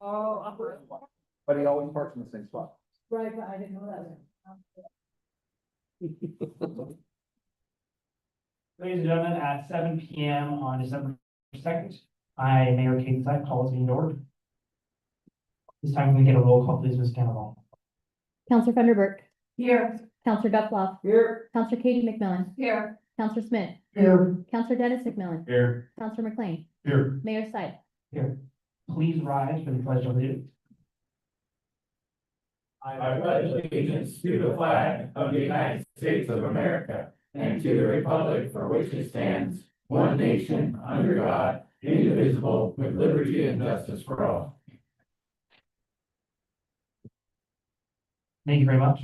But he always parks in the same spot. Right, but I didn't know that. Ladies and gentlemen, at 7 p.m. on December 2nd, I, Mayor Kate Sykes, call this meeting to order. This time we get a roll call, please, Ms. Cannavale. Counselor Thunderbird. Here. Counselor Duffloff. Here. Counselor Katie McMillan. Here. Counselor Smith. Here. Counselor Dennis McMillan. Here. Counselor McLean. Here. Mayor Sykes. Here. Please rise for the pledge of allegiance. I pledge allegiance to the flag of the United States of America and to the republic for which it stands, one nation, under God, indivisible, with liberty and justice for all. Thank you very much.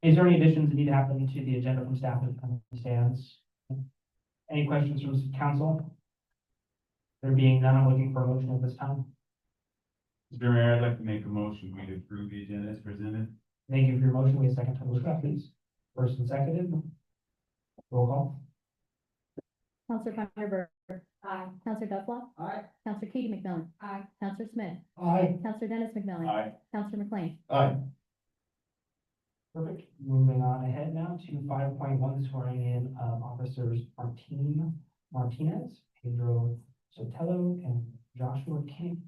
Is there any additions that need to happen to the agenda from staff as it stands? Any questions from council? There being none, I'm looking for a motion at this time. Mr. Mayor, I'd like to make a motion, we approve the agenda as presented. Thank you for your motion. We have a second time, please. First and seconded. Roll call. Counselor Thunderbird. Aye. Counselor Duffloff. Aye. Counselor Katie McMillan. Aye. Counselor Smith. Aye. Counselor Dennis McMillan. Aye. Counselor McLean. Aye. Perfect. Moving on ahead now to 5.1, swearing in officers Martinez, Pedro, Sotelo, and Joshua King.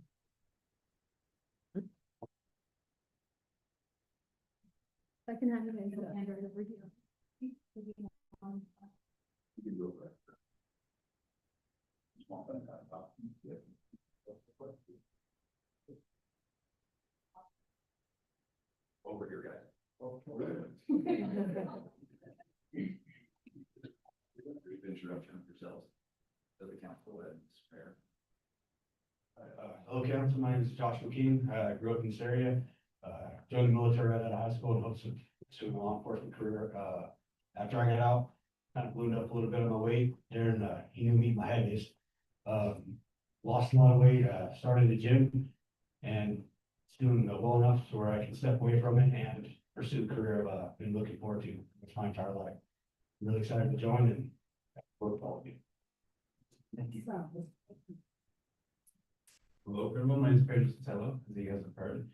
I can have it in the hand over here. You can go for it. Small thing, yeah. Over here, guys. Brief introduction of yourselves to the council and Mayor. Hello, council. My name is Joshua King. I grew up in this area. Joined the military right out of high school and hopes of pursuing a law enforcement career. After I got out, kind of ballooned up a little bit on my weight. Darren, he knew me, my head is. Lost a lot of weight, started a gym, and it's doing well enough to where I can step away from it and pursue the career I've been looking forward to my entire life. I'm really excited to join and work with all of you. Thank you. Hello, everyone, my name is Pedro, as you guys have heard.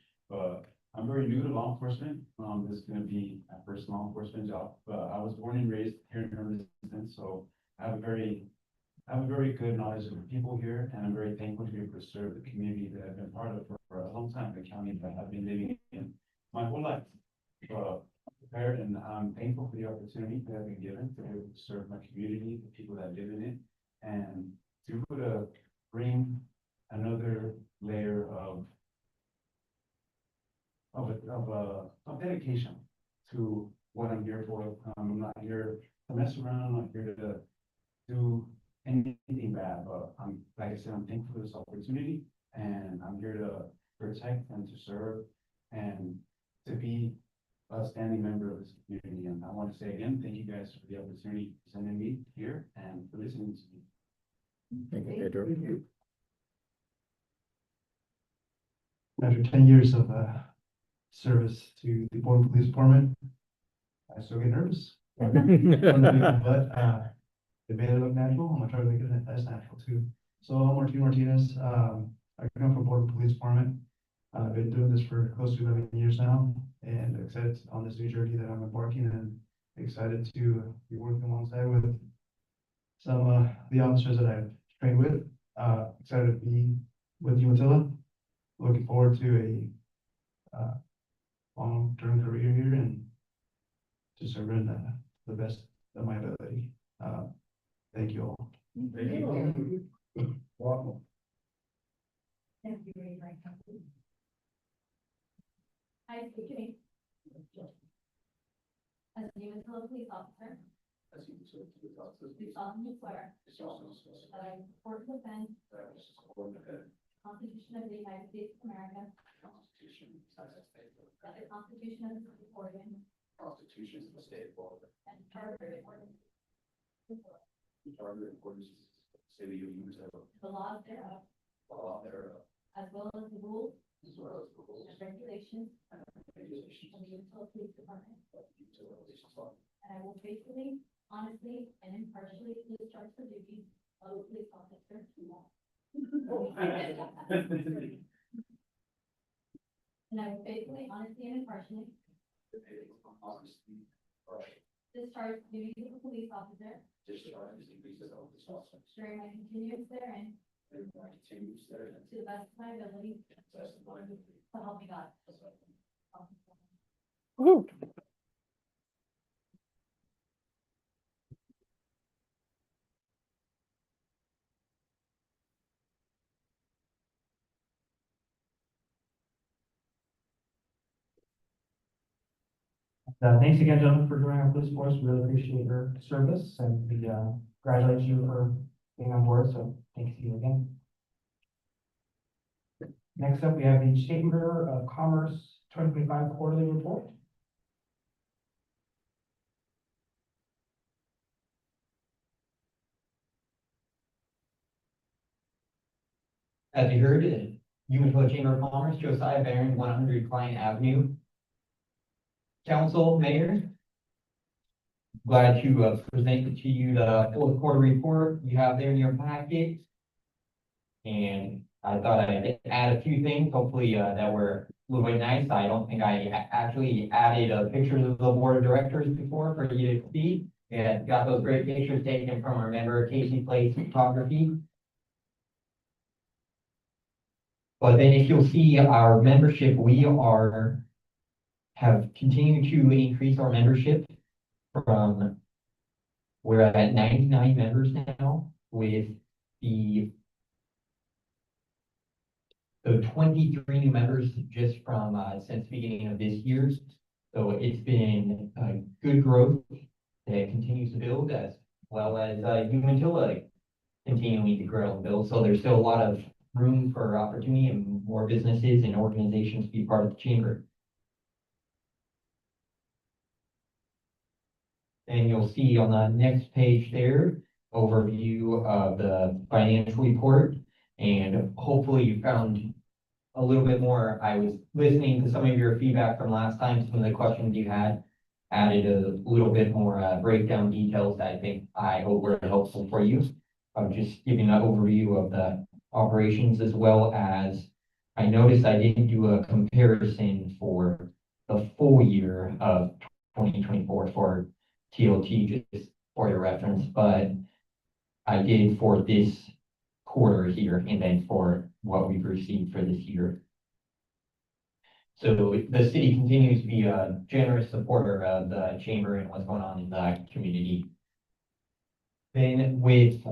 I'm very new to law enforcement. This is going to be my first law enforcement job. I was born and raised here in Irvington, so I have a very good knowledge of the people here, and I'm very thankful to be able to serve the community that I've been part of for a long time, the county that I've been living in my whole life. Prepared, and I'm thankful for the opportunity that I've been given to be able to serve my community, the people that live in it, and to be able to bring another layer of dedication to what I'm here for. I'm not here to mess around. I'm not here to do anything bad, but like I said, I'm thankful for this opportunity, and I'm here to protect and to serve and to be a standing member of this community. And I want to say again, thank you guys for the opportunity for sending me here and for listening to me. Thank you, Pedro. After 10 years of service to the Board Police Department, I still get nervous. But they made it look natural. I'm gonna try to make it as natural too. So I'm Martinez. I come from Board Police Department. I've been doing this for close to 11 years now, and excited on this new journey that I'm embarking, and excited to be working alongside with some of the officers that I've trained with. Excited to be with Umatilla. Looking forward to a long-term career here and to serve in the best of my ability. Thank you all. Thank you. Welcome. Thank you very much. I speak your name. As a Umatilla police officer, As you serve to the officers, do solemnly swear it's also special that I will support and defend that I will support and defend the Constitution of the United States of America, the Constitution of the United States of that the America, Constitution of the State of Oregon, the Constitution of the State of Florida, and the Charter and ordinances the Charter and ordinances of the City of Umatilla, the laws thereof, the law thereof, as well as the rules as well as the rules and regulations and regulations of the Umatilla Police Department, of the Umatilla Police Department. and I will faithfully, honestly, and impartially discharge the duties of a police officer to law. And I will faithfully, honestly, and impartially discharge the duties of a police officer during my continuance therein to the best of my ability, so help me God. Thanks again, gentlemen, for joining our police force. We really appreciate your service and we congratulate you for being on board. So thanks to you again. Next up, we have the Chamber of Commerce 2025 quarterly report. As you heard, Umatilla Chamber of Commerce, Josiah Barron, 100 Client Avenue. Council, Mayor, glad to present to you the fourth quarter report you have there in your packet. And I thought I'd add a few things, hopefully that were a little bit nice. I don't think I actually added pictures of the board of directors before for you to see. And got those great pictures taken from our member Casey Place Photography. But then if you'll see our membership, have continued to increase our membership from, we're at 99 members now with the 23 new members just from since the beginning of this year. So it's been good growth that continues to build, as well as Umatilla continuing to grow and build. So there's still a lot of room for opportunity and more businesses and organizations to be part of the chamber. And you'll see on the next page there, overview of the financial report. And hopefully you found a little bit more. I was listening to some of your feedback from last time, some of the questions you had, added a little bit more breakdown details that I hope were helpful for you. I'm just giving an overview of the operations, as well as I noticed I didn't do a comparison for the full year of 2024 for TLT, just for your reference, but I did for this quarter here and then for what we've received for this year. So the city continues to be a generous supporter of the chamber and what's going on in the community. Then we've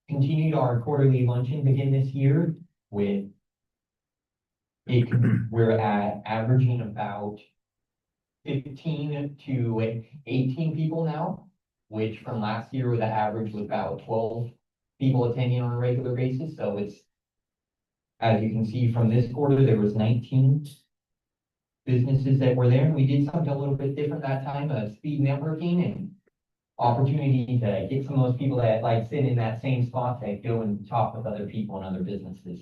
continued our quarterly luncheon begin this year with we're at averaging about 15 to 18 people now, which from last year the average was about 12 people attending on a regular basis. So it's, as you can see from this quarter, there was 19 businesses that were there. And we did something a little bit different that time, speed networking and opportunity to get some of those people that like sit in that same spot to go and talk with other people and other businesses.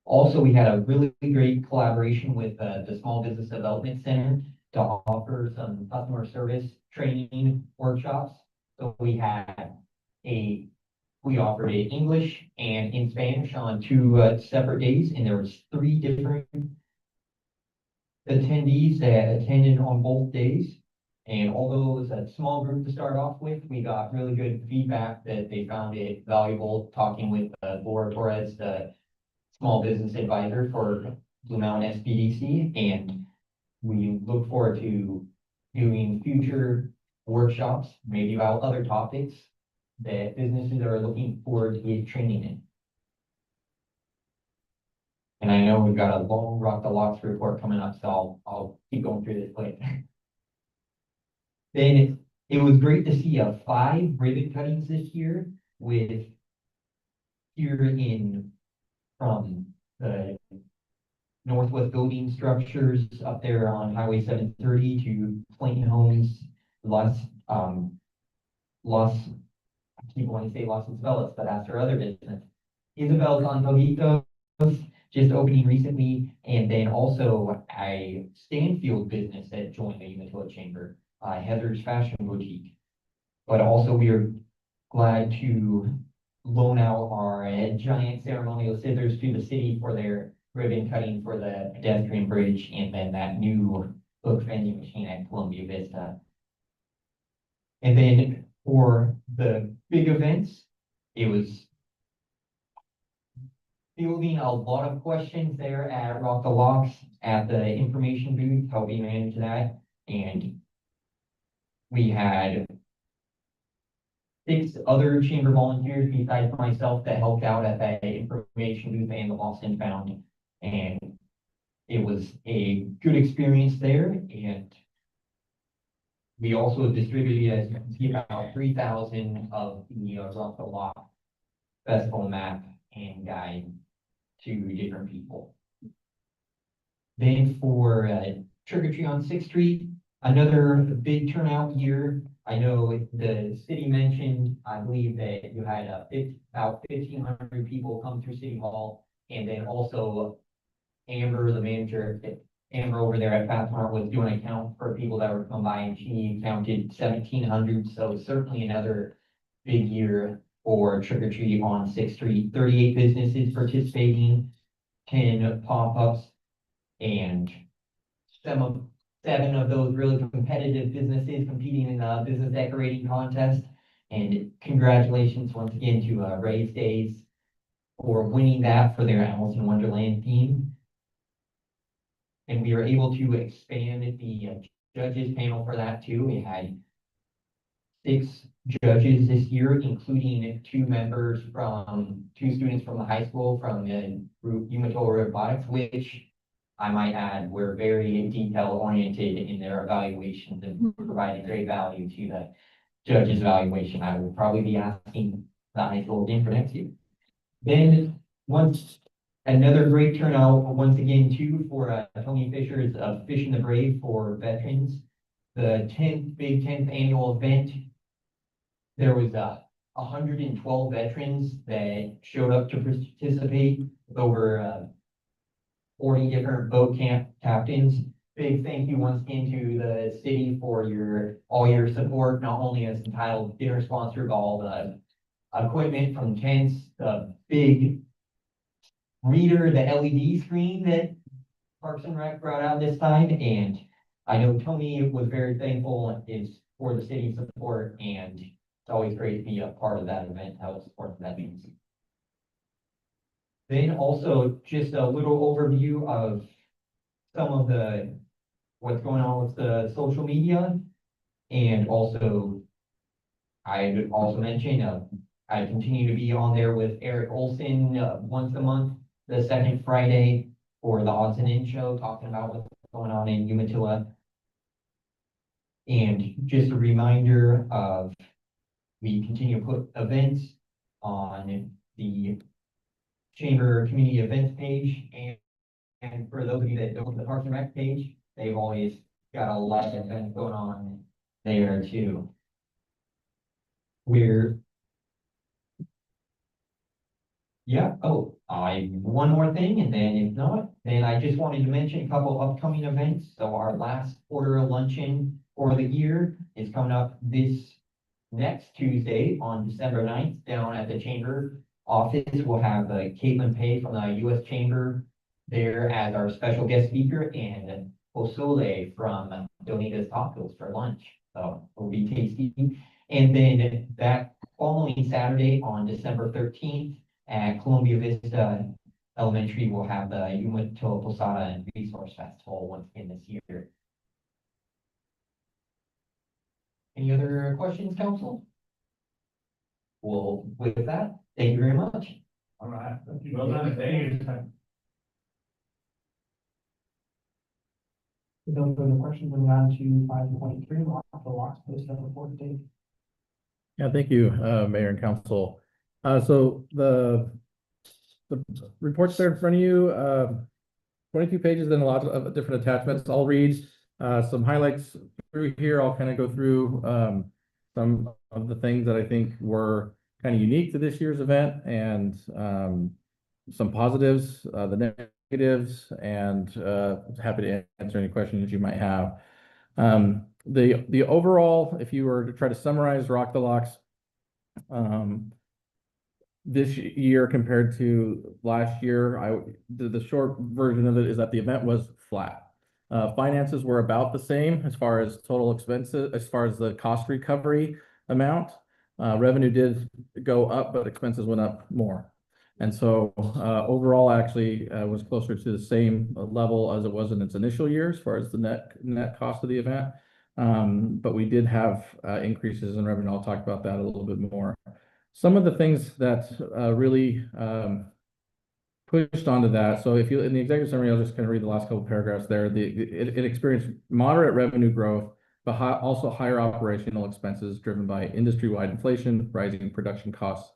Also, we had a really great collaboration with the Small Business Development Center to offer some customer service training workshops. So we offered it English and in Spanish on 2 separate days, and there was 3 different attendees that attended on both days. And although it was a small group to start off with, we got really good feedback that they found it valuable talking with Laura Torres, the small business advisor for Blue Mountain SBDC. And we look forward to doing future workshops, maybe about other topics that businesses are looking forward to get training in. And I know we've got a long Rock the Locks report coming up, so I'll keep going through this quick. Then it was great to see 5 ribbon cuttings this year with from the Northwest Building Structures up there on Highway 730 to Clayton Homes, I keep wanting to say Los Isabellas, but that's her other business. Isabel's on Tojitos, just opening recently, and then also a Stanfield business that joined the Umatilla Chamber, Heather's Fashion Boutique. But also we are glad to loan out our giant ceremonial scissors to the city for their ribbon cutting for the pedestrian bridge, and then that new book vending machine at Columbia Vista. And then for the big events, it was fielding a lot of questions there at Rock the Locks at the information booth, helping manage that. And we had 6 other chamber volunteers besides myself that helped out at that information booth and the Lost and Found. And it was a good experience there. And we also distributed, as you can see, about 3,000 of the Rock the Lock festival map and guide to different people. Then for trick or treat on 6th Street, another big turnout year. I know the city mentioned, I believe that you had about 1,500 people come through City Hall. And then also Amber, the manager, Amber over there at Fast Mart was doing a count for people that were come by, and she counted 1,700. So certainly another big year for trick or treat on 6th Street. 38 businesses participating, 10 pop-ups, and 7 of those really competitive businesses competing in the business decorating contest. And congratulations once again to Ray's Days for winning that for their Alice in Wonderland theme. And we were able to expand the judges panel for that too. We had 6 judges this year, including 2 students from the high school from the group Umatilla Robotics, which I might add were very detail oriented in their evaluations and provided great value to the judge's evaluation. I will probably be asking the high school again for next year. Then another great turnout once again too for Tony Fisher's Fishing the Brave for veterans. The 10th annual event. There was 112 veterans that showed up to participate with over 40 different boat camp captains. Big thank you once again to the city for all your support, not only as entitled dinner sponsor, but all the equipment from tents, the big reader, the LED screen that Parks and Rec brought out this time. And I know Tony was very thankful for the city's support, and it's always great to be a part of that event, help support that means. Then also just a little overview of some of what's going on with the social media. And also, I'd also mention, I continue to be on there with Eric Olson once a month, the second Friday for the Odds and Ends show, talking about what's going on in Umatilla. And just a reminder of, we continue to put events on the Chamber Community Events page. And for those of you that don't know the Parks and Rec page, they've always got a lot of events going on there too. One more thing, and then if not, then I just wanted to mention a couple of upcoming events. So our last order of luncheon for the year is coming up this next Tuesday on December 9th down at the Chamber office. We'll have Caitlin Pay from the U.S. Chamber there as our special guest speaker, and Pozole from Donita's Tacos for lunch. So it'll be tasty. And then that following Saturday on December 13th at Columbia Vista Elementary, we'll have the Umatilla Posada and Resource Festival once again this year. Any other questions, council? Well, with that, thank you very much. All right. Well done. Thank you. No further questions, moving on to 5.3, the Locks Post report date. Yeah, thank you, Mayor and Council. So the report's there in front of you, 22 pages and a lot of different attachments. I'll read some highlights through here. I'll kind of go through some of the things that I think were kind of unique to this year's event, and some positives, the negatives, and happy to answer any questions that you might have. The overall, if you were to try to summarize Rock the Locks, this year compared to last year. The short version of it is that the event was flat. Finances were about the same as far as total expenses, as far as the cost recovery amount. Revenue did go up, but expenses went up more. And so overall, actually, was closer to the same level as it was in its initial year as far as the net cost of the event. But we did have increases in revenue. I'll talk about that a little bit more. Some of the things that really pushed onto that. So if you, in the executive summary, I'll just kind of read the last couple of paragraphs there. It experienced moderate revenue growth, but also higher operational expenses driven by industry-wide inflation, rising production costs,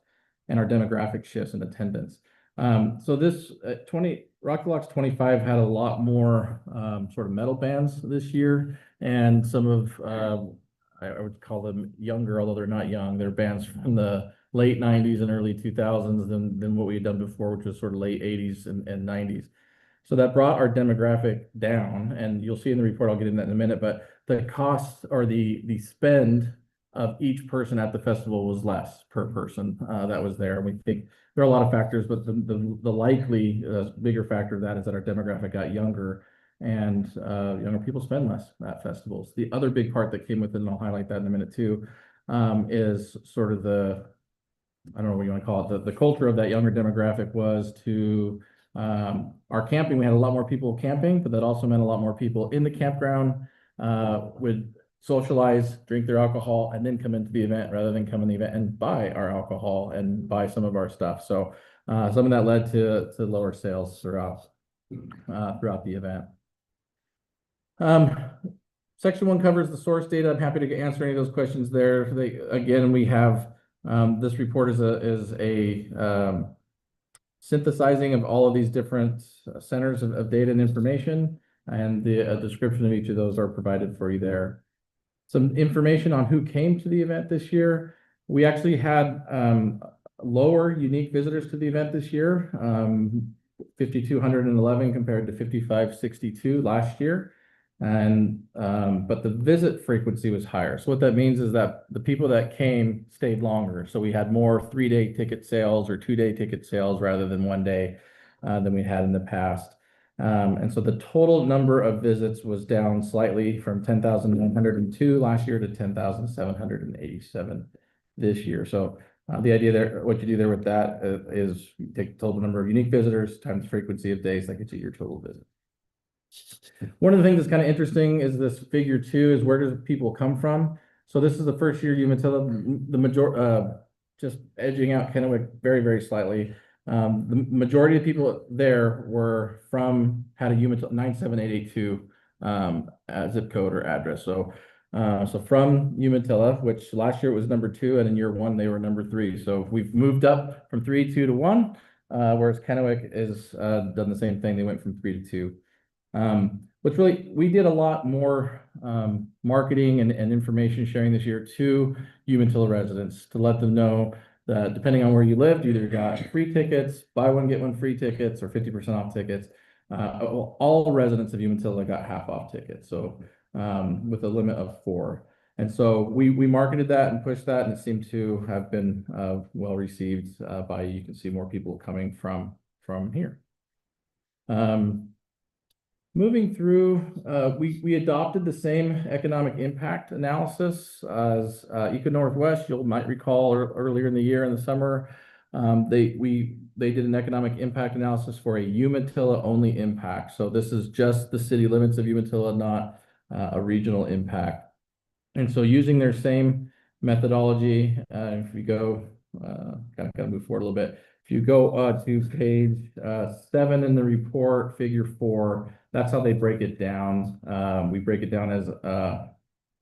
and our demographic shifts in attendance. So this Rocky Locks 25 had a lot more sort of metal bands this year, and some of I would call them younger, although they're not young. They're bands from the late 90s and early 2000s than what we had done before, which was sort of late 80s and 90s. So that brought our demographic down, and you'll see in the report, I'll get into that in a minute, but the cost or the spend of each person at the festival was less per person that was there. We think there are a lot of factors, but the likely bigger factor of that is that our demographic got younger, and younger people spend less at festivals. The other big part that came with it, and I'll highlight that in a minute too, is sort of I don't know what you want to call it, the culture of that younger demographic was to our camping. We had a lot more people camping, but that also meant a lot more people in the campground would socialize, drink their alcohol, and then come into the event rather than come in the event and buy our alcohol and buy some of our stuff. So some of that led to lower sales throughout the event. Section 1 covers the source data. I'm happy to answer any of those questions there. Again, we have this report is a synthesizing of all of these different centers of data and information, and a description of each of those are provided for you there. Some information on who came to the event this year. We actually had lower unique visitors to the event this year, 5,211 compared to 5,562 last year. And but the visit frequency was higher. So what that means is that the people that came stayed longer. So we had more 3-day ticket sales or 2-day ticket sales rather than 1 day than we had in the past. And so the total number of visits was down slightly from 10,902 last year to 10,787 this year. So the idea there, what you do there with that is you take the total number of unique visitors times frequency of days, that gets you your total visit. One of the things that's kind of interesting is this figure 2 is where does people come from? So this is the first year Umatilla, the majority, just edging out Kennewick very, very slightly. The majority of people there were had a Umatilla 97882 zip code or address. So from Umatilla, which last year it was number 2, and in year 1 they were number 3. So we've moved up from 3 to 1, whereas Kennewick is done the same thing. They went from 3 to 2. Which really, we did a lot more marketing and information sharing this year to Umatilla residents to let them know that depending on where you lived, you either got free tickets, buy one, get one free tickets, or 50% off tickets. All residents of Umatilla got half off tickets, so with a limit of 4. And so we marketed that and pushed that, and it seemed to have been well received by, you can see more people coming from here. Moving through, we adopted the same economic impact analysis as Eco Northwest. You might recall earlier in the year in the summer, they did an economic impact analysis for a Umatilla only impact. So this is just the city limits of Umatilla, not a regional impact. And so using their same methodology, if we go, kind of move forward a little bit. If you go to page 7 in the report, figure 4, that's how they break it down. We break it down as a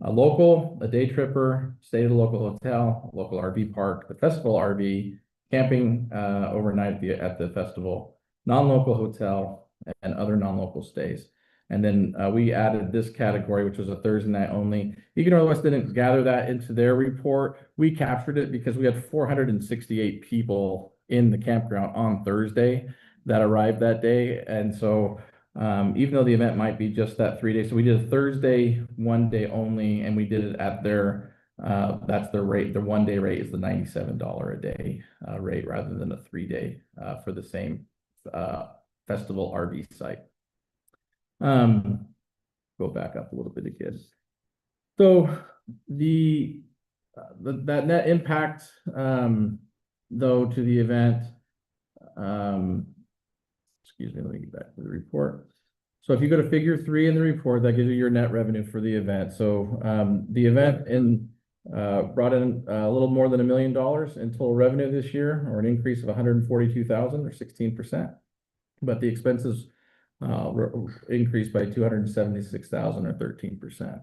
local, a day tripper, stay at a local hotel, local RV park, the festival RV, camping overnight at the festival, non-local hotel, and other non-local stays. And then we added this category, which was a Thursday night only. Eco Northwest didn't gather that into their report. We captured it because we had 468 people in the campground on Thursday that arrived that day. And so even though the event might be just that 3 days, so we did a Thursday 1 day only, and we did it at their That's their rate. Their 1 day rate is the $97 a day rate rather than a 3 day for the same festival RV site. Go back up a little bit again. So that net impact though to the event, excuse me, let me get back to the report. So if you go to figure 3 in the report, that gives you your net revenue for the event. So the event brought in a little more than $1 million in total revenue this year, or an increase of 142,000 or 16%. But the expenses increased by 276,000 or 13%. So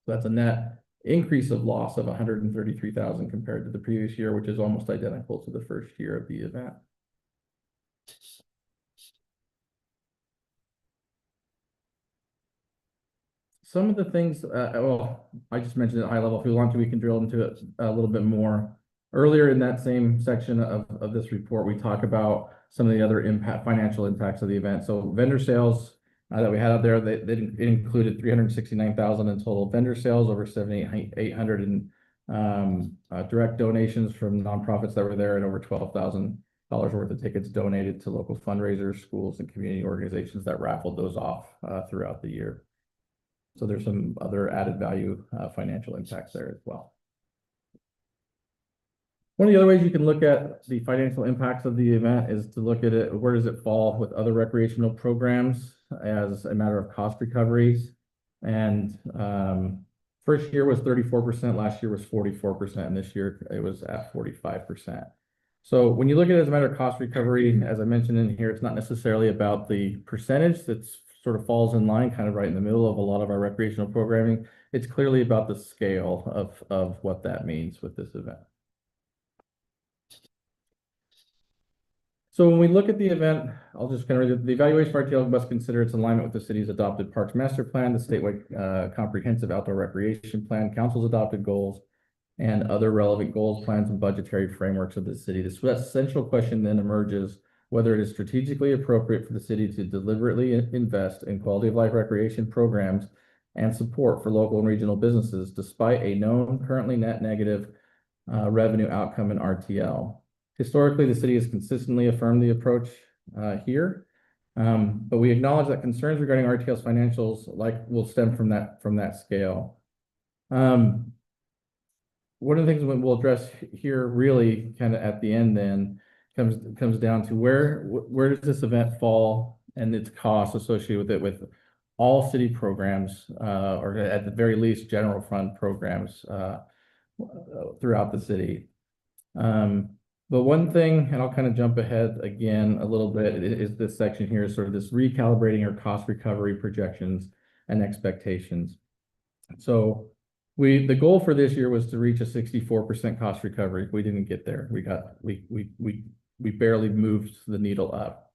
that's a net increase of loss of 133,000 compared to the previous year, which is almost identical to the first year of the event. Some of the things, well, I just mentioned at high level. If we want to, we can drill into it a little bit more. Earlier in that same section of this report, we talk about some of the other financial impacts of the event. So vendor sales that we had out there, it included 369,000 in total vendor sales, over 7,800 in direct donations from nonprofits that were there, and over $12,000 worth of tickets donated to local fundraisers, schools, and community organizations that raffled those off throughout the year. So there's some other added value financial impacts there as well. One of the other ways you can look at the financial impacts of the event is to look at it, where does it fall with other recreational programs as a matter of cost recoveries. And first year was 34%, last year was 44%, and this year it was at 45%. So when you look at it as a matter of cost recovery, as I mentioned in here, it's not necessarily about the percentage that's sort of falls in line, kind of right in the middle of a lot of our recreational programming. It's clearly about the scale of what that means with this event. So when we look at the event, I'll just kind of read it. The evaluation for RTL must consider its alignment with the city's adopted Parks Master Plan, the statewide comprehensive outdoor recreation plan, council's adopted goals, and other relevant goals, plans, and budgetary frameworks of the city. The essential question then emerges whether it is strategically appropriate for the city to deliberately invest in quality of life recreation programs and support for local and regional businesses, despite a known currently net negative revenue outcome in RTL. Historically, the city has consistently affirmed the approach here, but we acknowledge that concerns regarding RTL's financials will stem from that scale. One of the things we'll address here, really kind of at the end, then comes down to where does this event fall and its costs associated with it, with all city programs, or at the very least general fund programs throughout the city. But one thing, and I'll kind of jump ahead again a little bit, is this section here, sort of this recalibrating our cost recovery projections and expectations. So the goal for this year was to reach a 64% cost recovery. We didn't get there. We barely moved the needle up.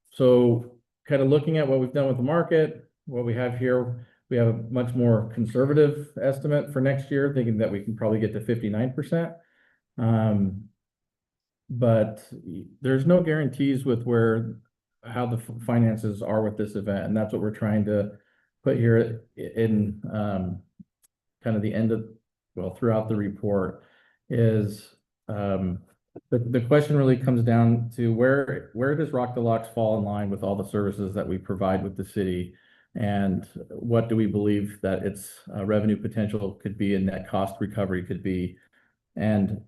So kind of looking at what we've done with the market, what we have here, we have a much more conservative estimate for next year, thinking that we can probably get to 59%. But there's no guarantees with how the finances are with this event, and that's what we're trying to put here in kind of the end of, well, throughout the report is the question really comes down to where does Rock the Locks fall in line with all the services that we provide with the city, and what do we believe that its revenue potential could be and net cost recovery could be. And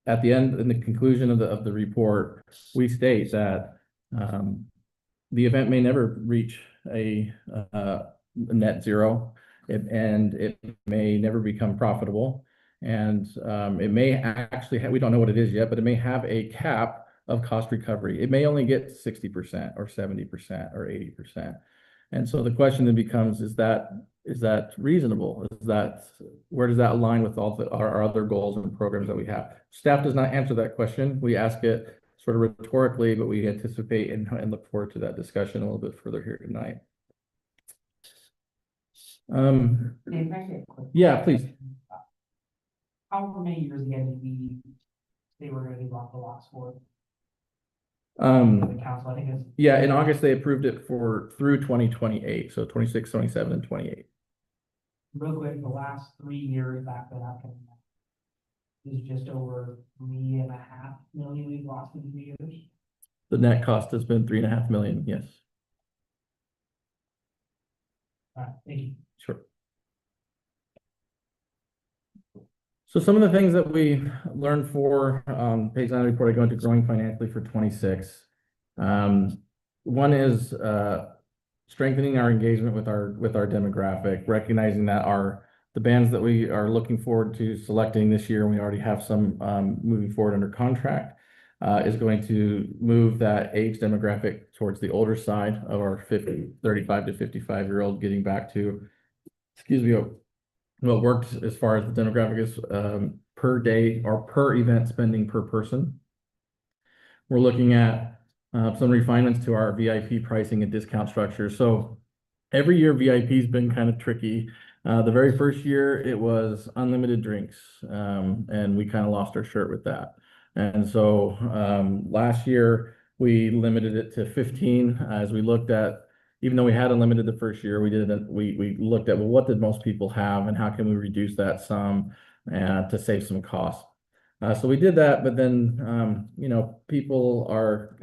at the end, in the conclusion of the report, we state that the event may never reach a net zero, and it may never become profitable. And it may actually we don't know what it is yet, but it may have a cap of cost recovery. It may only get 60% or 70% or 80%. And so the question then becomes, is that reasonable? Where does that align with all our other goals and programs that we have? Staff does not answer that question. We ask it sort of rhetorically, but we anticipate and look forward to that discussion a little bit further here tonight. Yeah, please. How many years again did we say we're going to Rock the Locks for? The council, I think is. Yeah, in August, they approved it through 2028. So 26, 27, and 28. real quick, the last 3 years back then, after is just over 3.5 million we've lost in 3 years. The net cost has been 3.5 million, yes, All right, thank you. sure. So some of the things that we learned for, page 9 of the report, I go into growing financially for 26. One is, strengthening our engagement with our demographic, recognizing that the bands that we are looking forward to selecting this year, and we already have some moving forward under contract, is going to move that age demographic towards the older side of our 35 to 55-year-old, getting back to, excuse me, what worked as far as the demographic is per day or per event spending per person. We're looking at some refinements to our VIP pricing and discount structure. So every year VIP's been kind of tricky. The very first year it was unlimited drinks, and we kind of lost our shirt with that. And so last year we limited it to 15 as we looked at, even though we had unlimited the first year, we looked at, well, what did most people have and how can we reduce that some to save some costs. So we did that, but then, people are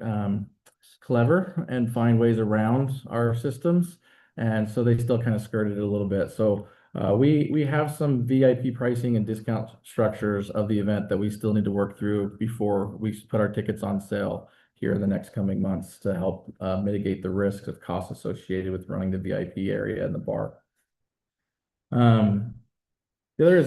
clever and find ways around our systems. And so they still kind of skirted it a little bit. So we have some VIP pricing and discount structures of the event that we still need to work through before we put our tickets on sale here in the next coming months to help mitigate the risks of costs associated with running the VIP area and the bar. The other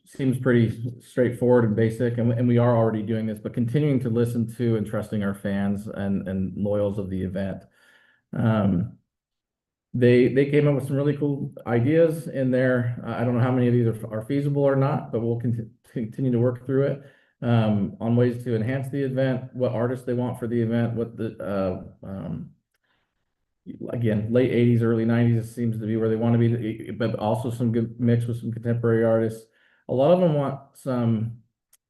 seems pretty straightforward and basic, and we are already doing this, but continuing to listen to and trusting our fans and loyals of the event. They came up with some really cool ideas in there. I don't know how many of these are feasible or not, but we'll continue to work through it on ways to enhance the event, what artists they want for the event, what the again, late 80s, early 90s seems to be where they want to be, but also some good mix with some contemporary artists. A lot of them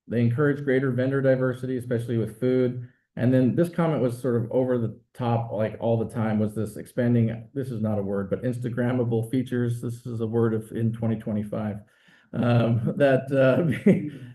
they encourage greater vendor diversity, especially with food. And then this comment was sort of over the top, like all the time, was this expanding, this is not a word, but Instagrammable features. This is a word in 2025.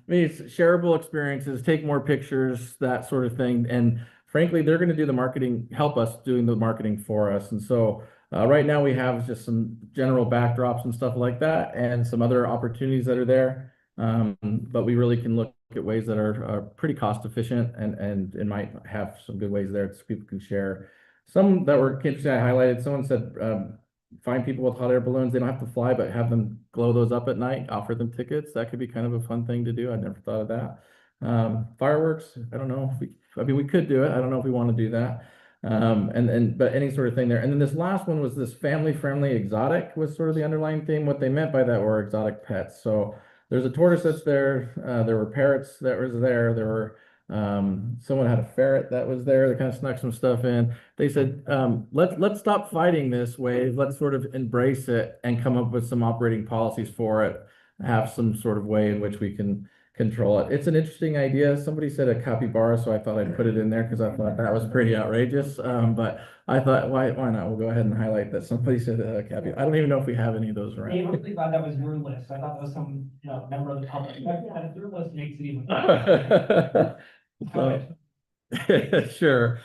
Means shareable experiences, take more pictures, that sort of thing. And frankly, they're going to do the marketing, help us doing the marketing for us. And so right now we have just some general backdrops and stuff like that, and some other opportunities that are there. But we really can look at ways that are pretty cost efficient and it might have some good ways there so people can share. Some that were interesting, I highlighted, someone said, find people with hot air balloons. They don't have to fly, but have them glow those up at night, offer them tickets. That could be kind of a fun thing to do. I never thought of that. Fireworks, I don't know if we could do it. I don't know if we want to do that. But any sort of thing there. And then this last one was this family friendly exotic was sort of the underlying theme. What they meant by that were exotic pets. So there's a tortoise that's there. There were parrots that was there. There were someone had a ferret that was there. They kind of snuck some stuff in. They said, let's stop fighting this wave. Let's sort of embrace it and come up with some operating policies for it. Have some sort of way in which we can control it. It's an interesting idea. Somebody said a capybara, so I thought I'd put it in there because I thought that was pretty outrageous. But I thought, why not? We'll go ahead and highlight that somebody said a capybara. I don't even know if we have any of those around. I really thought that was your list. I thought that was some, member of the public. That your list makes it even. Sure.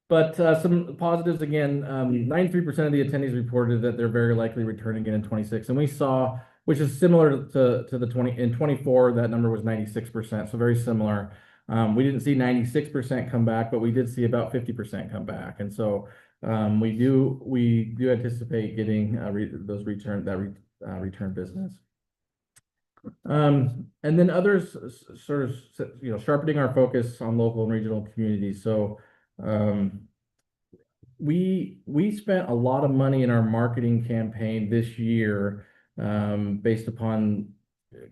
But some positives again, 93% of the attendees reported that they're very likely returning again in 26. And we saw, which is similar to the in 24, that number was 96%. So very similar. We didn't see 96% come back, but we did see about 50% come back. And so we do anticipate getting return business. And then others sort of, sharpening our focus on local and regional communities. So we spent a lot of money in our marketing campaign this year based upon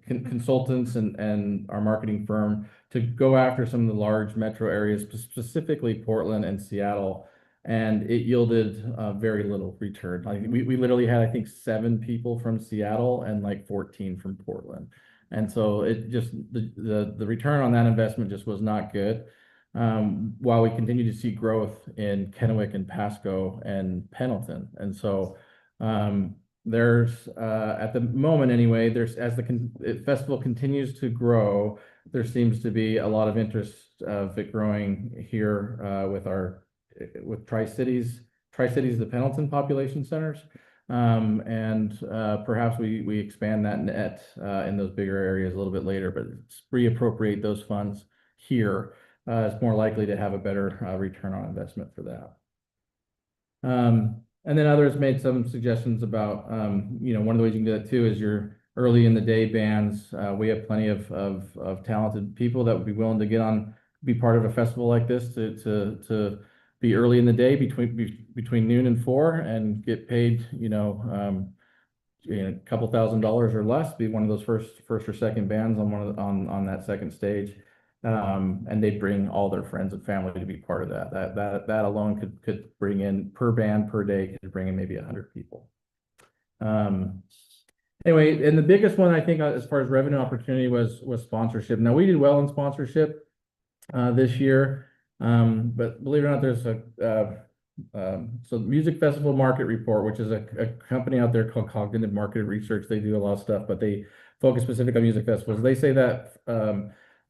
consultants and our marketing firm to go after some of the large metro areas, specifically Portland and Seattle. And it yielded very little return. Like we literally had, I think, 7 people from Seattle and like 14 from Portland. And so it just, the return on that investment just was not good. While we continue to see growth in Kennewick and Pasco and Pendleton. And so there's, at the moment anyway, there's, as the festival continues to grow, there seems to be a lot of interest of it growing here, with Tri-Cities, the Pendleton population centers. And perhaps we expand that net in those bigger areas a little bit later, but reappropriate those funds here is more likely to have a better return on investment for that. And then others made some suggestions about, one of the ways you can do that too is your early in the day bands. We have plenty of talented people that would be willing to be part of a festival like this to be early in the day between noon and 4 and get paid, a couple $1,000s or less, be one of those first or second bands on that second stage. And they bring all their friends and family to be part of that. That alone could bring in, per band per day, could bring in maybe 100 people. Anyway, and the biggest one I think as far as revenue opportunity was sponsorship. Now we did well in sponsorship this year, but believe it or not, there's so Music Festival Market Report, which is a company out there called Cognitive Market Research. They do a lot of stuff, but they focus specifically on music festivals. They say that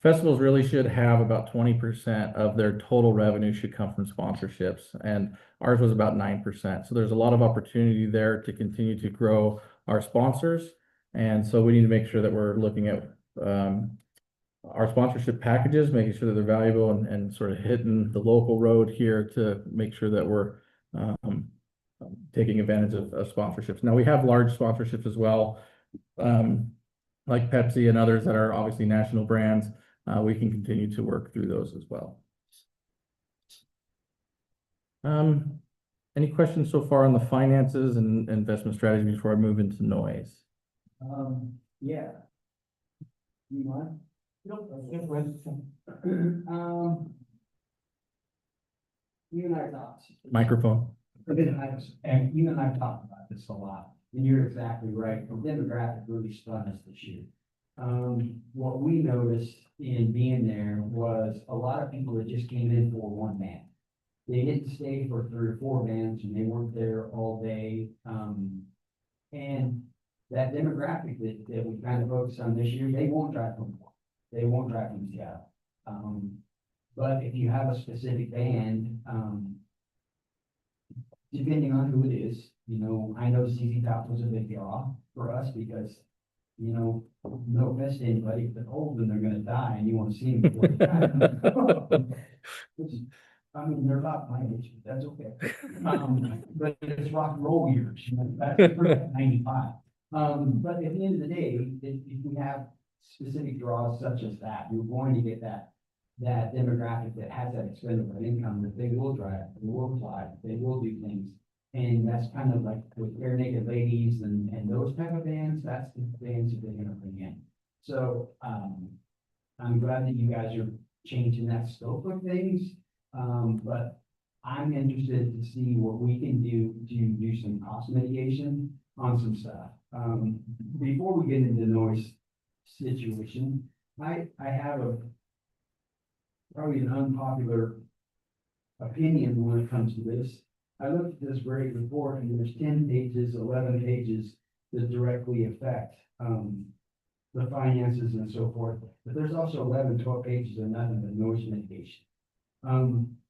festivals really should have about 20% of their total revenue should come from sponsorships, and ours was about 9%. So there's a lot of opportunity there to continue to grow our sponsors. And so we need to make sure that we're looking at our sponsorship packages, making sure that they're valuable and sort of hitting the local road here to make sure that we're taking advantage of sponsorships. Now we have large sponsorships as well, like Pepsi and others that are obviously national brands. We can continue to work through those as well. Any questions so far on the finances and investment strategy before I move into noise? Yeah. You mind? Nope. You and I talked. Microphone. And you and I talked about this a lot, and you're exactly right. The demographic really spun us this year. What we noticed in being there was a lot of people that just came in for one band. They didn't stay for 3 or 4 bands, and they weren't there all day. And that demographic that we kind of focused on this year, they won't drive from Florida. They won't drive from Seattle. But if you have a specific band, depending on who it is, I know ZZ Top was a big draw for us because, no offense to anybody, if they're old and they're gonna die and you want to see them before they die. I mean, they're about my age, but that's okay. But it's rock and roll years, that's 95. But at the end of the day, if we have specific draws such as that, you're going to get that demographic that has that expendable income, that they will drive, they will fly, they will do things. And that's kind of like with Bare Naked Ladies and those type of bands, that's the bands that they're gonna bring in. So, I'm glad that you guys are changing that scope of things. But I'm interested to see what we can do to do some cost mitigation on some stuff. Before we get into the noise situation, I have probably an unpopular opinion when it comes to this. I looked at this great report and there's 10 pages, 11 pages that directly affect the finances and so forth. But there's also 11, 12 pages of nothing but noise mitigation.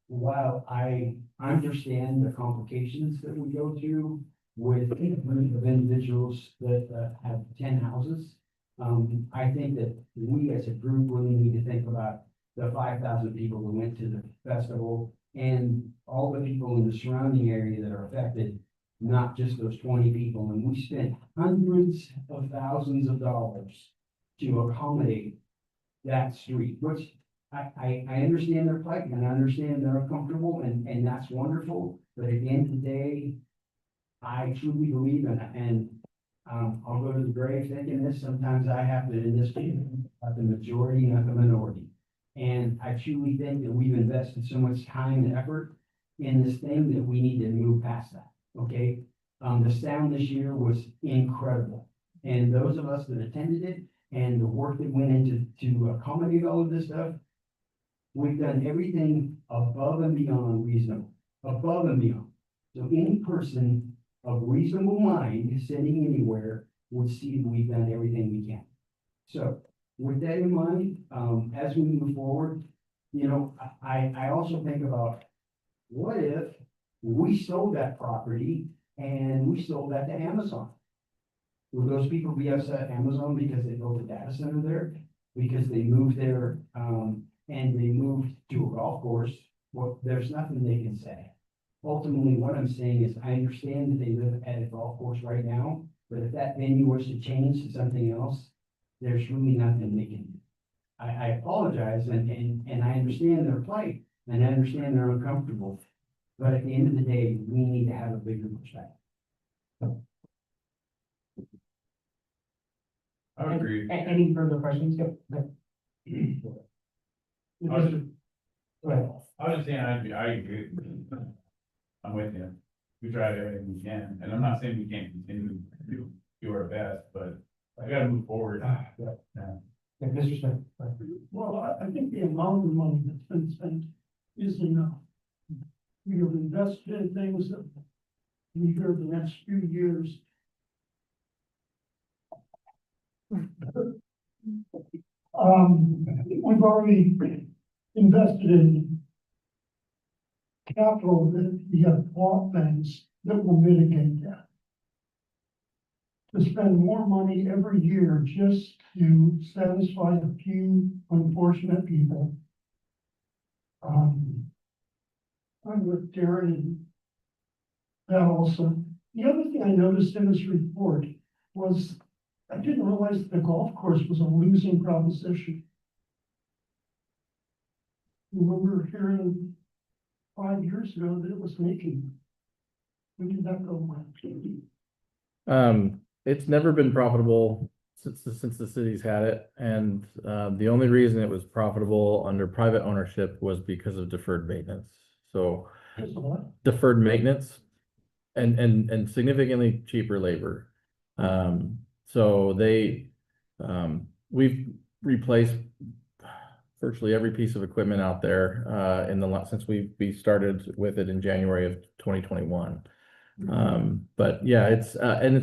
While I understand the complications that we go through with a group of individuals that have 10 houses, I think that we as a group really need to think about the 5,000 people who went to the festival and all the people in the surrounding area that are affected, not just those 20 people. And we spent hundreds of thousands of dollars to accommodate that street, which I understand their plight and I understand they're uncomfortable and that's wonderful. But at the end of the day, I truly believe in it. And I'll go to the grave thinking this. Sometimes I have to, in this case, have the majority, not the minority. And I truly think that we've invested so much time and effort in this thing that we need to move past that, okay? The sound this year was incredible. And those of us that attended it and the work that went into to accommodate all of this stuff, we've done everything above and beyond reasonable, above and beyond. So any person of reasonable mind sitting anywhere would see that we've done everything we can. So with that in mind, as we move forward, you know, I also think about what if we sold that property and we sold that to Amazon? Will those people be upset at Amazon because they built a data center there? Because they moved there, and they moved to a golf course? Well, there's nothing they can say. Ultimately, what I'm saying is I understand that they live at a golf course right now, but if that venue was to change to something else, there's really nothing they can do. I apologize and I understand their plight and I understand they're uncomfortable. But at the end of the day, we need to have a bigger perspective. I would agree. Any further questions? Go. I was just, Go ahead. I was just saying, I agree. I'm with you. We tried everything we can, and I'm not saying we can't continue to do our best, but I gotta move forward. Yeah, Mr. Smith. go ahead. Well, I think the amount of money that's been spent is enough. We have invested in things that we hear the next few years. We've already invested in capital that we have bought things that will mitigate that. To spend more money every year just to satisfy a few unfortunate people. I'm with Darren and that also. The other thing I noticed in this report was I didn't realize that the golf course was a losing proposition. Remember hearing 5 years ago that it was making. We did not go well. It's never been profitable since the city's had it, and the only reason it was profitable under private ownership was because of deferred maintenance. So deferred maintenance and significantly cheaper labor. So we've replaced virtually every piece of equipment out there since we started with it in January of 2021. But yeah, it's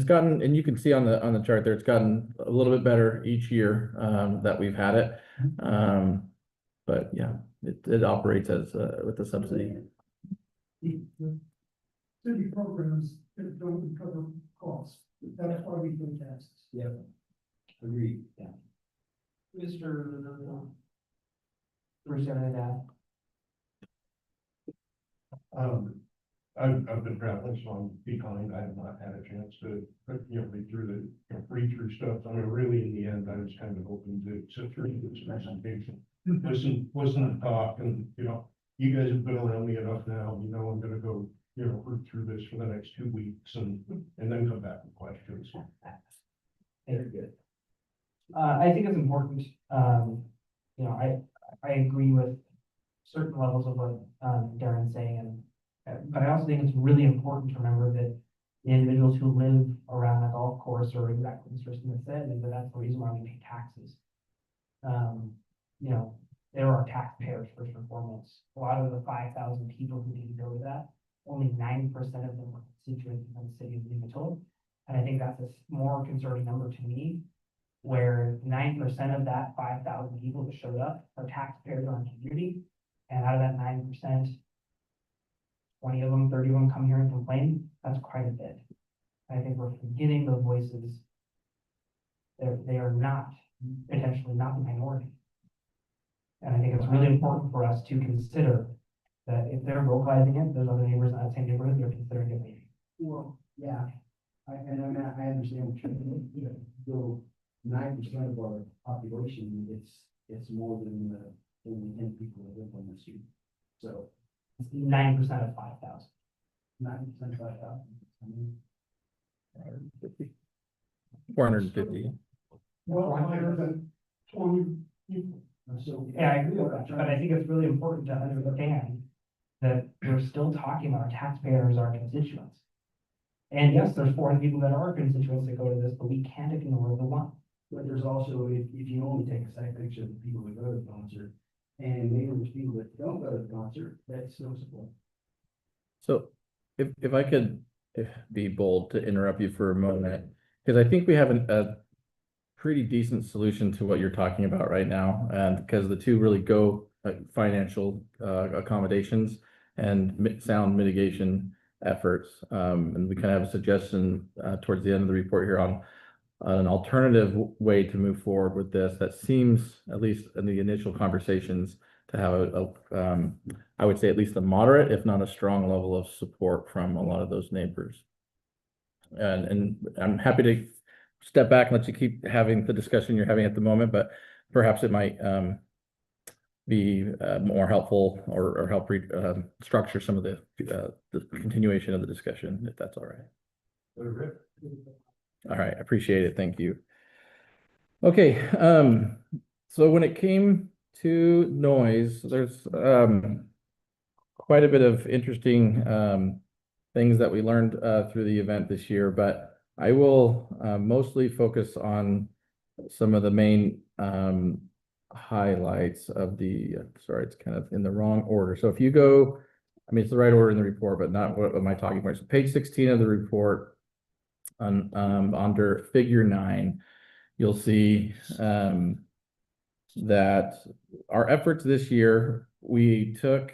gotten, and you can see on the chart there, it's gotten a little bit better each year that we've had it. But yeah, it operates as with the subsidy. The city programs that don't cover costs. That's why we pay taxes. Yeah. Agreed, yeah. Mr. Bruce, anything to add? I've been traveling, so I'm behind. I have not had a chance to, read through stuff. I mean, really, in the end, I was kind of hoping to sit through this presentation. Listen and talk, and, you guys have been around me enough now, I'm gonna go, root through this for the next 2 weeks and then come back with questions. Very good. I think it's important, I agree with certain levels of what Darren's saying, but I also think it's really important to remember that the individuals who live around the golf course are exactly as Kristen said, and that's the reason why we pay taxes. There are taxpayers first and foremost. A lot of the 5,000 people who didn't go to that, only 90% of them were constituents in the city of Umatilla. And I think that's a more concerning number to me, where 9% of that 5,000 people that showed up are taxpayers in our community. And out of that 9%, 20 of them, 30 of them come here and complain. That's quite a bit. I think we're forgetting those voices. They are not, potentially not the minority. And I think it's really important for us to consider that if they're vocalizing it, there's other neighbors in that same neighborhood that are considering it maybe. Well, yeah, I understand what you're saying, though 9% of our population, it's more than the 10 people that live on the street. So 9% of 5,000. 9% of 5,000. 450. Well, higher than 20 people. So. Yeah, I agree with that, but I think it's really important to understand that we're still talking about our taxpayers, our constituents. And yes, there's 400 people that are constituents that go to this, but we can't ignore the one. But there's also, if you only take a side picture of the people that go to the concert, and maybe there's people that don't go to the concert, that's still support. So if I could be bold to interrupt you for a moment, because I think we have a pretty decent solution to what you're talking about right now, and because the two really go financial accommodations and sound mitigation efforts. And we kind of have a suggestion towards the end of the report here on an alternative way to move forward with this that seems, at least in the initial conversations, to have I would say at least a moderate, if not a strong level of support from a lot of those neighbors. And I'm happy to step back and let you keep having the discussion you're having at the moment, but perhaps it might be more helpful or help structure some of the continuation of the discussion, if that's all right. All right, I appreciate it. Thank you. Okay, so when it came to noise, there's quite a bit of interesting things that we learned through the event this year, but I will mostly focus on some of the main highlights of the, sorry, it's kind of in the wrong order. So if you go, I mean, it's the right order in the report, but not what am I talking about. So page 16 of the report on under figure 9, you'll see that our efforts this year, we took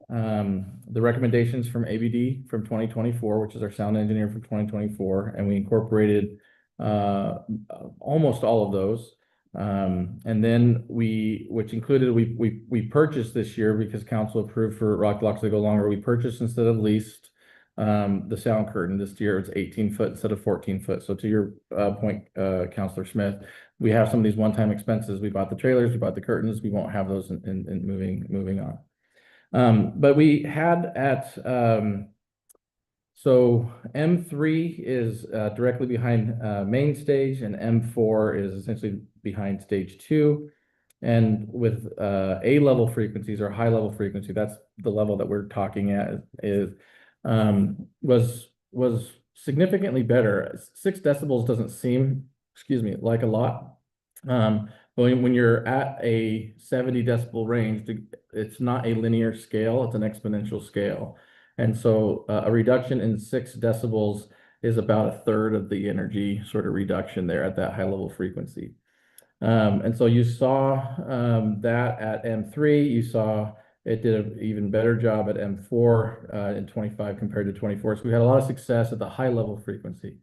the recommendations from ABD from 2024, which is our sound engineer from 2024, and we incorporated almost all of those. And then which included, we purchased this year because council approved for rock blocks to go longer. We purchased instead of leased the sound curtain. This year it's 18-foot instead of 14-foot. So to your point, Councilor Smith, we have some of these one-time expenses. We bought the trailers, we bought the curtains. We won't have those in moving on. But we had at, so M3 is directly behind main stage, and M4 is essentially behind stage 2. And with A level frequencies or high level frequency, that's the level that we're talking at, was significantly better. 6 decibels doesn't seem, excuse me, like a lot. When you're at a 70 decibel range, it's not a linear scale, it's an exponential scale. And so a reduction in 6 decibels is about a third of the energy sort of reduction there at that high level frequency. And so you saw that at M3, you saw it did an even better job at M4 in 25 compared to 24. So we had a lot of success at the high level frequency.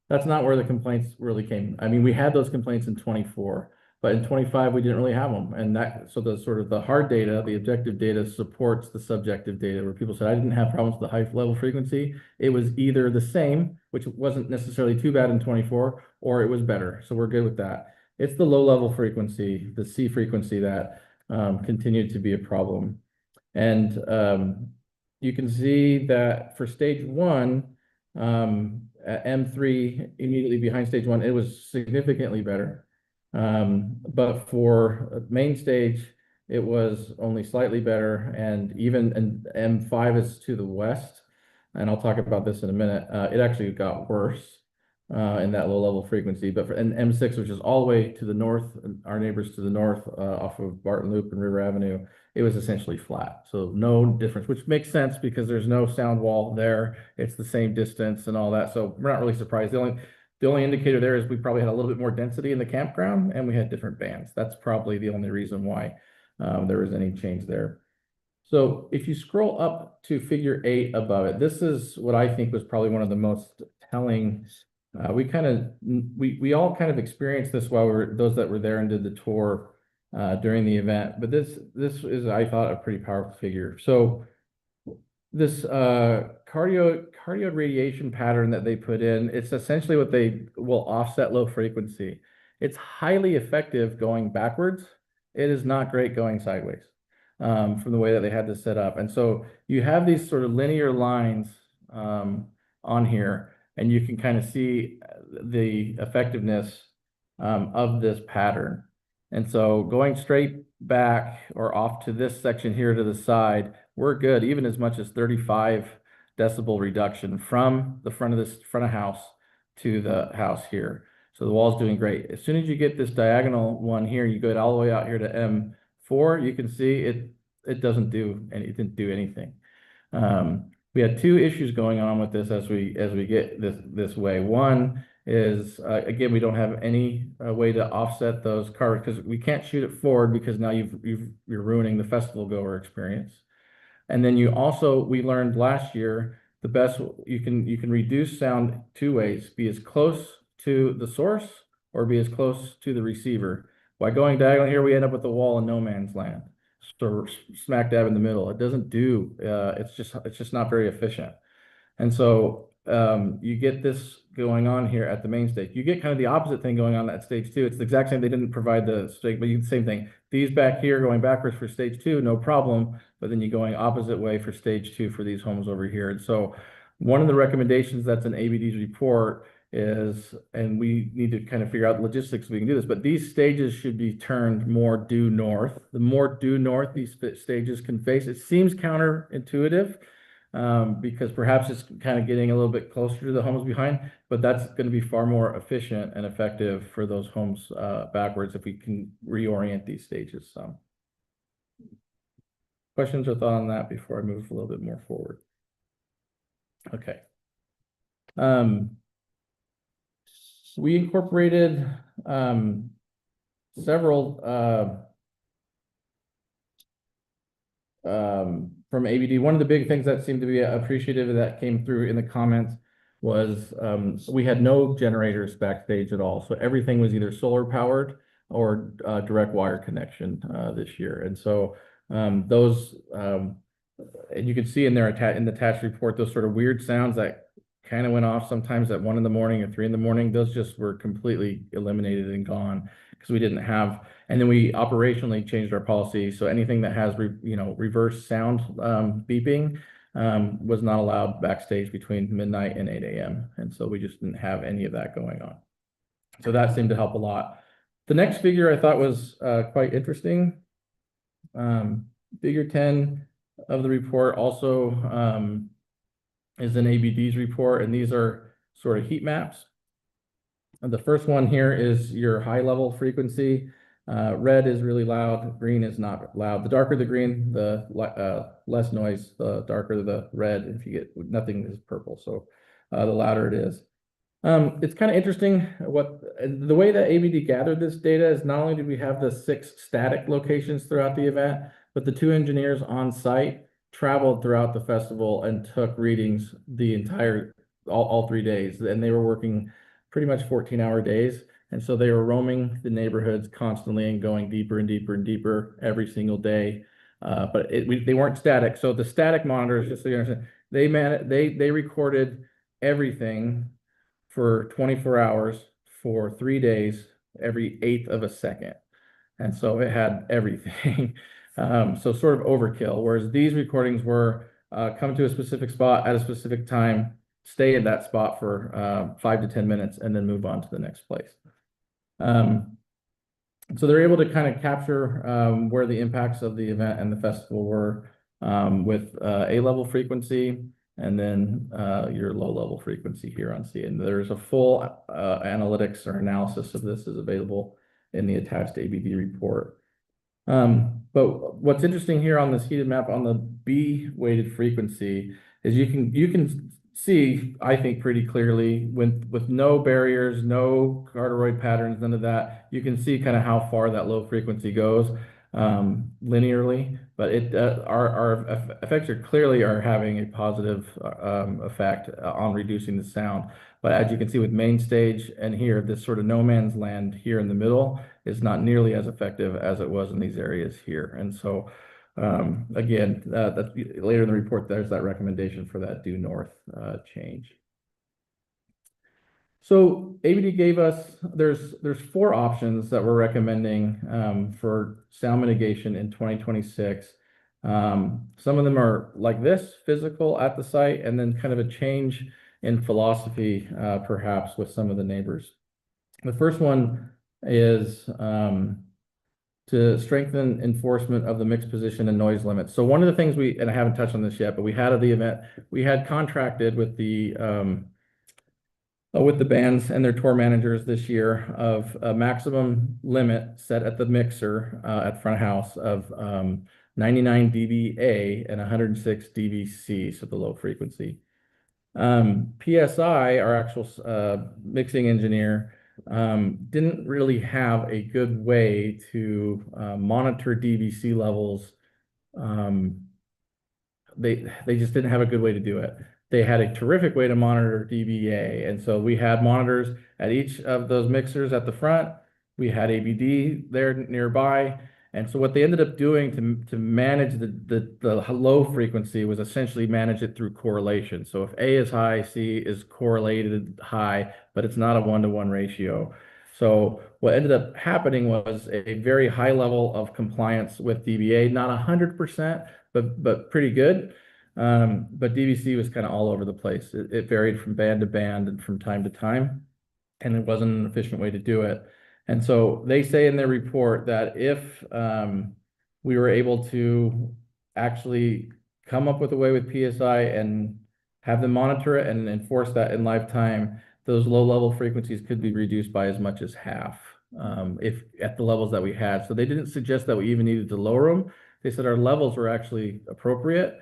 That's not where the complaints really came. I mean, we had those complaints in 24, but in 25, we didn't really have them. And that, so the sort of the hard data, the objective data supports the subjective data where people said, I didn't have problems with the high level frequency. It was either the same, which wasn't necessarily too bad in 24, or it was better. So we're good with that. It's the low level frequency, the C frequency, that continued to be a problem. And you can see that for stage 1, at M3, immediately behind stage 1, it was significantly better. But for main stage, it was only slightly better, and M5 is to the west, and I'll talk about this in a minute. It actually got worse in that low level frequency, but for M6, which is all the way to the north, our neighbors to the north off of Barton Loop and River Avenue, it was essentially flat. So no difference, which makes sense because there's no sound wall there. It's the same distance and all that. So we're not really surprised. The only indicator there is we probably had a little bit more density in the campground and we had different bands. That's probably the only reason why there was any change there. So if you scroll up to figure 8 above it, this is what I think was probably one of the most telling. We all kind of experienced this while those that were there and did the tour during the event, but this is, I thought, a pretty powerful figure. So this cardioid radiation pattern that they put in, it's essentially what they will offset low frequency. It's highly effective going backwards. It is not great going sideways from the way that they had this set up. And so you have these sort of linear lines on here, and you can kind of see the effectiveness of this pattern. And so going straight back or off to this section here to the side, we're good, even as much as 35 decibel reduction from the front of house to the house here. So the wall's doing great. As soon as you get this diagonal one here, you go all the way out here to M4, you can see it didn't do anything. we had two issues going on with this as we get this way. One is, again, we don't have any way to offset those cars because we can't shoot it forward because now you're ruining the festival goer experience. And then we learned last year, the best, you can reduce sound two ways, be as close to the source or be as close to the receiver. By going diagonal here, we end up with a wall in no man's land. So smack dab in the middle. It doesn't do, it's just not very efficient. And so you get this going on here at the main stage. You get kind of the opposite thing going on at stage two. It's the exact same. They didn't provide the stage, but you the same thing. These back here going backwards for stage two, no problem. But then you're going opposite way for stage two for these homes over here. And so one of the recommendations that's in ABD's report is, and we need to kind of figure out logistics so we can do this, but these stages should be turned more due north. The more due north these stages can face, it seems counterintuitive. Because perhaps it's kind of getting a little bit closer to the homes behind, but that's going to be far more efficient and effective for those homes backwards if we can reorient these stages some. Questions or thought on that before I move a little bit more forward? Okay. We incorporated several from ABD. One of the big things that seemed to be appreciative of that came through in the comments was we had no generators backstage at all. So everything was either solar powered or direct wire connection this year. And so those, and you can see in there in the attached report, those sort of weird sounds that kind of went off sometimes at 1 in the morning or 3 in the morning. Those just were completely eliminated and gone because we didn't have. And then we operationally changed our policy. So anything that has, reverse sound beeping was not allowed backstage between midnight and 8 a.m. And so we just didn't have any of that going on. So that seemed to help a lot. The next figure I thought was quite interesting. Figure 10 of the report also is an ABD's report, and these are sort of heat maps. And the first one here is your high level frequency. Red is really loud, green is not loud. The darker the green, the less noise, the darker the red. If you get nothing is purple, so the louder it is. It's kind of interesting the way that ABD gathered this data is not only did we have the 6 static locations throughout the event, but the 2 engineers on site traveled throughout the festival and took readings the entire all 3 days, and they were working pretty much 14-hour days. And so they were roaming the neighborhoods constantly and going deeper and deeper and deeper every single day. But they weren't static. So the static monitors, just so you understand, they recorded everything for 24 hours for 3 days, every 1/8 of a second. And so it had everything. So sort of overkill. Whereas these recordings were come to a specific spot at a specific time, stay in that spot for 5 to 10 minutes, and then move on to the next place. So they're able to kind of capture where the impacts of the event and the festival were with A-level frequency and then your low-level frequency here on C. And there's a full analytics or analysis of this is available in the attached ABD report. But what's interesting here on this heated map on the B weighted frequency is you can see, I think, pretty clearly with no barriers, no cardioid patterns, none of that, you can see kind of how far that low frequency goes linearly, but our effects are having a positive effect on reducing the sound. But as you can see with main stage and here, this sort of no man's land here in the middle is not nearly as effective as it was in these areas here. And so again, later in the report, there's that recommendation for that due north change. So ABD gave us, there's 4 options that we're recommending for sound mitigation in 2026. Some of them are like this, physical at the site, and then kind of a change in philosophy, perhaps with some of the neighbors. The first one is to strengthen enforcement of the mixed position and noise limits. So one of the things and I haven't touched on this yet, but we had at the event, we had contracted with the bands and their tour managers this year of a maximum limit set at the mixer at front of house of 99 dBA, and 106 dBc, so the low frequency. PSI, our actual mixing engineer, didn't really have a good way to monitor DVC levels. They just didn't have a good way to do it. They had a terrific way to monitor DBA, and so we had monitors at each of those mixers at the front. We had ABD there nearby, and so what they ended up doing to manage the low frequency was essentially manage it through correlation. So if A is high, C is correlated high, but it's not a 1-to-1 ratio. So what ended up happening was a very high level of compliance with DBA, not 100%, but pretty good. But DVC was kind of all over the place. It varied from band to band and from time to time, and it wasn't an efficient way to do it. And so they say in their report that if we were able to actually come up with a way with PSI and have them monitor it and enforce that in lifetime, those low-level frequencies could be reduced by as much as half if at the levels that we had. So they didn't suggest that we even needed to lower them. They said our levels were actually appropriate.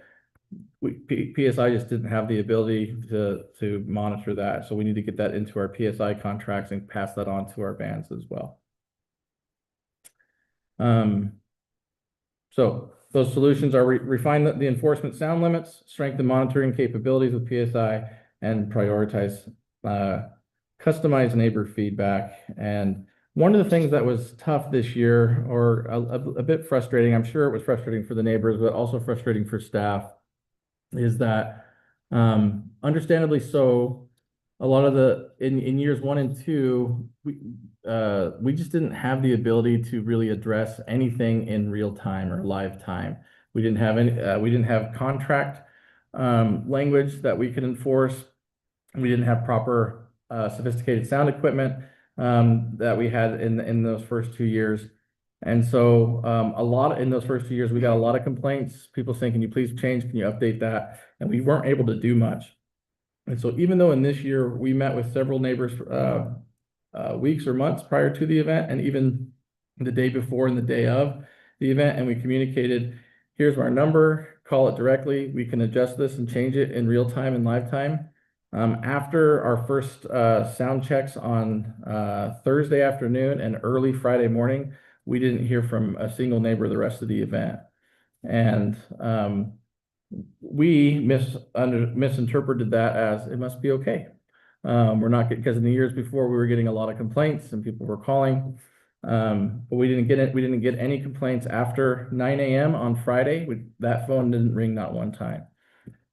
PSI just didn't have the ability to monitor that. So we need to get that into our PSI contracts and pass that on to our bands as well. So those solutions are refine the enforcement sound limits, strengthen monitoring capabilities with PSI, and prioritize customized neighbor feedback. And one of the things that was tough this year, or a bit frustrating, I'm sure it was frustrating for the neighbors, but also frustrating for staff, is that understandably so, a lot of in years 1 and 2, we just didn't have the ability to really address anything in real time or live time. We didn't have contract language that we could enforce. We didn't have proper sophisticated sound equipment that we had in those first 2 years. And so in those first 2 years, we got a lot of complaints, people saying, can you please change, can you update that? And we weren't able to do much. And so even though in this year, we met with several neighbors weeks or months prior to the event, and even the day before and the day of the event, and we communicated, here's our number, call it directly, we can adjust this and change it in real time and live time. After our first sound checks on Thursday afternoon and early Friday morning, we didn't hear from a single neighbor the rest of the event. And we misinterpreted that as it must be okay. We're not, because in the years before we were getting a lot of complaints and people were calling, but we didn't get it. We didn't get any complaints after 9 a.m. on Friday. That phone didn't ring not one time.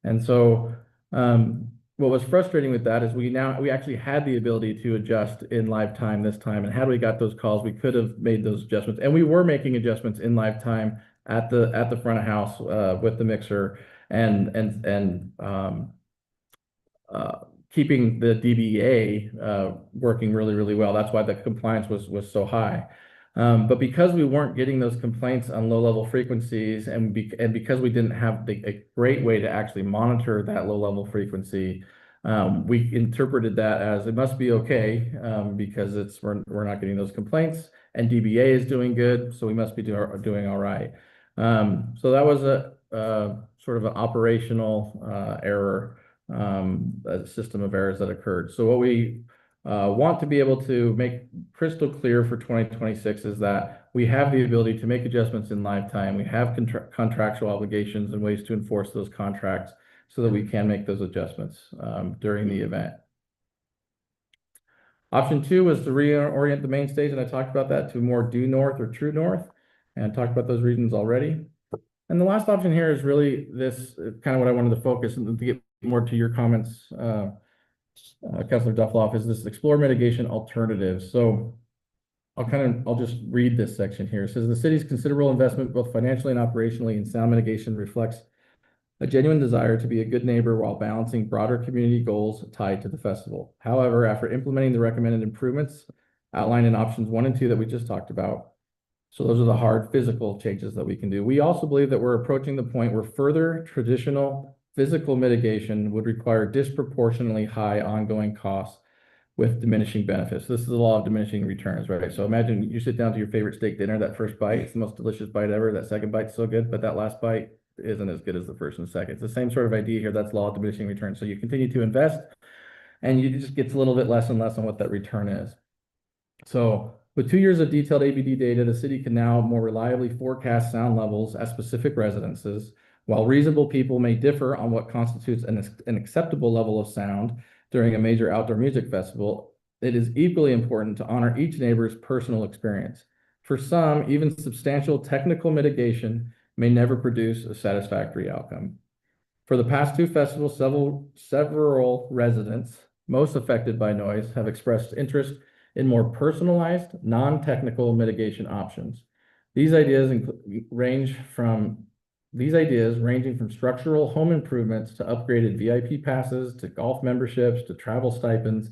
And so what was frustrating with that is we actually had the ability to adjust in live time this time. And had we got those calls, we could have made those adjustments. And we were making adjustments in live time at the front of house with the mixer and keeping the DBA working really, really well. That's why the compliance was so high. But because we weren't getting those complaints on low-level frequencies, and because we didn't have a great way to actually monitor that low-level frequency, we interpreted that as it must be okay because we're not getting those complaints, and DBA is doing good, so we must be doing all right. So that was a sort of an operational error, a system of errors that occurred. So what we want to be able to make crystal clear for 2026 is that we have the ability to make adjustments in live time. We have contractual obligations and ways to enforce those contracts so that we can make those adjustments during the event. Option 2 was to reorient the main stage, and I talked about that to more due north or true north, and talked about those regions already. And the last option here is really this kind of what I wanted to focus and to get more to your comments, Councilor Duffloff, is this explore mitigation alternatives. So I'll just read this section here. It says the city's considerable investment, both financially and operationally, in sound mitigation reflects a genuine desire to be a good neighbor while balancing broader community goals tied to the festival. However, after implementing the recommended improvements outlined in options 1 and 2 that we just talked about, so those are the hard physical changes that we can do. We also believe that we're approaching the point where further traditional physical mitigation would require disproportionately high ongoing costs with diminishing benefits. This is the law of diminishing returns, right? So imagine you sit down to your favorite steak dinner, that first bite, it's the most delicious bite ever. That second bite's so good, but that last bite isn't as good as the first and second. It's the same sort of idea here. That's law of diminishing returns. So you continue to invest and you just gets a little bit less and less on what that return is. So with 2 years of detailed ABD data, the city can now more reliably forecast sound levels at specific residences. While reasonable people may differ on what constitutes an acceptable level of sound during a major outdoor music festival, it is equally important to honor each neighbor's personal experience. For some, even substantial technical mitigation may never produce a satisfactory outcome. For the past two festivals, several residents most affected by noise have expressed interest in more personalized, non-technical mitigation options. These ideas ranging from structural home improvements to upgraded VIP passes to golf memberships to travel stipends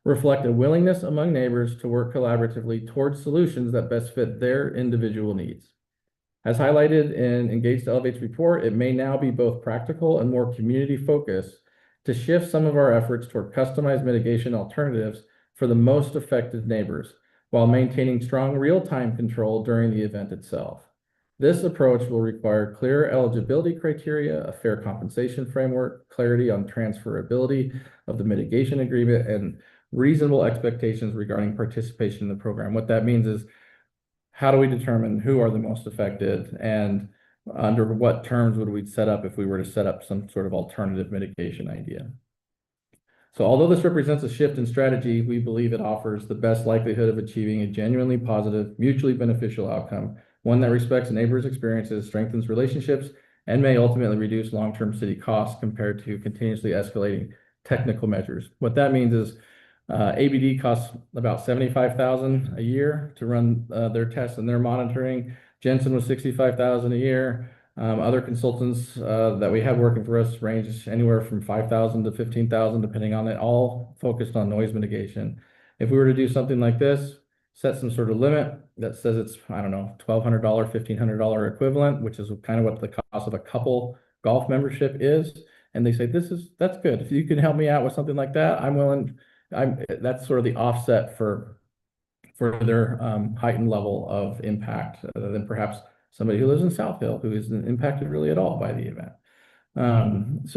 reflect a willingness among neighbors to work collaboratively towards solutions that best fit their individual needs. As highlighted in Engage to Elevate's report, it may now be both practical and more community focused to shift some of our efforts toward customized mitigation alternatives for the most affected neighbors, while maintaining strong real-time control during the event itself. This approach will require clear eligibility criteria, a fair compensation framework, clarity on transferability of the mitigation agreement, and reasonable expectations regarding participation in the program. What that means is, how do we determine who are the most affected and under what terms would we set up if we were to set up some sort of alternative mitigation idea? So although this represents a shift in strategy, we believe it offers the best likelihood of achieving a genuinely positive, mutually beneficial outcome, one that respects neighbors' experiences, strengthens relationships, and may ultimately reduce long-term city costs compared to continuously escalating technical measures. What that means is ABD costs about $75,000 a year to run their tests and their monitoring. Jensen was $65,000 a year. Other consultants that we have working for us range anywhere from $5,000 to $15,000, depending on it, all focused on noise mitigation. If we were to do something like this, set some sort of limit that says it's, I don't know, $1,200, $1,500 equivalent, which is kind of what the cost of a couple golf membership is. And they say, that's good. If you can help me out with something like that, I'm willing. That's sort of the offset for their heightened level of impact than perhaps somebody who lives in South Hill who isn't impacted really at all by the event. And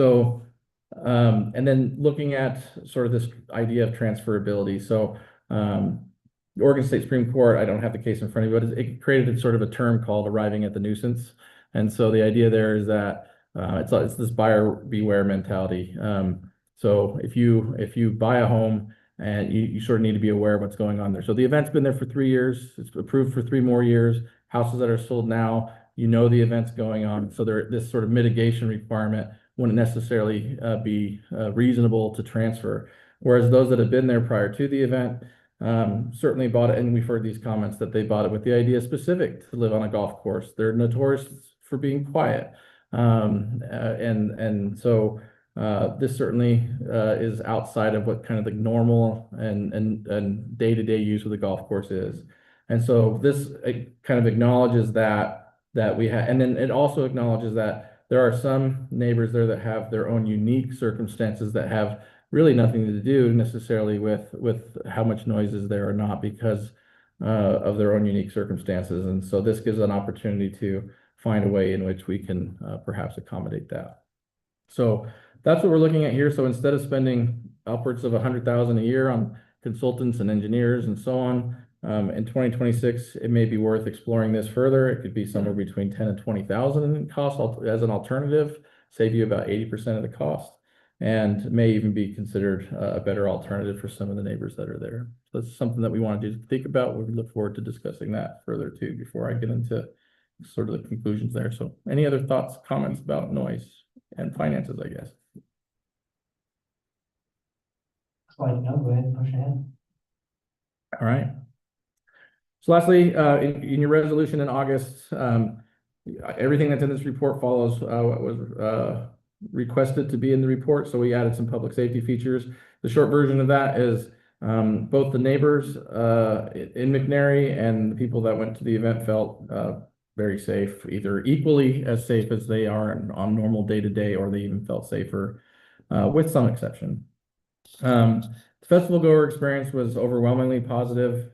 then looking at sort of this idea of transferability. So the Oregon State Supreme Court, I don't have the case in front of you, but it created sort of a term called arriving at the nuisance. And so the idea there is that it's this buyer beware mentality. So if you buy a home and you sort of need to be aware of what's going on there. So the event's been there for 3 years. It's approved for 3 more years. Houses that are sold now, you know the event's going on. So this sort of mitigation requirement wouldn't necessarily be reasonable to transfer. Whereas those that have been there prior to the event certainly bought it, and we've heard these comments that they bought it with the idea specific to live on a golf course. They're notorious for being quiet. So this certainly is outside of what kind of the normal and day-to-day use of the golf course is. And so this kind of acknowledges that we have, and then it also acknowledges that there are some neighbors there that have their own unique circumstances that have really nothing to do necessarily with how much noise is there or not, because of their own unique circumstances. And so this gives an opportunity to find a way in which we can perhaps accommodate that. So that's what we're looking at here. So instead of spending upwards of $100,000 a year on consultants and engineers and so on, in 2026, it may be worth exploring this further. It could be somewhere between 10 and 20,000 in cost as an alternative, save you about 80% of the cost, and may even be considered a better alternative for some of the neighbors that are there. So that's something that we want to think about. We look forward to discussing that further too before I get into sort of the conclusions there. So any other thoughts, comments about noise and finances, I guess? So I know, go ahead and push ahead. All right. So lastly, in your resolution in August, everything that's in this report follows what was requested to be in the report. So we added some public safety features. The short version of that is both the neighbors in McNary and the people that went to the event felt very safe, either equally as safe as they are on normal day-to-day, or they even felt safer with some exception. festival goer experience was overwhelmingly positive.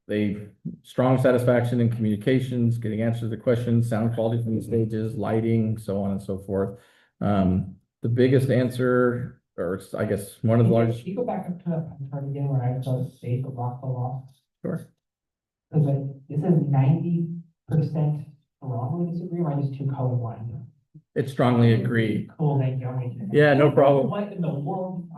They strong satisfaction in communications, getting answers to questions, sound quality from the stages, lighting, so on and so forth. The biggest answer, or I guess one of the largest. Can you go back up to that part again where I saw the state of Rockville? Sure. Because it says 90% strongly disagree, or I just too colorblind? It strongly agree. Cool, thank you. I'm making- Yeah, no problem. What in the world?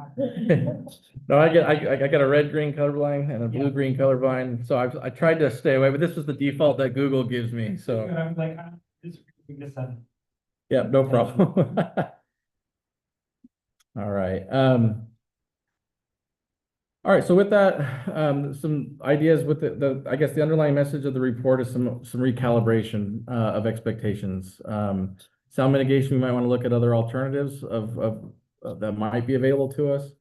No, I got a red, green colorblind and a blue, green colorblind. So I tried to stay away, but this was the default that Google gives me. So And I'm like, I disagree with this. yeah, no problem. All right. All right. So with that, some ideas with I guess the underlying message of the report is some recalibration of expectations. Sound mitigation, we might want to look at other alternatives of that might be available to us.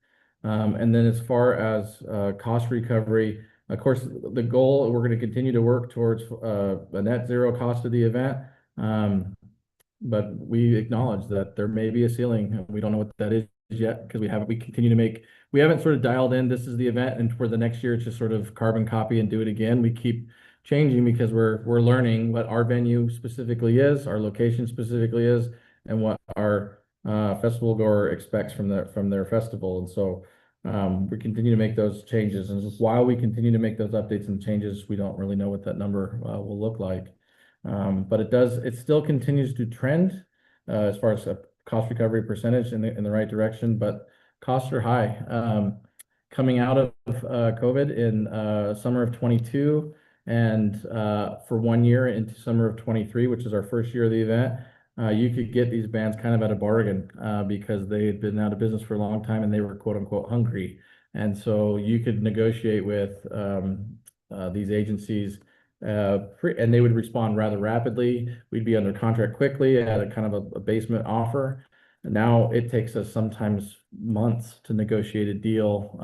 And then as far as cost recovery, of course, the goal, we're going to continue to work towards a net zero cost of the event. But we acknowledge that there may be a ceiling, and we don't know what that is yet because we haven't sort of dialed in, this is the event, and for the next year, it's just sort of carbon copy and do it again. We keep changing because we're learning what our venue specifically is, our location specifically is, and what our festival goer expects from their festival. And so we continue to make those changes. And while we continue to make those updates and changes, we don't really know what that number will look like. But it still continues to trend as far as a cost recovery percentage in the right direction, but costs are high. Coming out of COVID in summer of 22 and for 1 year into summer of 23, which is our first year of the event, you could get these bands kind of at a bargain because they had been out of business for a long time and they were quote unquote hungry. And so you could negotiate with these agencies and they would respond rather rapidly. We'd be under contract quickly at a kind of a basement offer. Now it takes us sometimes months to negotiate a deal,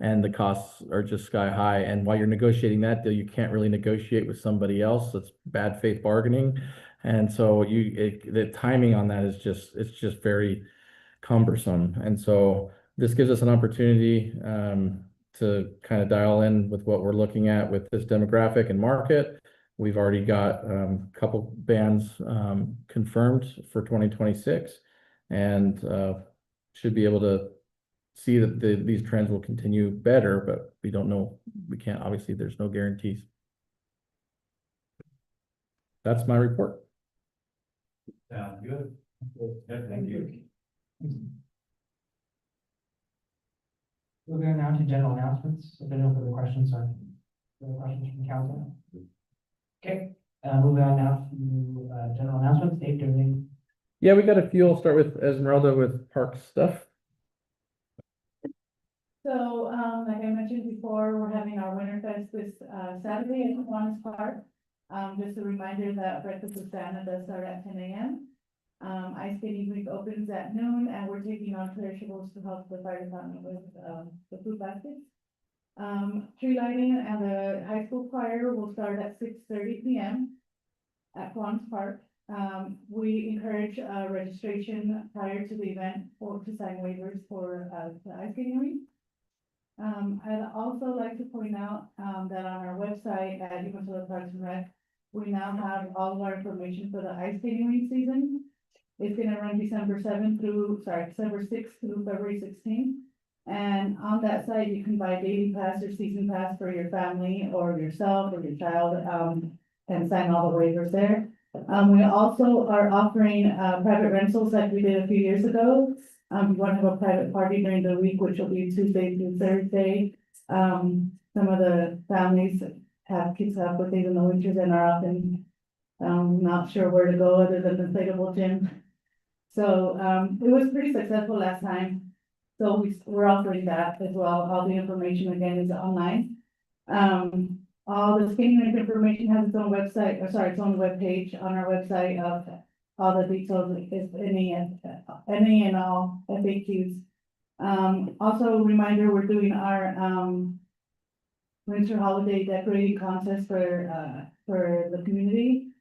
and the costs are just sky high. And while you're negotiating that deal, you can't really negotiate with somebody else. It's bad faith bargaining. And so the timing on that is it's just very cumbersome. And so this gives us an opportunity to kind of dial in with what we're looking at with this demographic and market. We've already got a couple bands confirmed for 2026 and should be able to see that these trends will continue better, but we don't know. We can't, obviously, there's no guarantees. That's my report. Sounds good. Yeah, thank you. We'll go now to general announcements. If there are no further questions or further questions from council. Okay, moving on now to general announcements. Dave, do you have anything? Yeah, we got a few. I'll start with Esmeralda with park stuff. So, like I mentioned before, we're having our Winter Fest this Saturday at Kiwanis Park. Just a reminder that Breakfast with Santa does start at 10 a.m. Ice skating week opens at noon, and we're taking on perishables to help the fire department with the food baskets. Tree lighting and the high school choir will start at 6:30 p.m. at Kiwanis Park. We encourage registration prior to the event or to sign waivers for the ice skating rink. I'd also like to point out that on our website at Umatilla Parks and Rec, we now have all of our information for the ice skating rink season. It's gonna run December 6th through February 16th. And on that site, you can buy daily pass or season pass for your family or yourself or your child, and sign all the waivers there. We also are offering private rentals like we did a few years ago. We want to have a private party during the week, which will be Tuesday through Thursday. Some of the families have kids have birthdays in the winters and are often not sure where to go other than the inflatable gym. So it was pretty successful last time. So we're offering that as well. All the information again is online. All the skating rink information has its own website, its own webpage on our website of all the details, if any and all FAQs. Also a reminder, we're doing our winter holiday decorating contest for the community.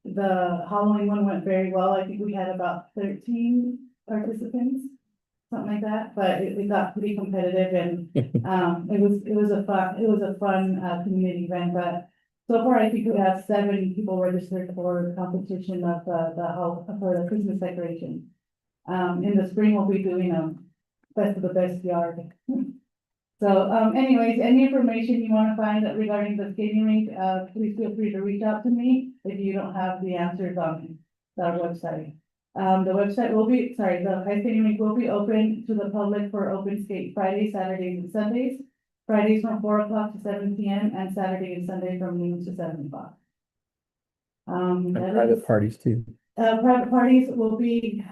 The Halloween one went very well. I think we had about 13 participants. something like that, but it got pretty competitive and, it was a fun, community event, but so far, I think we have 7 people registered for the competition of, for the Christmas decoration. In the spring, we'll be doing, best of the best yard. So, anyways, any information you wanna find regarding the skating rink, please feel free to reach out to me if you don't have the answers on the website. The website will be, sorry, the ice skating rink will be open to the public for open skate Fridays, Saturdays, and Sundays. Fridays from 4 o'clock to 7 p.m. and Saturday and Sunday from noon to 7 o'clock. And that private is- parties too. Private parties will be,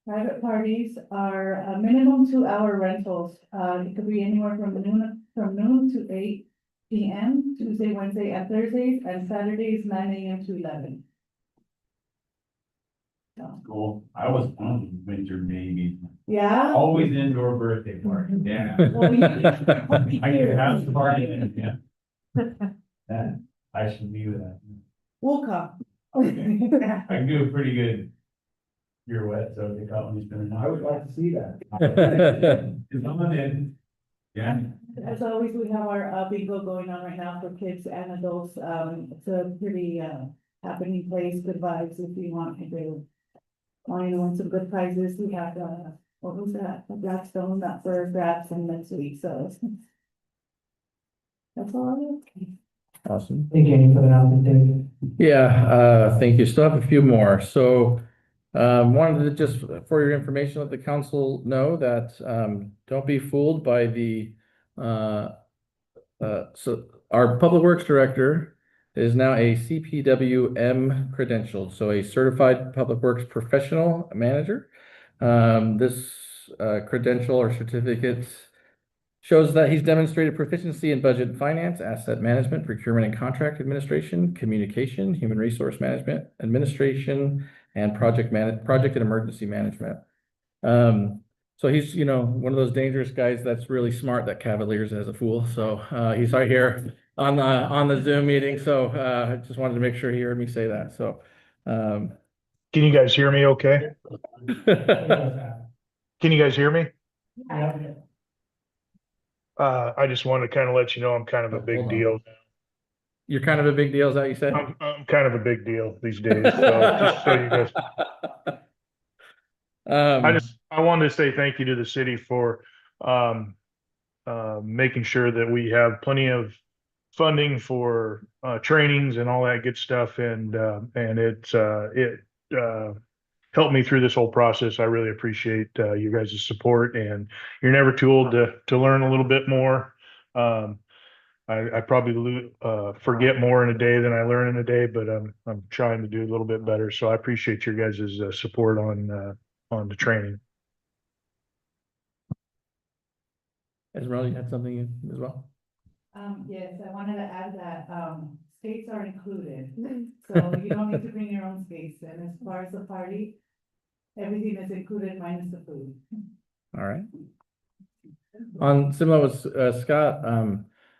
private parties are a minimum 2-hour rentals. It could be anywhere from noon to 8 p.m. Tuesday, Wednesday, and Thursdays, and Saturdays 9 a.m. to 11. So, Cool. I was on the winter maybe. yeah. Always indoor birthday party, yeah. Well, you- I can have the party then, yeah. Yeah, I should be that. We'll come. I can do a pretty good pirouette, so they caught me spinning. I would like to see that. It's on in. Yeah. As always, we have our bingo going on right now for kids and adults. It's a pretty happening place, good vibes if you want to do. Want some good prizes. We have what was that? A Blackstone up for grabs and next week. So that's all I have. Awesome. Thank you for the announcement, David. Yeah, thank you. Still have a few more. So, wanted to just, for your information, let the council know that, don't be fooled by the, so our Public Works Director is now a CPWM credentialed, so a Certified Public Works Professional Manager. This, credential or certificate shows that he's demonstrated proficiency in budget and finance, asset management, procurement and contract administration, communication, human resource management, administration, and project and emergency management. So he's, one of those dangerous guys that's really smart that cavaliers as a fool. So, he's right here on the Zoom meeting. So, I just wanted to make sure he heard me say that. So, Can you guys hear me okay? Can you guys hear me? Yeah. I just wanted to kind of let you know I'm kind of a Hold big on. deal. You're kind of a big deal, is that what you said? I'm kind of a big deal these days, so just so you guys. I wanted to say thank you to the city for making sure that we have plenty of funding for trainings and all that good stuff, and it helped me through this whole process. I really appreciate you guys' support, and you're never too old to learn a little bit more. I probably forget more in a day than I learn in a day, but I'm trying to do a little bit better. So I appreciate your guys' support on the training. Esmeralda, you had something as well? Yes, I wanted to add that, skates are included, so you don't need to bring your own skates, and as far as the party, everything is included minus the food. All right. On similar with Scott,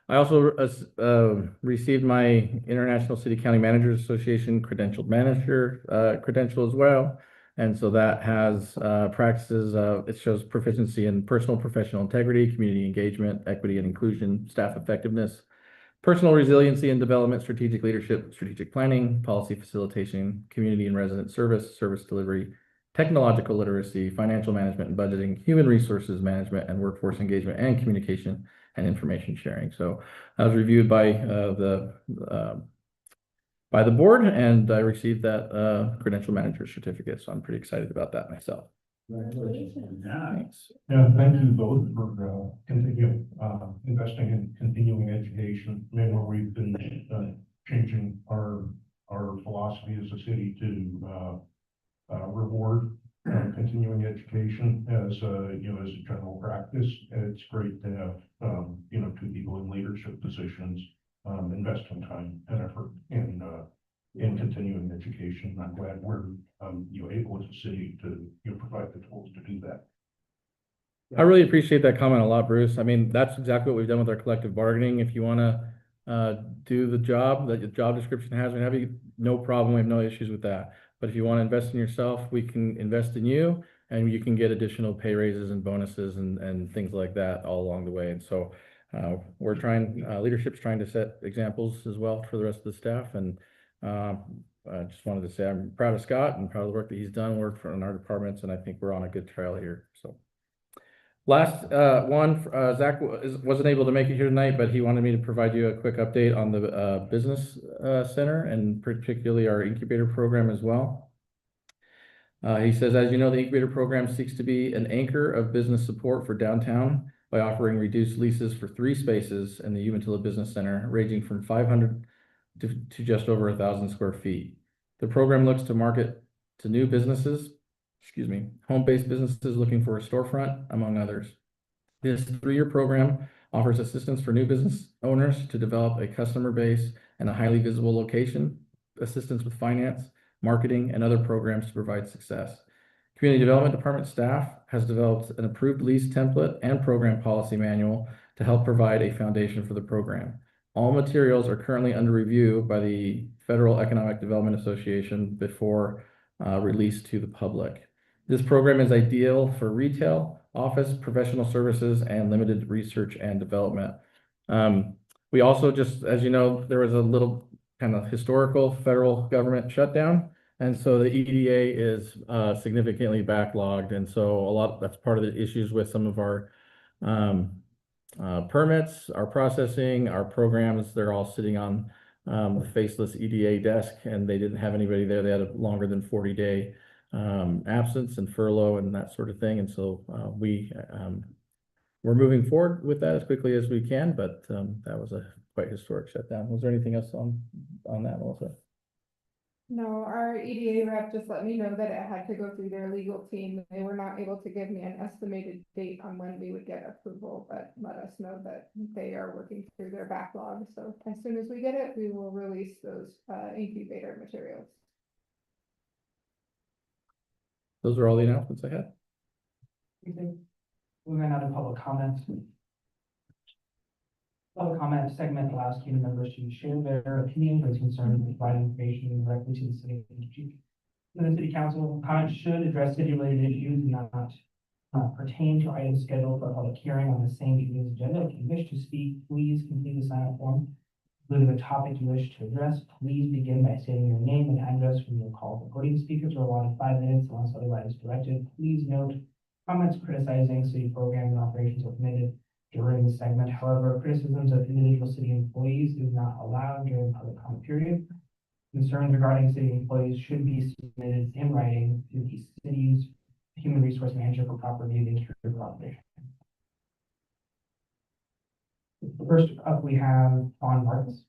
I also received my International City County Managers Association credentialed manager credential as well. And so that has practices, it shows proficiency in personal professional integrity, community engagement, equity and inclusion, staff effectiveness, personal resiliency and development, strategic leadership, strategic planning, policy facilitation, community and resident service, service delivery, technological literacy, financial management and budgeting, human resources management, and workforce engagement and communication and information sharing. So I was reviewed by the board, and I received that credential manager certificate. So I'm pretty excited about that myself. Thanks. Yeah, thank you both for continuing investing in continuing education. I mean, where we've been changing our philosophy as a city to reward continuing education as as a general practice. It's great to have two people in leadership positions investing time and effort in continuing education. I'm glad we're able as a city to provide the tools to do that. I really appreciate that comment a lot, Bruce. I mean, that's exactly what we've done with our collective bargaining. If you want to do the job that the job description has, we have no problem. We have no issues with that. But if you want to invest in yourself, we can invest in you, and you can get additional pay raises and bonuses and things like that all along the way. And so we're trying, leadership's trying to set examples as well for the rest of the staff. And I just wanted to say I'm proud of Scott and proud of the work that he's done, work in our departments, and I think we're on a good trail here. So last one, Zach wasn't able to make it here tonight, but he wanted me to provide you a quick update on the business center, and particularly our incubator program as well. He says, as you know, the incubator program seeks to be an anchor of business support for downtown by offering reduced leases for 3 spaces in the Umatilla Business Center, ranging from 500 to just over 1,000 square feet. The program looks to market to new businesses, home-based businesses looking for a storefront, among others. This 3-year program offers assistance for new business owners to develop a customer base and a highly visible location, assistance with finance, marketing, and other programs to provide success. Community Development Department staff has developed an approved lease template and program policy manual to help provide a foundation for the program. All materials are currently under review by the Federal Economic Development Association before release to the public. This program is ideal for retail, office, professional services, and limited research and development. We also just, as you know, there was a little kind of historical federal government shutdown. And so the EDA is significantly backlogged. And so that's part of the issues with some of our permits, our processing, our programs. They're all sitting on the faceless EDA desk, and they didn't have anybody there. They had a longer than 40-day absence and furlough and that sort of thing. And so we're moving forward with that as quickly as we can, but that was a quite historic shutdown. Was there anything else on that, Melissa? No, our EDA rep just let me know that it had to go through their legal team. They were not able to give me an estimated date on when we would get approval, but let us know that they are working through their backlog. So as soon as we get it, we will release those incubator materials. Those are all the announcements I had. Moving on to public comments. Public comment segment allows community members to share their opinions or concerns and provide information directly to the city. The city council comments should address city-related issues and not pertain to items scheduled for a public hearing on the same evening's agenda. If you wish to speak, please complete the sign-up form. Including the topic you wish to address, please begin by stating your name and address when you're called. Recording speakers are allotted 5 minutes unless otherwise directed. Please note, comments criticizing city programs and operations are permitted during the segment. However, criticisms of individual city employees is not allowed during the public comment period. Concerns regarding city employees should be submitted in writing to the city's human resource manager for proper review and carrier operation. First up, we have Vaughn Martins.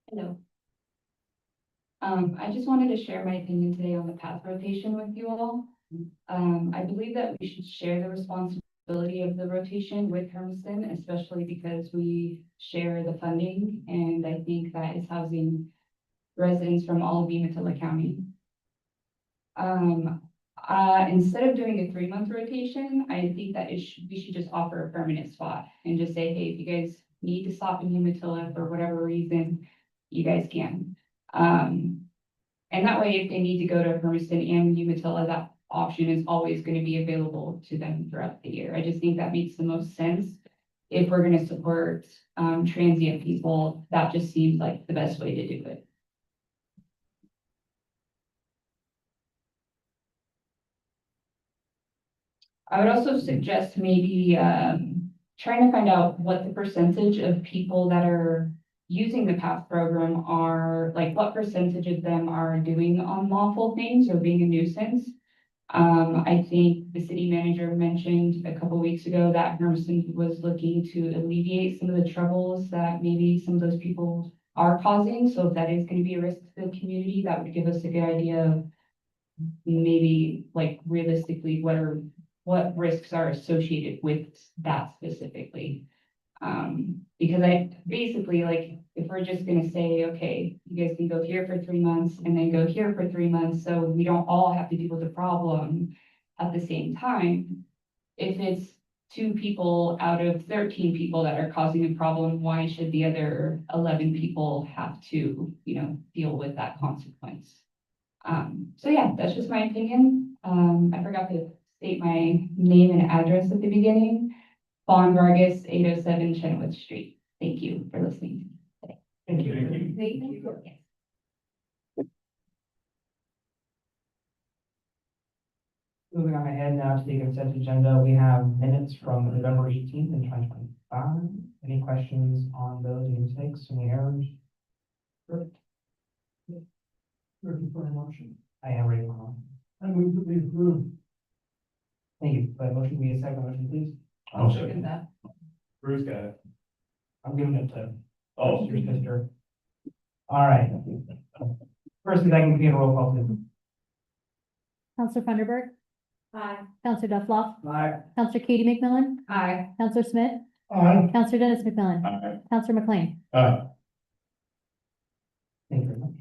Hello. I just wanted to share my opinion today on the path rotation with you all. I believe that we should share the responsibility of the rotation with Hermiston, especially because we share the funding, and I think that is housing residents from all of Umatilla County. Instead of doing a 3-month rotation, I think that we should just offer a permanent spot and just say, hey, if you guys need to stop in Umatilla for whatever reason, you guys can. And that way, if they need to go to Hermiston and Umatilla, that option is always going to be available to them throughout the year. I just think that makes the most sense. If we're going to support transient people, that just seems like the best way to do it. I would also suggest maybe trying to find out what the percentage of people that are using the PATH program are, like what percentage of them are doing unlawful things or being a nuisance. I think the city manager mentioned a couple weeks ago that Hermiston was looking to alleviate some of the troubles that maybe some of those people are causing. So if that is going to be a risk to the community, that would give us a good idea of maybe like realistically what risks are associated with that specifically. Because I basically, like, if we're just gonna say, okay, you guys can go here for 3 months and then go here for 3 months, so we don't all have to deal with the problem at the same time. If it's 2 people out of 13 people that are causing a problem, why should the other 11 people have to, deal with that consequence? So yeah, that's just my opinion. I forgot to state my name and address at the beginning. Vaughn Vargas, 807 Chenoweth Street. Thank you for listening. Thank you. Thank you. Yes. Moving on ahead now to the consent agenda, we have minutes from November 18th and 2025. Any questions on those, any mistakes, any errors? Perfect. Ready for a motion. I am ready for one. I move that we approve. Thank you. But motion, be a second motion, please. I'll second that. Bruce got it. I'm giving it to. Mr. Sister. All right. First and second, give a roll call, please. Counselor Funderburg. Aye. Counselor Duffloff. Aye. Counselor Katie McMillan. Aye. Counselor Smith. Aye. Counselor Dennis McMillan. Aye. Counselor McLean. Aye. Thank you very much.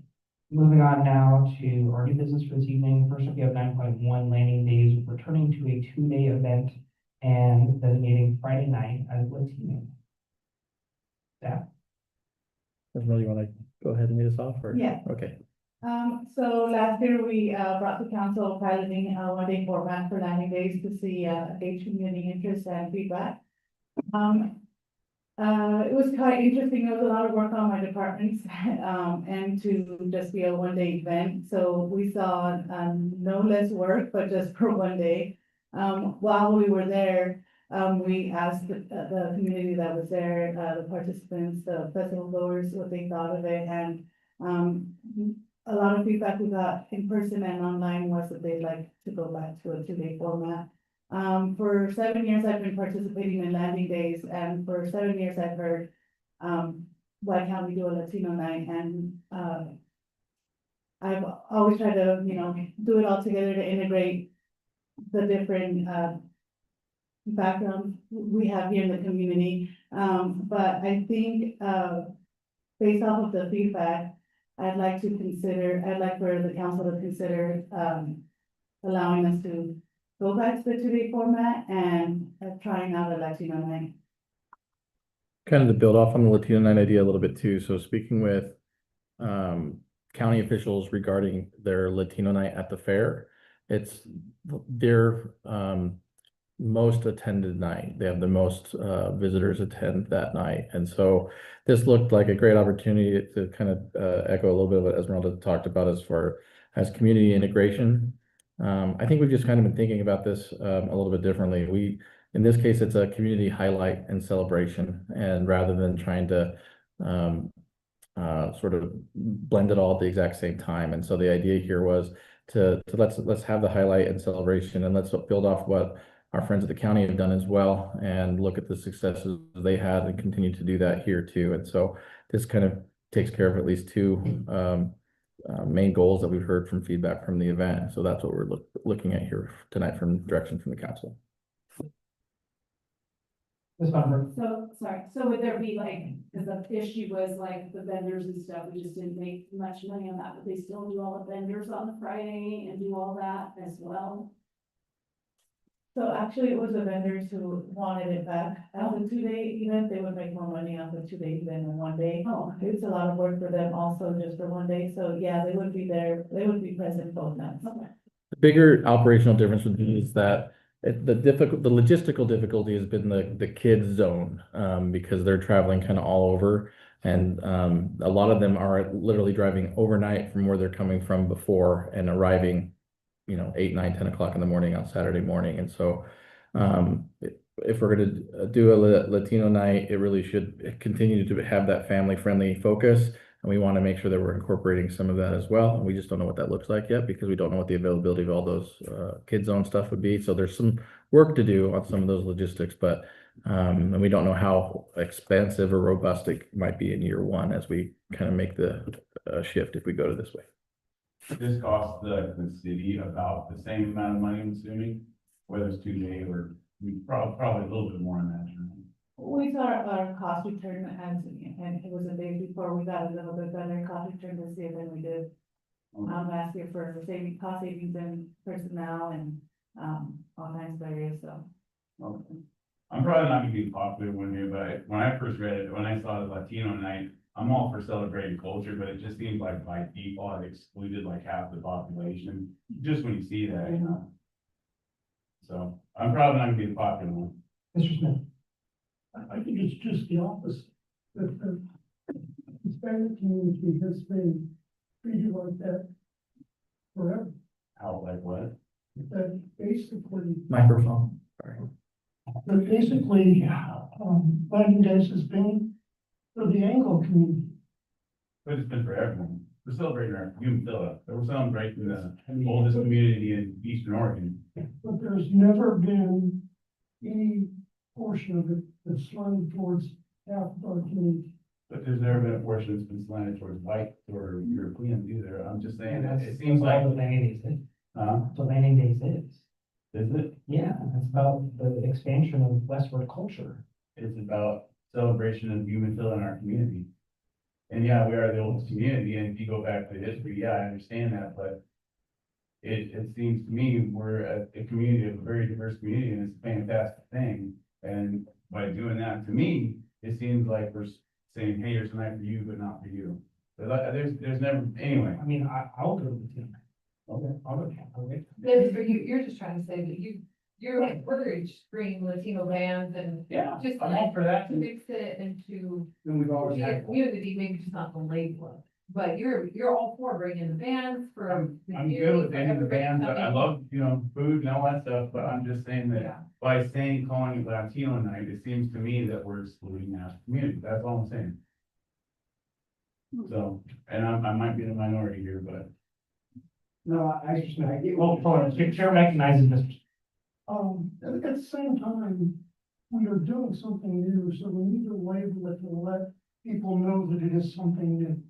Moving on now to our new business for this evening. First up, we have 9.1 landing days, returning to a 2-day event and designating Friday night as Latino. Staff. Esmeralda, you want to go ahead and lead us off or? Yeah. Okay. So last year we, brought the council piloting a 1-day format for 90 days to see, gauge community interest and feedback. It was quite interesting. There was a lot of work on my departments, and to just be a 1-day event. So we saw, no less work, but just for 1 day. While we were there, we asked the community that was there, the participants, the festival goers, what they thought of it, and, a lot of feedback we got in person and online was that they'd like to go back to a 2-day format. For 7 years, I've been participating in landing days, and for 7 years, I've heard, why can't we do a Latino night? And, I've always tried to, do it all together to integrate the different, backgrounds we have here in the community. But I think, based off of the feedback, I'd like for the council to consider, allowing us to go back to the 2-day format and trying out a Latino night. Kind of to build off on the Latino night idea a little bit too. So speaking with county officials regarding their Latino night at the fair, it's their most attended night. They have the most visitors attend that night. And so this looked like a great opportunity to kind of echo a little bit of what Esmeralda talked about as far as community integration. I think we've just kind of been thinking about this a little bit differently. In this case, it's a community highlight and celebration, and rather than trying to sort of blend it all at the exact same time. And so the idea here was to let's have the highlight and celebration, and let's build off what our friends at the county have done as well, and look at the successes they had and continue to do that here too. And so this kind of takes care of at least 2 main goals that we've heard from feedback from the event. So that's what we're looking at here tonight from direction from the council. Ms. Funderburg. So would there be because the issue was the vendors and stuff, we just didn't make much money on that, but they still do all the vendors on the Friday and do all that as well? So actually, it was the vendors who wanted it back as a 2-day event. They would make more money off a 2-day event than 1 day. Oh, It's a lot of work for them also just for 1 day. So yeah, they would be there. They would be present both nights. okay. The bigger operational difference would be is that the logistical difficulty has been the kids zone, because they're traveling kind of all over. And a lot of them are literally driving overnight from where they're coming from before and arriving 8, 9, 10 o'clock in the morning on Saturday morning. And so if we're going to do a Latino night, it really should continue to have that family friendly focus. And we want to make sure that we're incorporating some of that as well. And we just don't know what that looks like yet, because we don't know what the availability of all those kid zone stuff would be. So there's some work to do on some of those logistics, but and we don't know how expensive or robust it might be in year 1 as we kind of make the shift if we go to this way. This costs the city about the same amount of money, I'm assuming, whether it's 2-day or probably a little bit more on that. We saw our cost return and it was a day before we got a little bit better cost return this year than we did last year for saving cost savings in personnel and all kinds of areas. So Okay. probably not gonna be a popular one here, but when I first read it, when I saw the Latino night, I'm all for celebrating culture, but it just seems like by default it excluded like half the population, just when you see that, you know? So I'm probably not gonna be the popular one. Mr. Smith? I think it's just the opposite, that the Hispanic community has been treated like that forever, How, like what? that basically, Microphone, sorry. that basically, Landing Days has been for the Anglo community. But it's been for everyone. We're celebrating our Umatilla. We're celebrating the oldest community in Eastern Oregon. But there's never been any portion of it that's slanted towards half of our community. But there's never been a portion that's been slanted towards white or Europeans either. I'm just saying that it That's seems all like, the Landing Days is. that's What Landing Days is. is it? Yeah, it's about the expansion of westward culture. It's about celebration of Umatilla in our community. And yeah, we are the oldest community, and if you go back to history, yeah, I understand that, but it seems to me we're a community of a very diverse community, and it's a fantastic thing. And by doing that, to me, it seems like we're saying, hey, here's tonight for you, but not for you. But there's never, anyway. I mean, I'll go to the team. Okay. I'll go, okay. You're just trying to say that you're encourage bringing Latino bands and Yeah, just I'm all for that. to mix it into And we've always be a had. community, maybe just not the label. But you're all for bringing the bands for. I'm the good community, with for any of the everybody bands. I coming. love, food and all that stuff, but I'm just saying Yeah. that by calling it Latino night, it seems to me that we're excluding that community. That's all I'm saying. So, and I might be in the minority here, but No, I just, I get. Well, hold on, Chair recognizes Mr. At the same time, we are doing something new, so we need to label it to let people know that it is something that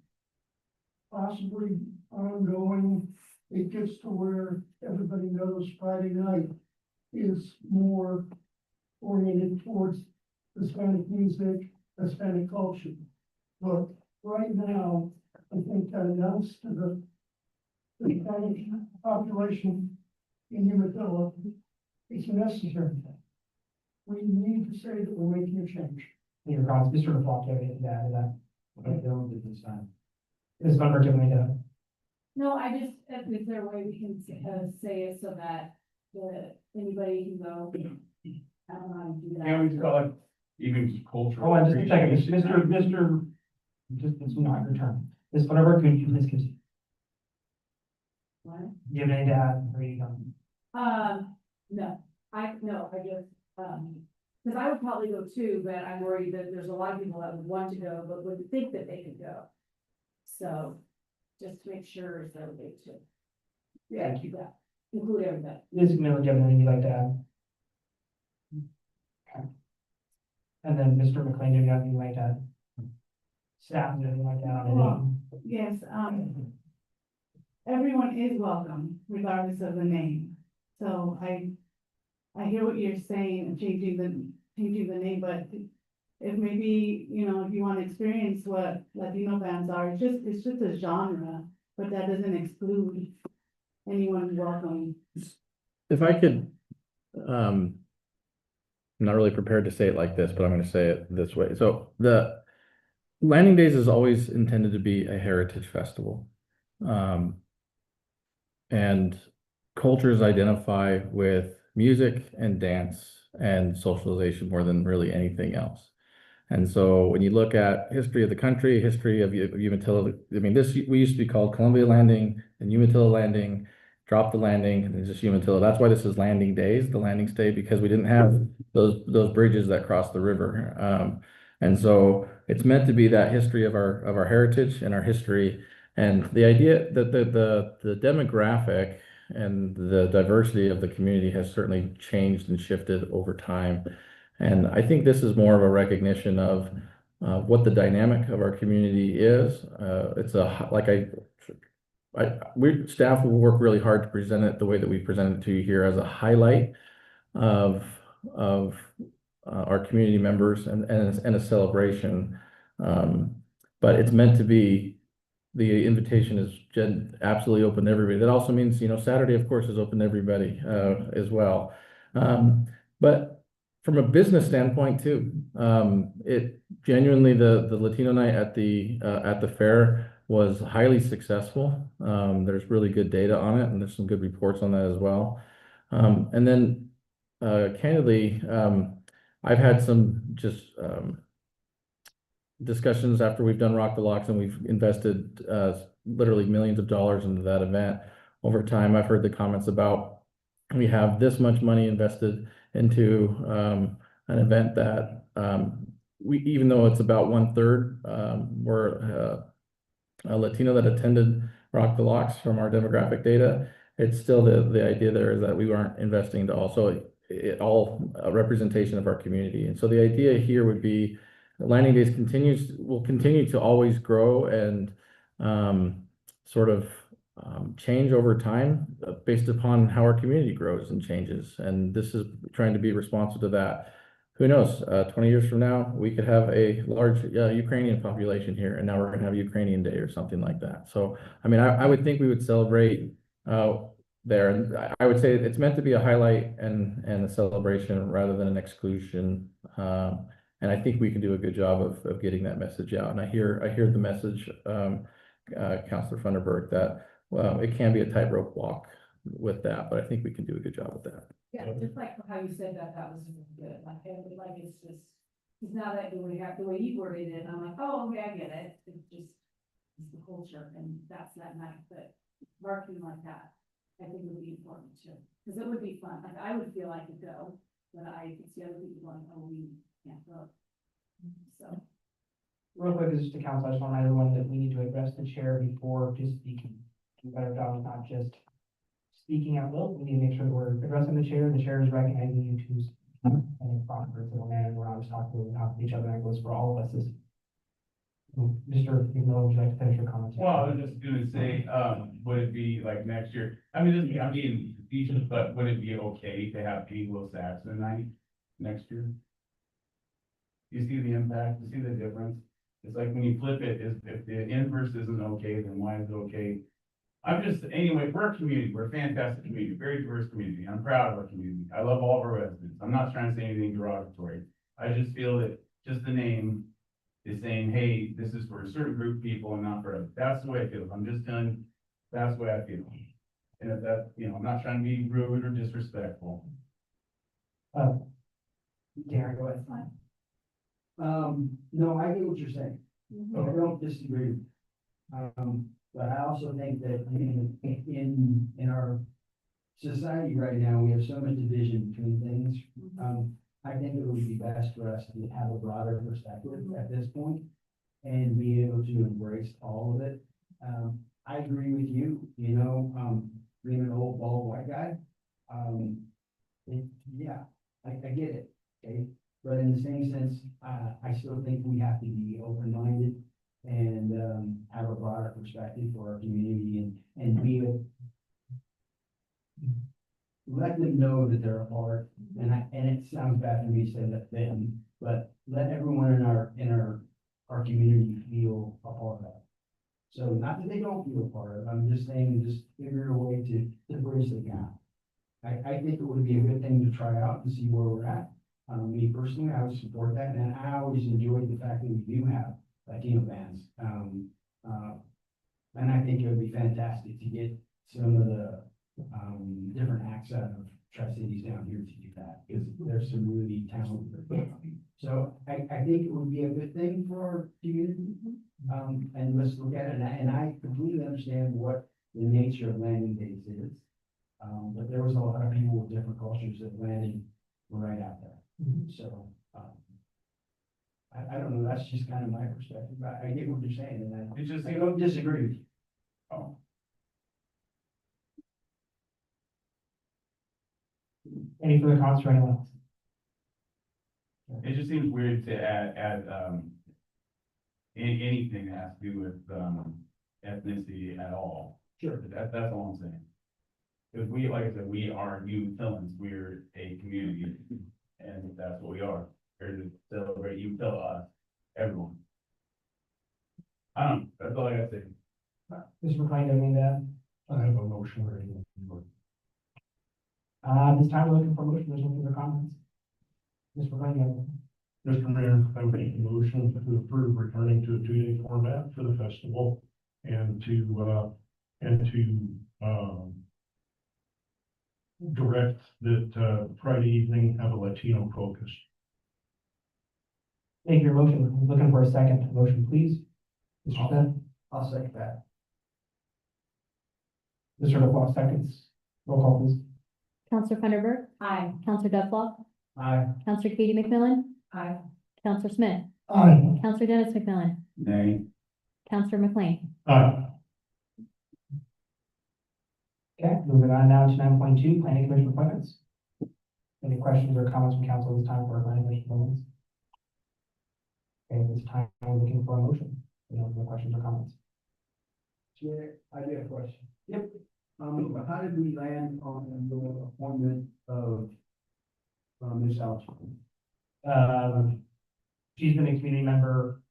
possibly ongoing. It gets to where everybody knows Friday night is more oriented towards Hispanic music, Hispanic culture. But right now, I think that announced to the Hispanic population in Umatilla, it's necessary. We need to say that we're making a change. Your comments, Mr. LeBlanc, you have anything to add to that? I don't at this time. Ms. Bumper, do you have anything to add? No, I just, is there a way we can say it so that anybody can go? I don't know how to do that. can't we just call it even just cultural? Hold on, just a second, appreciation? it's not your turn. Ms. Bumper, could you please continue? What? Do you have anything to add? Or are you done? No, I just, because I would probably go too, but I'm worried that there's a lot of people that would want to go, but wouldn't think that they could go. So, just to make sure it's everybody too. Yeah, Thank you. yeah, include everybody. Ms. Miller, do you have anything you'd like to add? Okay. And then Mr. McLean, do you have anything you'd like to add? Staff, do you have anything you'd like to add? Well, yes, everyone is welcome regardless of the name. So I hear what you're saying, changing the name, but if maybe, if you want to experience what Latino bands are, it's just a genre, but that doesn't exclude anyone welcome. If I could, I'm not really prepared to say it like this, but I'm going to say it this way. So the Landing Days is always intended to be a heritage festival. And cultures identify with music and dance and socialization more than really anything else. And so when you look at history of the country, history of Umatilla, I mean, we used to be called Columbia Landing and Umatilla Landing, drop the landing, and then just Umatilla. That's why this is Landing Days, the landing state, because we didn't have those bridges that cross the river. And so it's meant to be that history of our heritage and our history. And the idea that the demographic and the diversity of the community has certainly changed and shifted over time. And I think this is more of a recognition of what the dynamic of our community is. Staff will work really hard to present it the way that we present it to you here as a highlight of our community members and a celebration. But it's meant to be, the invitation is absolutely open to everybody. That also means, Saturday, of course, is open to everybody as well. But from a business standpoint too, it genuinely, the Latino night at the fair was highly successful. There's really good data on it and there's some good reports on that as well. And then, candidly, I've had some just, discussions after we've done Rock the Locks and we've invested, literally millions of dollars into that event. Over time, I've heard the comments about, we have this much money invested into, an event that, we, even though it's about 1/3, we're, a Latino that attended Rock the Locks from our demographic data, it's still the idea there is that we aren't investing into also all a representation of our community. And so the idea here would be Landing Days will continue to always grow and sort of change over time based upon how our community grows and changes. And this is trying to be responsive to that. Who knows, 20 years from now, we could have a large Ukrainian population here, and now we're going to have Ukrainian Day or something like that. So, I mean, I would think we would celebrate there. And I would say it's meant to be a highlight and a celebration rather than an exclusion. And I think we can do a good job of getting that message out. And I hear the message, Councilor Funderburg, that it can be a tightrope walk with that, but I think we can do a good job with that. Yeah, just like how you said that, that was really good, like, it's just, it's now that the way you worded it, I'm like, oh, okay, I get it, it's just, it's the culture, and that's that night, but marketing like that, I think would be important too, because it would be fun, like, I would feel I could go, but I could see other people going, oh, we can't go. So. Real quick, just to council, I just want to remind everyone that we need to address the chair before just speaking. Do a better job of not just speaking out loud. We need to make sure that we're addressing the chair is recognizing you to speak in a proper civil manner. We're not just talking to each other, and it goes for all of us. Mr. McMillan, would you like to finish your comments? Well, I was just gonna say, would it be like next year? I mean, I'm being facetious, but would it be okay to have Anglo-Saxon night next year? You see the impact, you see the difference? It's like when you flip it, if the inverse isn't okay, then why is it okay? Anyway, we're a community, we're a fantastic community, very diverse community. I'm proud of our community. I love all of our residents. I'm not trying to say anything derogatory. I just feel that just the name is saying, hey, this is for a certain group of people and not for others. That's the way I feel. I'm just telling, that's the way I feel. And if that, I'm not trying to be rude or disrespectful. Darren, go ahead. No, I get what you're saying. I don't disagree. But I also think that in our society right now, we have so much division between things. I think it would be best for us to have a broader perspective at this point and be able to embrace all of it. I agree with you, being an old bald white guy. Yeah, I get it, okay? But in the same sense, I still think we have to be open-minded and have a broader perspective for our community and be let them know that they're a part. And it sounds bad for me to say that them, but let everyone in our community feel a part of it. So not that they don't feel a part of it, I'm just saying, just figure a way to bridge the gap. I think it would be a good thing to try out and see where we're at. Me personally, I would support that, and I always enjoyed the fact that we do have Latino bands. And I think it would be fantastic to get some of the different acts out of Tri-Cities down here to do that, because there's some really talented people. So I think it would be a good thing for our community. And let's look at it, and I completely understand what the nature of Landing Days is. But there was a lot of people with different cultures that landed right out there. So, I don't know, that's just kind of my perspective. I get what you're saying, and I don't disagree with you. Oh. Any further comments for anyone else? It just seems weird to add anything that has to do with ethnicity at all. Sure. That's all I'm saying. Because we, like I said, we are Umatillans. We're a community, and that's what we are. Here to celebrate Umatilla, everyone. I don't know. That's all I got to say. Mr. McLean, anything to add? I have a motion ready. This time we're looking for a motion, there's no further comments. Mr. McLean, Mr. Mayor, I would make a motion to approve returning to a 2-day format for the festival and to direct that, Friday evening have a Latino focus. make your motion, looking for a second, motion please. Mr. Smith, I'll second that. Mr. LeBlanc seconds, roll call please. Counselor Funderburk, Aye. Counselor Dufflock, Aye. Counselor Katie McMillan, Aye. Counselor Smith, Aye. Counselor Dennis McMillan, Nay. Counselor McLean. Okay, moving on now to 9.2, planning commission appointments. Any questions or comments from council this time for our planning commission appointments? Okay, this time we're looking for a motion. No questions or comments. Chair, I do have a question. Yep. How did we land on the appointment of, Ms. Alchemy? She's been a community member,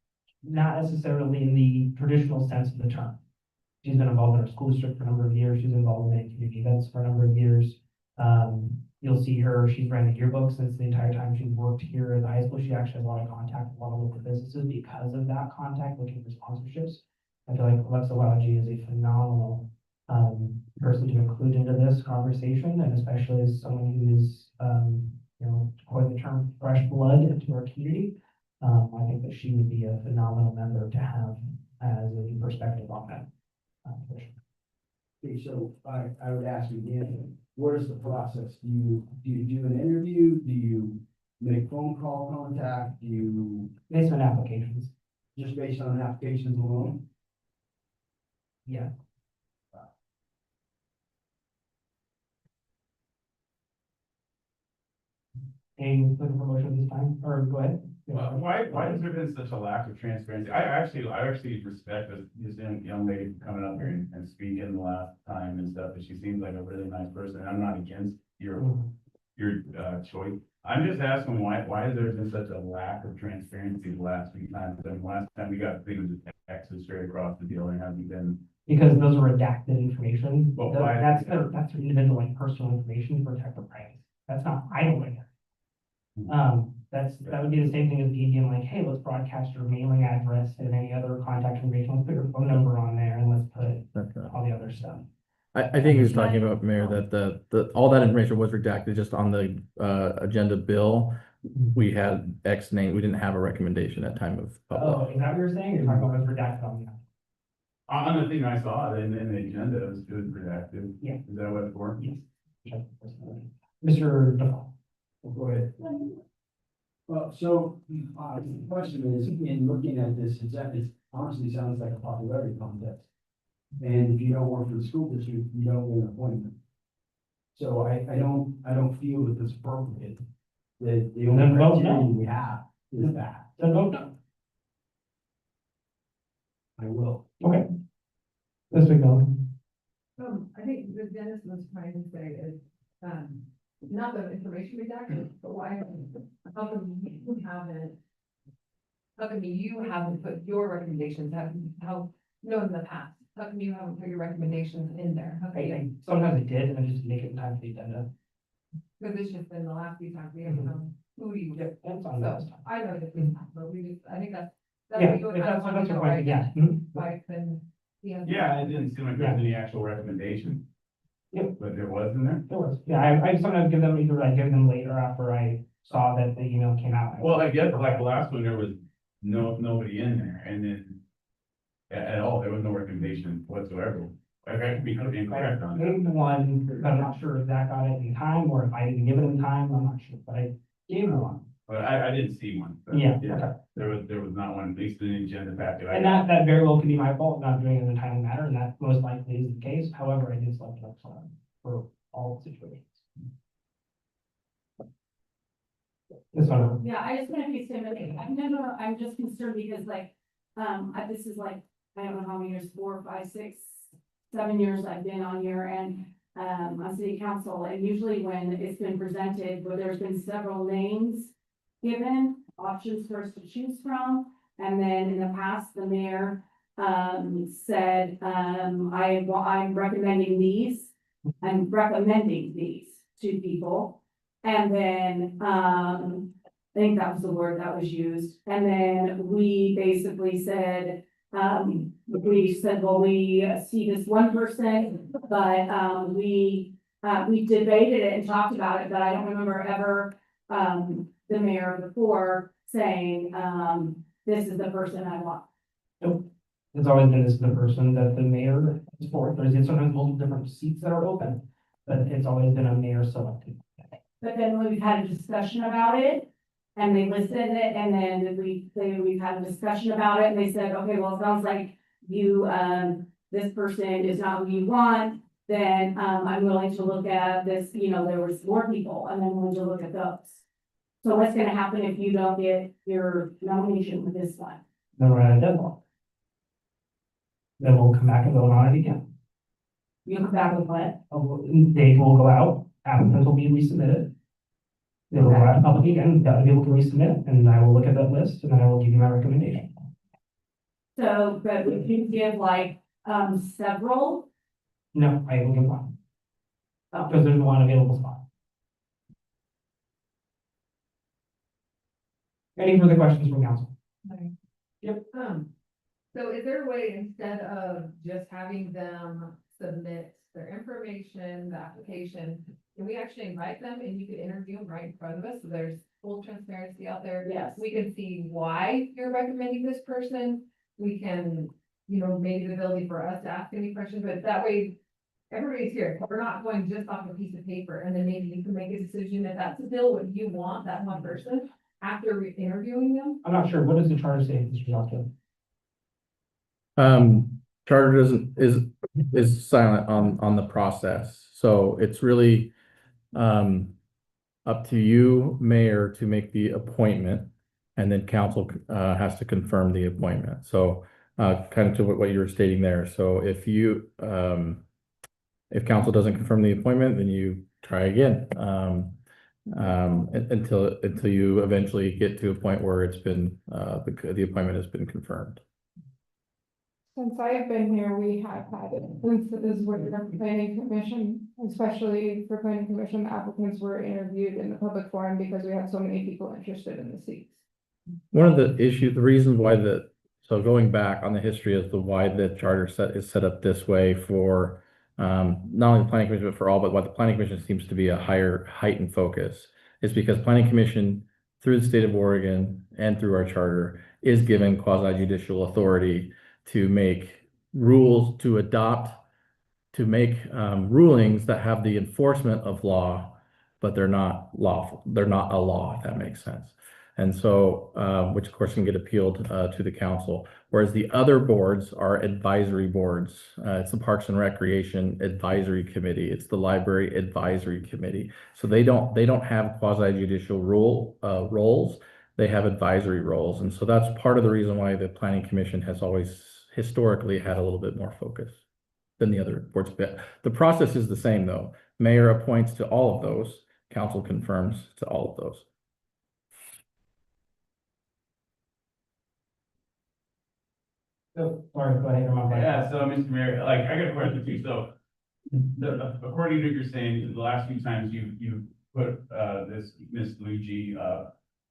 not necessarily in the traditional sense of the term. She's been involved in our school district for a number of years. She's involved in many community events for a number of years. You'll see her, she's ran the yearbook since the entire time she's worked here at the high school. She actually has a lot of contact with a lot of local businesses because of that contact, looking for sponsorships. I feel like Alexa Wowji is a phenomenal person to include into this conversation, and especially as someone who is, to coin the term fresh blood into our community. I think that she would be a phenomenal member to have as a new perspective on that. Okay, so I would ask you again, what is the process? Do you do an interview? Do you make phone call contact? Do you, Based on applications. just based on applications alone? Yeah. Any looking for motion this time, or go ahead? Why has there been such a lack of transparency? I actually respect this young lady coming up here and speaking the last time and stuff, and she seems like a really nice person. I'm not against your choice. I'm just asking why has there been such a lack of transparency the last few times? And last time we got things with Texas straight across the deal, and hasn't been. Because those are redacted information. Well, why- That's individual, like personal information to protect the privacy. That's not idling. That would be the same thing as being like, hey, let's broadcast your mailing address and any other contact information. Let's put your phone number on there and let's put all the other stuff. I think he was talking about, Mayor, that all that information was redacted just on the agenda bill. We had X name, we didn't have a recommendation at time of Oh, public. is that what you're saying? You're talking about what's redacted on that? On the thing I saw in the agenda, it was redacted. Yeah. Is that what it's for? Yes. Mr. Default. Go ahead. Well, so, the question is, in looking at this, it honestly sounds like a popularity contest. And if you don't work for the school district, you don't win an appointment. So I don't feel that it's appropriate, that the only Then vote no. criteria we have is that. Then vote no. I will. Okay. Ms. McMillan. I think what Dennis was trying to say is, not the information redacted, but why, how come you haven't put your recommendations, in the past, how come you haven't put your recommendations in there? Sometimes I did, and I just didn't make it in time for the agenda. Because it's just been the last few times we haven't known who you. Yep, that's on So, last time. I know that, but I think that's. Yeah, what you were kind of that's your wanting to know, point, right? yeah. Mhm. Like, then. Yeah, it didn't seem like there was any actual recommendation. Yep. But there was in there? There was. Yeah, I sometimes give them, either I give them later after I saw that the email came out. Well, I guess like the last one, there was nobody in there, and then at all, there was no recommendation whatsoever. Like I could be incorrect on that. Gave one, but I'm not sure if Zach got it in time, or if I didn't give it in time, I'm not sure, but I gave one. But I didn't see one. But Yeah, okay. There was not one, at least in the agenda packet. And that very well could be my fault, not doing it in a timely manner, and that most likely is the case. However, I did select it up for all situations. This one. Yeah, I just want to be stimulating. I'm just concerned because this is like, I don't know how many years, 4, 5, 6, 7 years I've been on here and on city council. And usually when it's been presented, where there's been several names given, options for us to choose from. And then in the past, the mayor said, I'm recommending these. I'm recommending these to people. And then I think that was the word that was used. And then we basically said, we said, well, we see this one person, but, we debated it and talked about it, but I don't remember ever, the mayor before saying, this is the person I want. It's always been this the person that the mayor is for. There's sometimes multiple different seats that are open, but it's always been a mayor selected. But then we've had a discussion about it, and they listed it, and then we've had a discussion about it, and they said, okay, well, it sounds like you, this person is not who you want, then, I'm willing to look at this, there was more people, and then we'll to look at those. So what's gonna happen if you don't get your nomination with this one? Then we're at a deadline. Then we'll come back and vote on it again. You come back with what? Date will go out, applicants will be resubmitted. They will go out public again, the other people can resubmit, and I will look at that list, and then I will give you my recommendation. So, but we can give like, several, No, I will give one, oh, because there's one available spot. Any further questions from council? So is there a way, instead of just having them submit their information, the application, can we actually invite them and you could interview them right in front of us? So there's full transparency out there. yes. We can see why you're recommending this person. We can, maybe the ability for us to ask any questions, but that way everybody's here. We're not going just off a piece of paper, and then maybe you can make a decision if that's still what you want, that one person, after interviewing them. I'm not sure, what does the charter say, Mr. Doctor? Charter is silent on the process, so it's really, up to you, mayor, to make the appointment, and then council, has to confirm the appointment. So, kind of to what you were stating there. So if you, if council doesn't confirm the appointment, then you try again, until you eventually get to a point where it's been, the appointment has been confirmed. Since I've been here, we have had instances where the planning commission, especially for planning commission, the applicants were interviewed in the public forum because we had so many people interested in the seats. One of the issues, the reasons why so going back on the history as to why the charter is set up this way for, not only the planning commission, but for all, but why the planning commission seems to be a heightened focus is because planning commission through the state of Oregon and through our charter is given quasi judicial authority to make rules, to make rulings that have the enforcement of law, but they're not lawful. They're not a law, if that makes sense. And so, which of course can get appealed to the council, whereas the other boards are advisory boards. It's the Parks and Recreation Advisory Committee. It's the Library Advisory Committee. So they don't have quasi judicial roles. They have advisory roles. And so that's part of the reason why the Planning Commission has always historically had a little bit more focus than the other boards. The process is the same though. Mayor appoints to all of those, council confirms to all of those. So, sorry, go ahead, Ramon. Yeah, so Mr. Mayor, like, I got a question too, so. According to what you're saying, the last few times you put, this Miss Luigi,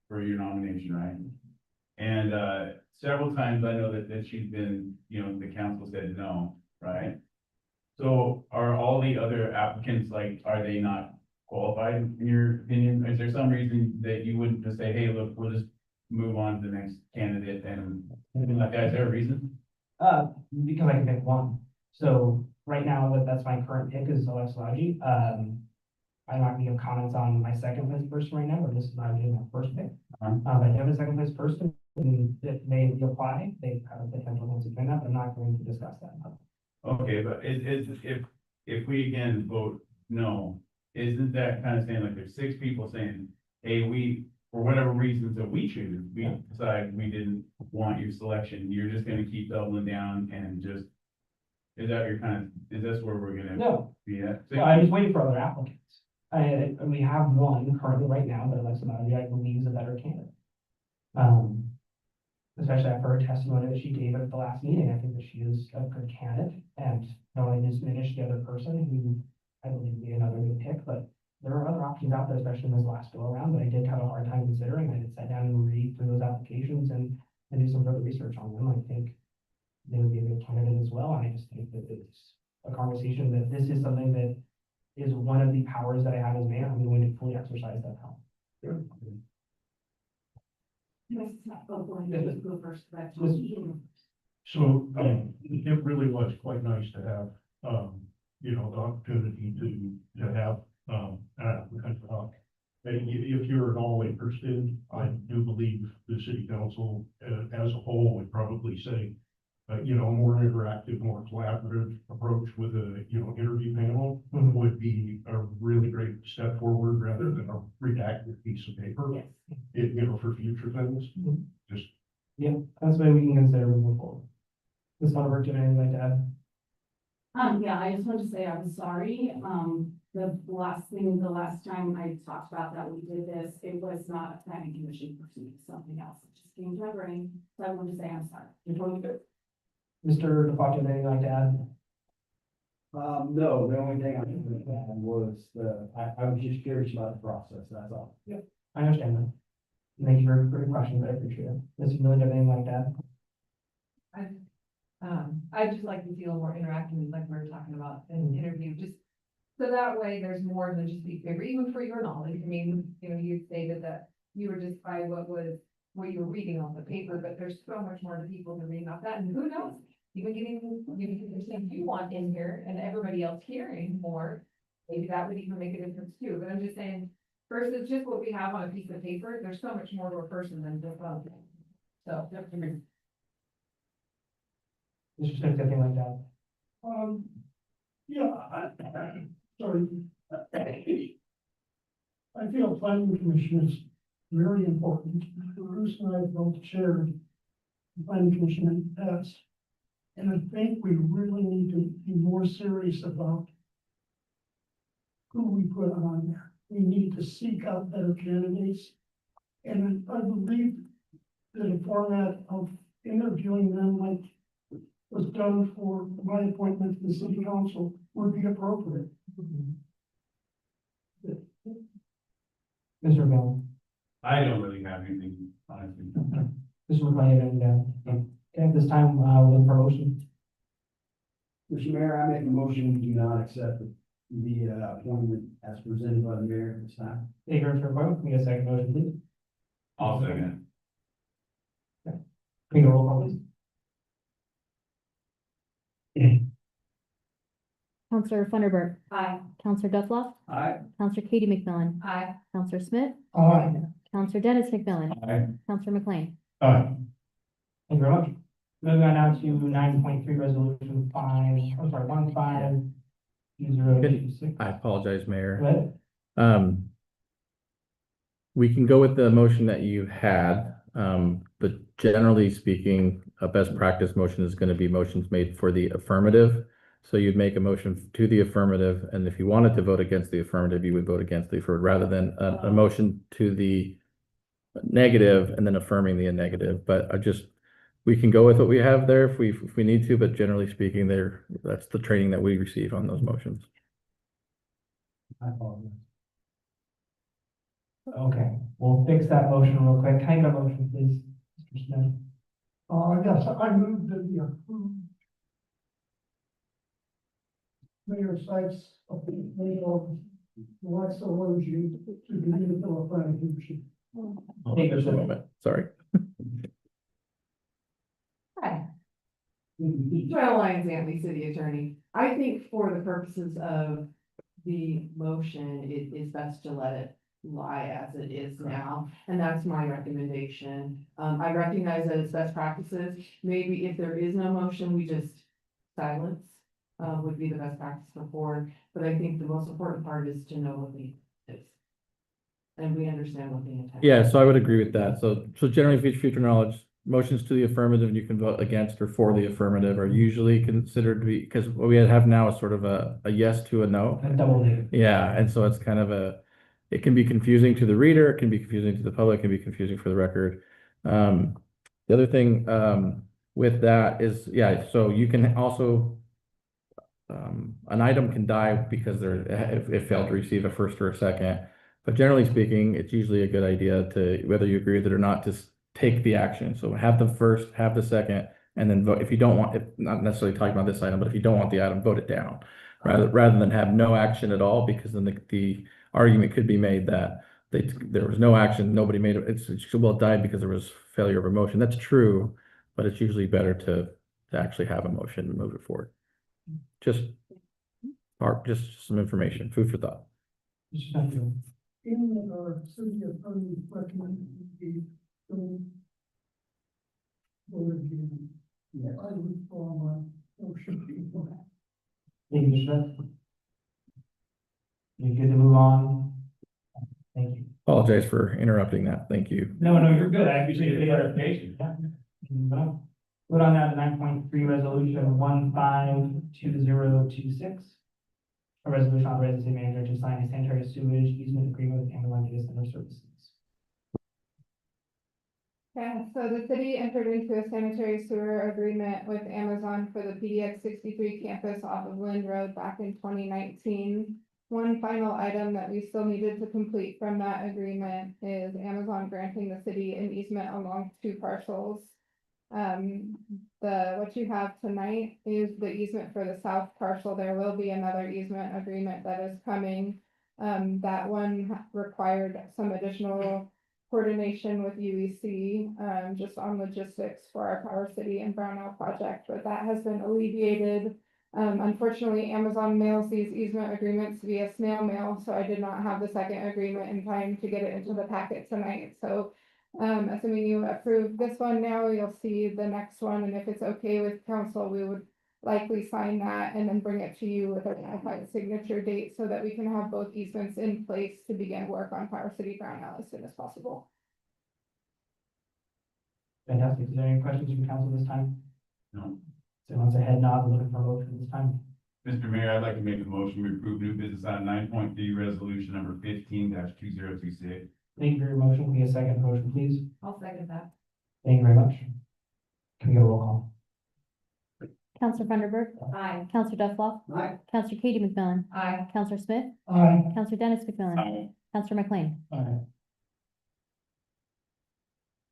for your nomination, right? And, several times I know that she's been, the council said no, right? So are all the other applicants, like, are they not qualified in your opinion? Is there some reason that you wouldn't just say, hey, look, we'll just move on to the next candidate and anything like that? Is there a reason? Because I can pick one. So right now, that's my current pick is Alex Lodgy. I'm not gonna give comments on my second place person right now, but this is not even my first pick. I have a second place person, and if they apply, they have a potential chance of doing that, but I'm not going to discuss that. Okay, but if we again vote no, isn't that kind of saying like there's 6 people saying, hey, we, for whatever reasons that we choose, we decide we didn't want your selection, you're just gonna keep doubling down and just, is that your kind of, is this where we're gonna No, be at? no, I'm just waiting for other applicants. We have one currently right now that Alexa Lodgy, I believe, is a better candidate. Especially after her testimony that she gave at the last meeting, I think that she is a good candidate and don't want to diminish the other person who I believe would be another good pick, but there are other options out there, especially in this last go around, that I did have a hard time considering. I did sit down and read through those applications and do some further research on them. I think they would be a good candidate as well. And I just think that it's a conversation that this is something that is one of the powers that I have as mayor. I'm going to fully exercise that power. Go first. So, it really was quite nice to have, you know, the opportunity to have, an applicant talk. And if you're an all-way person, I do believe the city council, as a whole would probably say, you know, a more interactive, more collaborative approach with a, you know, interview panel would be a really great step forward rather than a redacted piece of paper. Yes. You know, for future things, just. Yeah, that's the way we can consider moving forward. Ms. Funderburk, do you have anything like to add? Yeah, I just want to say I'm sorry. The last time I talked about that we did this, it was not a planning commission person, it was something else. It just came to my brain. So I want to say I'm sorry. You're totally good. Mr. DeFoe, do you have anything like to add? No, the only thing I can add was I was just curious about the process, that's all. I understand that. Thank you for your questions, I appreciate it. Mr. Miller, do you have anything like that? I'd just like to feel more interactive, like we were talking about in an interview, just so that way there's more than just the paper, even for your knowledge. I mean, you know, you stated that you were just by what you were reading off the paper, but there's so much more to people to reading off that, and who knows? Even getting the things you want in here and everybody else hearing more, maybe that would even make a difference too, but I'm just saying, versus just what we have on a piece of paper, there's so much more to a person than just one thing. So, Mr. Smith, anything like that? Yeah, sorry. I feel planning commission is very important. Bruce and I both chaired the planning commission in the past. And I think we really need to be more serious about who we put on there. We need to seek out better candidates. And I believe that a format of interviewing them like was done for my appointment to the city council would be appropriate. Mr. Bell? I don't really have anything, honestly. Mr. McLean, anything to add? Okay, at this time, we'll look for a motion. Mr. Mayor, I make a motion, we do not accept the appointment as presented by the mayor at this time. Thank you, Mr. McLean. Can we get a second motion, please? I'll second Can we go roll call, please? Counselor Funderburk, Aye. Counselor Duffloff, Aye. Counselor Katie McMillan, I, Counselor Smith, Aye. Counselor Dennis McMillan, Aye. Counselor McLean. Thank you very much. Moving on now to 9.3 resolution 152026. I apologize, Mayor. Go ahead. We can go with the motion that you had, but generally speaking, a best practice motion is going to be motions made for the affirmative. So you'd make a motion to the affirmative, and if you wanted to vote against the affirmative, you would vote against the affirmative rather than a motion to the negative and then affirming the negative. But we can go with what we have there if we need to, but generally speaking, that's the training that we receive on those motions. I apologize. Okay, we'll fix that motion real quick. Can I get a motion, please, Mr. Smith? Yes, I moved that the approved Mayor Sykes of the legal Alexa Logie to the Umatilla Planning Commission. Thank you, Just a sir. moment, sorry. hi. Joelle Lyons, Antley City Attorney. I think for the purposes of the motion, it is best to let it lie as it is now, and that's my recommendation. I recognize that it's best practices. Maybe if there is no motion, we just silence would be the best practice for forward. But I think the most important part is to know what the is. And we understand what the intent. Yeah, so I would agree with that. So generally, future knowledge, motions to the affirmative, you can vote against or for the affirmative are usually considered to be, because what we have now is sort of a yes to a no. A double negative. Yeah, and so it's kind of it can be confusing to the reader, it can be confusing to the public, it can be confusing for the record. The other thing with that is, yeah, so you can also an item can die because it failed to receive a first or a second. But generally speaking, it's usually a good idea to, whether you agree with it or not, just take the action. So have the first, have the second, and then vote. If you don't want, if not necessarily talking about this item, but if you don't want the item, vote it down. Rather than have no action at all, because then the argument could be made that there was no action, nobody made it, well, it died because there was failure of a motion. That's true, but it's usually better to actually have a motion and move it forward. Just some information, food for thought. In our city attorney recommended the, I withdraw my motion. Thank you, Mr. Smith. You good to move on? Thank you. Apologize for interrupting that. Thank you. No, you're good. I appreciate the clarification. Put on that 9.3 resolution 152026. A resolution authorizing the city manager to sign a sanitary sewage easement agreement with Amazon Data Center Services. Yeah, so the city entered into a sanitary sewer agreement with Amazon for the PDX 63 campus off of Lynn Road back in 2019. One final item that we still needed to complete from that agreement is Amazon granting the city an easement along 2 parcels. What you have tonight is the easement for the south parcel. There will be another easement agreement that is coming. That one required some additional coordination with UEC, just on logistics for our Power City and Brownell project, but that has been alleviated. Unfortunately, Amazon mails these easement agreements via snail mail, so I did not have the second agreement in time to get it into the packet tonight. So assuming you approve this one now, you'll see the next one, and if it's okay with council, we would likely sign that and then bring it to you with a ratified signature date so that we can have both easements in place to begin work on Power City Brownell as soon as possible. Fantastic. Is there any questions from council this time? No. So once a head nod, we're looking for a motion this time. Mr. Mayor, I'd like to make a motion to approve new business item 9.3, resolution number 15-2026. Thank you for your motion. Can we get a second motion, please? I'll second that. Thank you very much. Can we get a roll call? Counselor Funderburk. Aye. Counselor Duffloff. Aye. Counselor Katie McMillan. Aye. Counselor Smith. Aye. Counselor Dennis McMillan. Aye. Counselor McLean. Aye.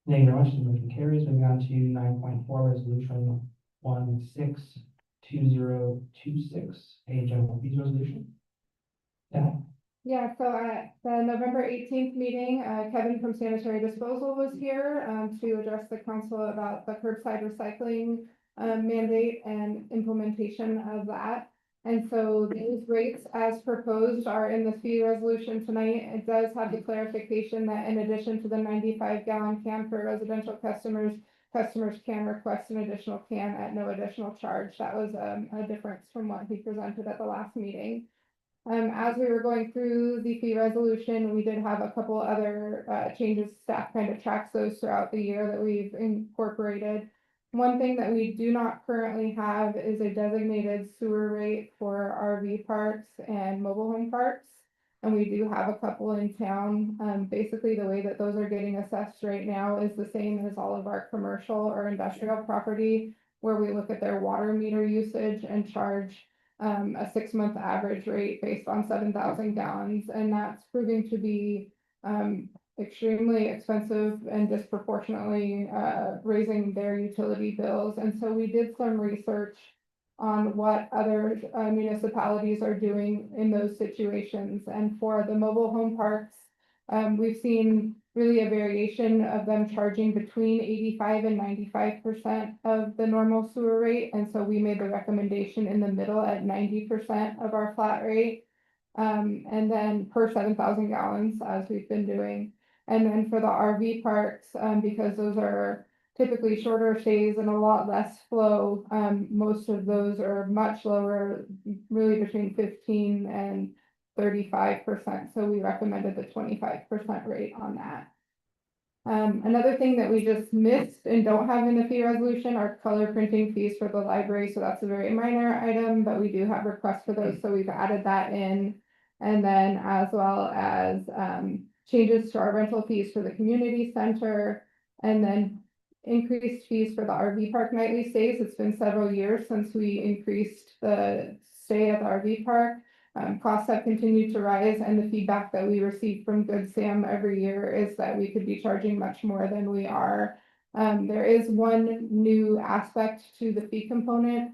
Thank you very much. The motion carries. Moving on to 9.4, resolution 162026, a general fees resolution. Yeah. Yeah, so at the November 18th meeting, Kevin from Sanitary Disposal was here to address the council about the curbside recycling mandate and implementation of that. And so these rates as proposed are in the fee resolution tonight. It does have the clarification that in addition to the 95-gallon can for residential customers can request an additional can at no additional charge. That was a difference from what he presented at the last meeting. As we were going through the fee resolution, we did have a couple other changes. Staff kind of tracks those throughout the year that we've incorporated. One thing that we do not currently have is a designated sewer rate for RV parks and mobile home parks. And we do have a couple in town. Basically, the way that those are getting assessed right now is the same as all of our commercial or industrial property, where we look at their water meter usage and charge a 6-month average rate based on 7,000 gallons. And that's proving to be extremely expensive and disproportionately raising their utility bills. And so we did some research on what other municipalities are doing in those situations. And for the mobile home parks, we've seen really a variation of them charging between 85 and 95% of the normal sewer rate. And so we made the recommendation in the middle at 90% of our flat rate. And then per 7,000 gallons, as we've been doing. And then for the RV parks, because those are typically shorter stays and a lot less flow, most of those are much lower, really between 15 and 35%. So we recommended the 25% rate on that. Another thing that we just missed and don't have in the fee resolution are color printing fees for the library. So that's a very minor item, but we do have requests for those. So we've added that in. And then as well as changes to our rental fees for the community center, and then increased fees for the RV park nightly stays. It's been several years since we increased the stay at the RV park. Costs have continued to rise, and the feedback that we receive from Good Sam every year is that we could be charging much more than we are. There is one new aspect to the fee component.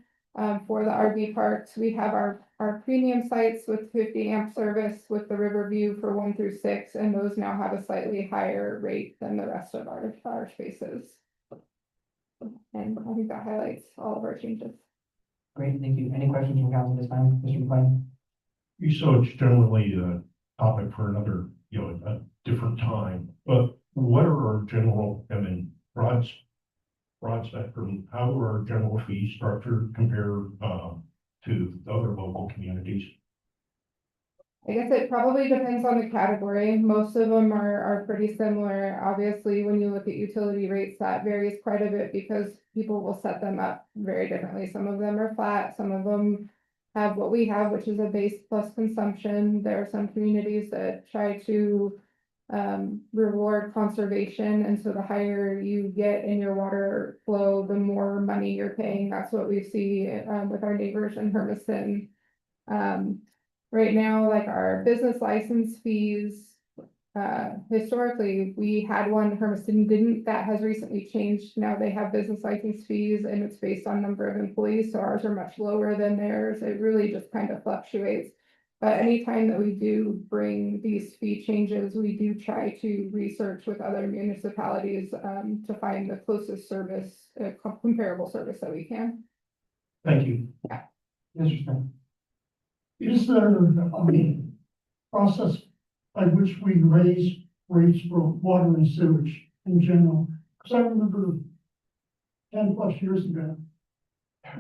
For the RV parks, we have our premium sites with 50 amp service with the Riverview for 1 through 6, and those now have a slightly higher rate than the rest of our spaces. And I think that highlights all of our changes. Great, thank you. Any questions from council this time, Mr. McLean? So it's generally a topic for another, a different time, but what are our general, broad spectrum, how are our general fees structured compared, to the other local communities? I guess it probably depends on the category. Most of them are pretty similar. Obviously, when you look at utility rates, that varies quite a bit because people will set them up very differently. Some of them are flat, some of them have what we have, which is a base plus consumption. There are some communities that try to reward conservation, and so the higher you get in your water flow, the more money you're paying. That's what we see with our neighbors in Hermiston. Right now, like our business license fees, historically, we had one, Hermiston didn't. That has recently changed. Now they have business license fees and it's based on number of employees, so ours are much lower than theirs. It really just kind of fluctuates. But anytime that we do bring these fee changes, we do try to research with other municipalities to find the closest service, comparable service that we can. Thank you. Yeah. Mr. Smith? Is there a process by which we raise rates for water and sewage in general? Because I remember 10+ years ago,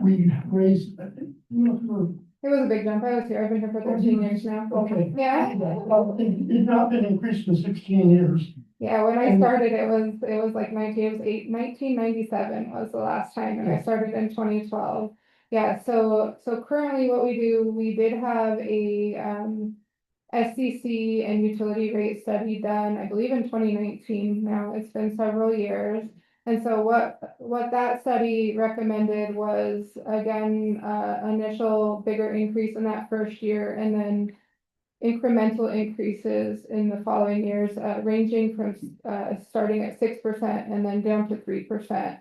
we raised, It was a big jump. I was here. I've been here for 13 years now. Okay. Yeah. Well, it's not been increased in 16 years. Yeah, when I started, it was like 1997 was the last time, and I started in 2012. Yeah, so currently what we do, we did have a SCC and utility rate study done, I believe in 2019. Now it's been several years. And so what that study recommended was, again, initial bigger increase in that first year, and then incremental increases in the following years, ranging from starting at 6% and then down to 3%.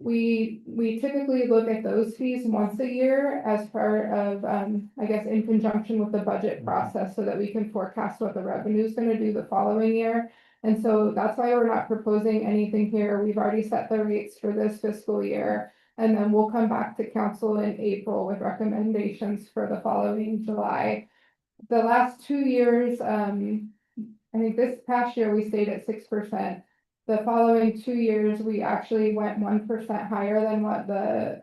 We typically look at those fees once a year as part of, I guess, in conjunction with the budget process, so that we can forecast what the revenue is going to do the following year. And so that's why we're not proposing anything here. We've already set the rates for this fiscal year, and then we'll come back to council in April with recommendations for the following July. The last 2 years, I think this past year we stayed at 6%. The following 2 years, we actually went 1% higher than what the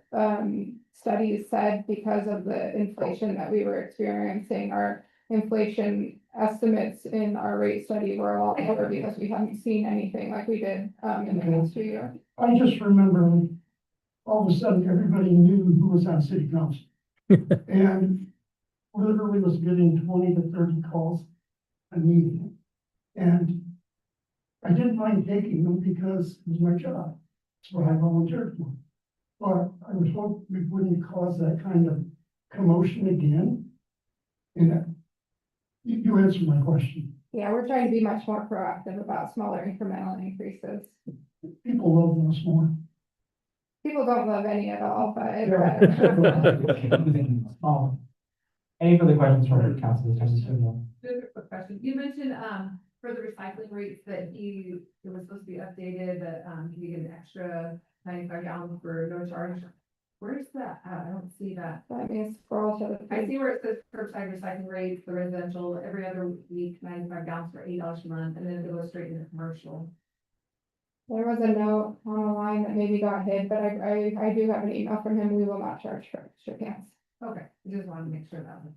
studies said because of the inflation that we were experiencing. Our inflation estimates in our rate study were a lot lower because we hadn't seen anything like we did in the last 2 years. I just remember all of a sudden everybody knew who was on city council. And literally was getting 20 to 30 calls a meeting. And I didn't mind taking them because it was my job. It's what I volunteered for. But I was hoping we wouldn't cause that kind of commotion again. And you answered my question. Yeah, we're trying to be much more proactive about smaller incremental increases. People love us more. People don't love any at all, but Any further questions from council? Just a quick question. You mentioned, for the recycling rates that it was supposed to be updated, that, you get an extra 95 gallons for no charge. Where's that? I don't see that. Let me scroll to the. I see where it says curbside recycling rates, the residential, every other week, 95 gallons for $8 a month, and then it goes straight into commercial. There was a note on the line that maybe got hid, but I do have an email from him. We will not charge for extra cans. Okay, I just wanted to make sure that was.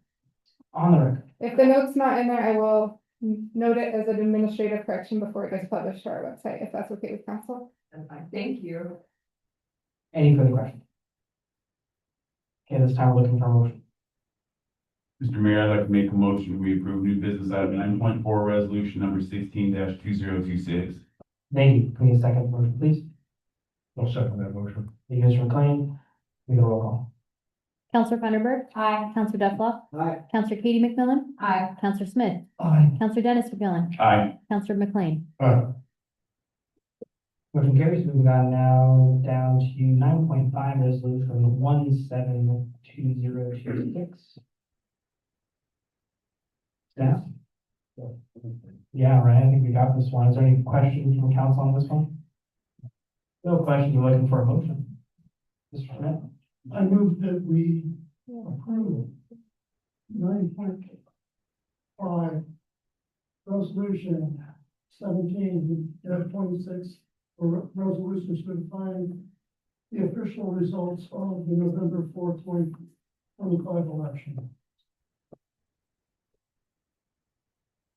On the record. If the note's not in there, I will note it as an administrative correction before it gets published to our website, if that's okay with council. That's fine. Thank you. Any further questions? Okay, this time we're looking for a motion. Mr. Mayor, I'd like to make a motion, we approve new business item 9.4, resolution number 16-2026. Thank you. Can we get a second motion, please? I'll second that motion. Thank you, Mr. McLean. We go roll call. Counselor Funderburk. Aye. Counselor Duffloff. Aye. Counselor Katie McMillan. Aye. Counselor Smith. Aye. Counselor Dennis McMillan. Aye. Counselor McLean. Motion carries. Moving on now down to 9.5, resolution 172026. Staff? Yeah, right. I think we got this one. Is there any questions from council on this one? No questions. We're looking for a motion. Mr. Smith? I move that we approve 9.5 resolution 17-26 for resolutions to define the official results of the November 4th, 2025 election.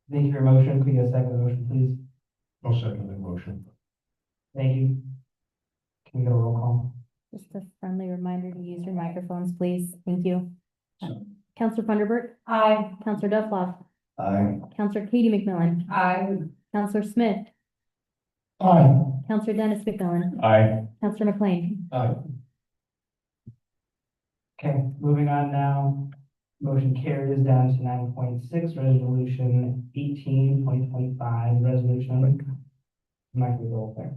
Thank you for your motion. Could you get a second motion, please? I'll second that motion. Thank you. Can we get a roll call? Just a friendly reminder to use your microphones, please. Thank you. Counselor Funderburk. Aye. Counselor Duffloff. Aye. Counselor Katie McMillan. Aye. Counselor Smith. Aye. Counselor Dennis McMillan. Aye. Counselor McLean. Aye. Okay, moving on now. Motion carries down to 9.6, resolution 18-2025, resolution. Might be a little there.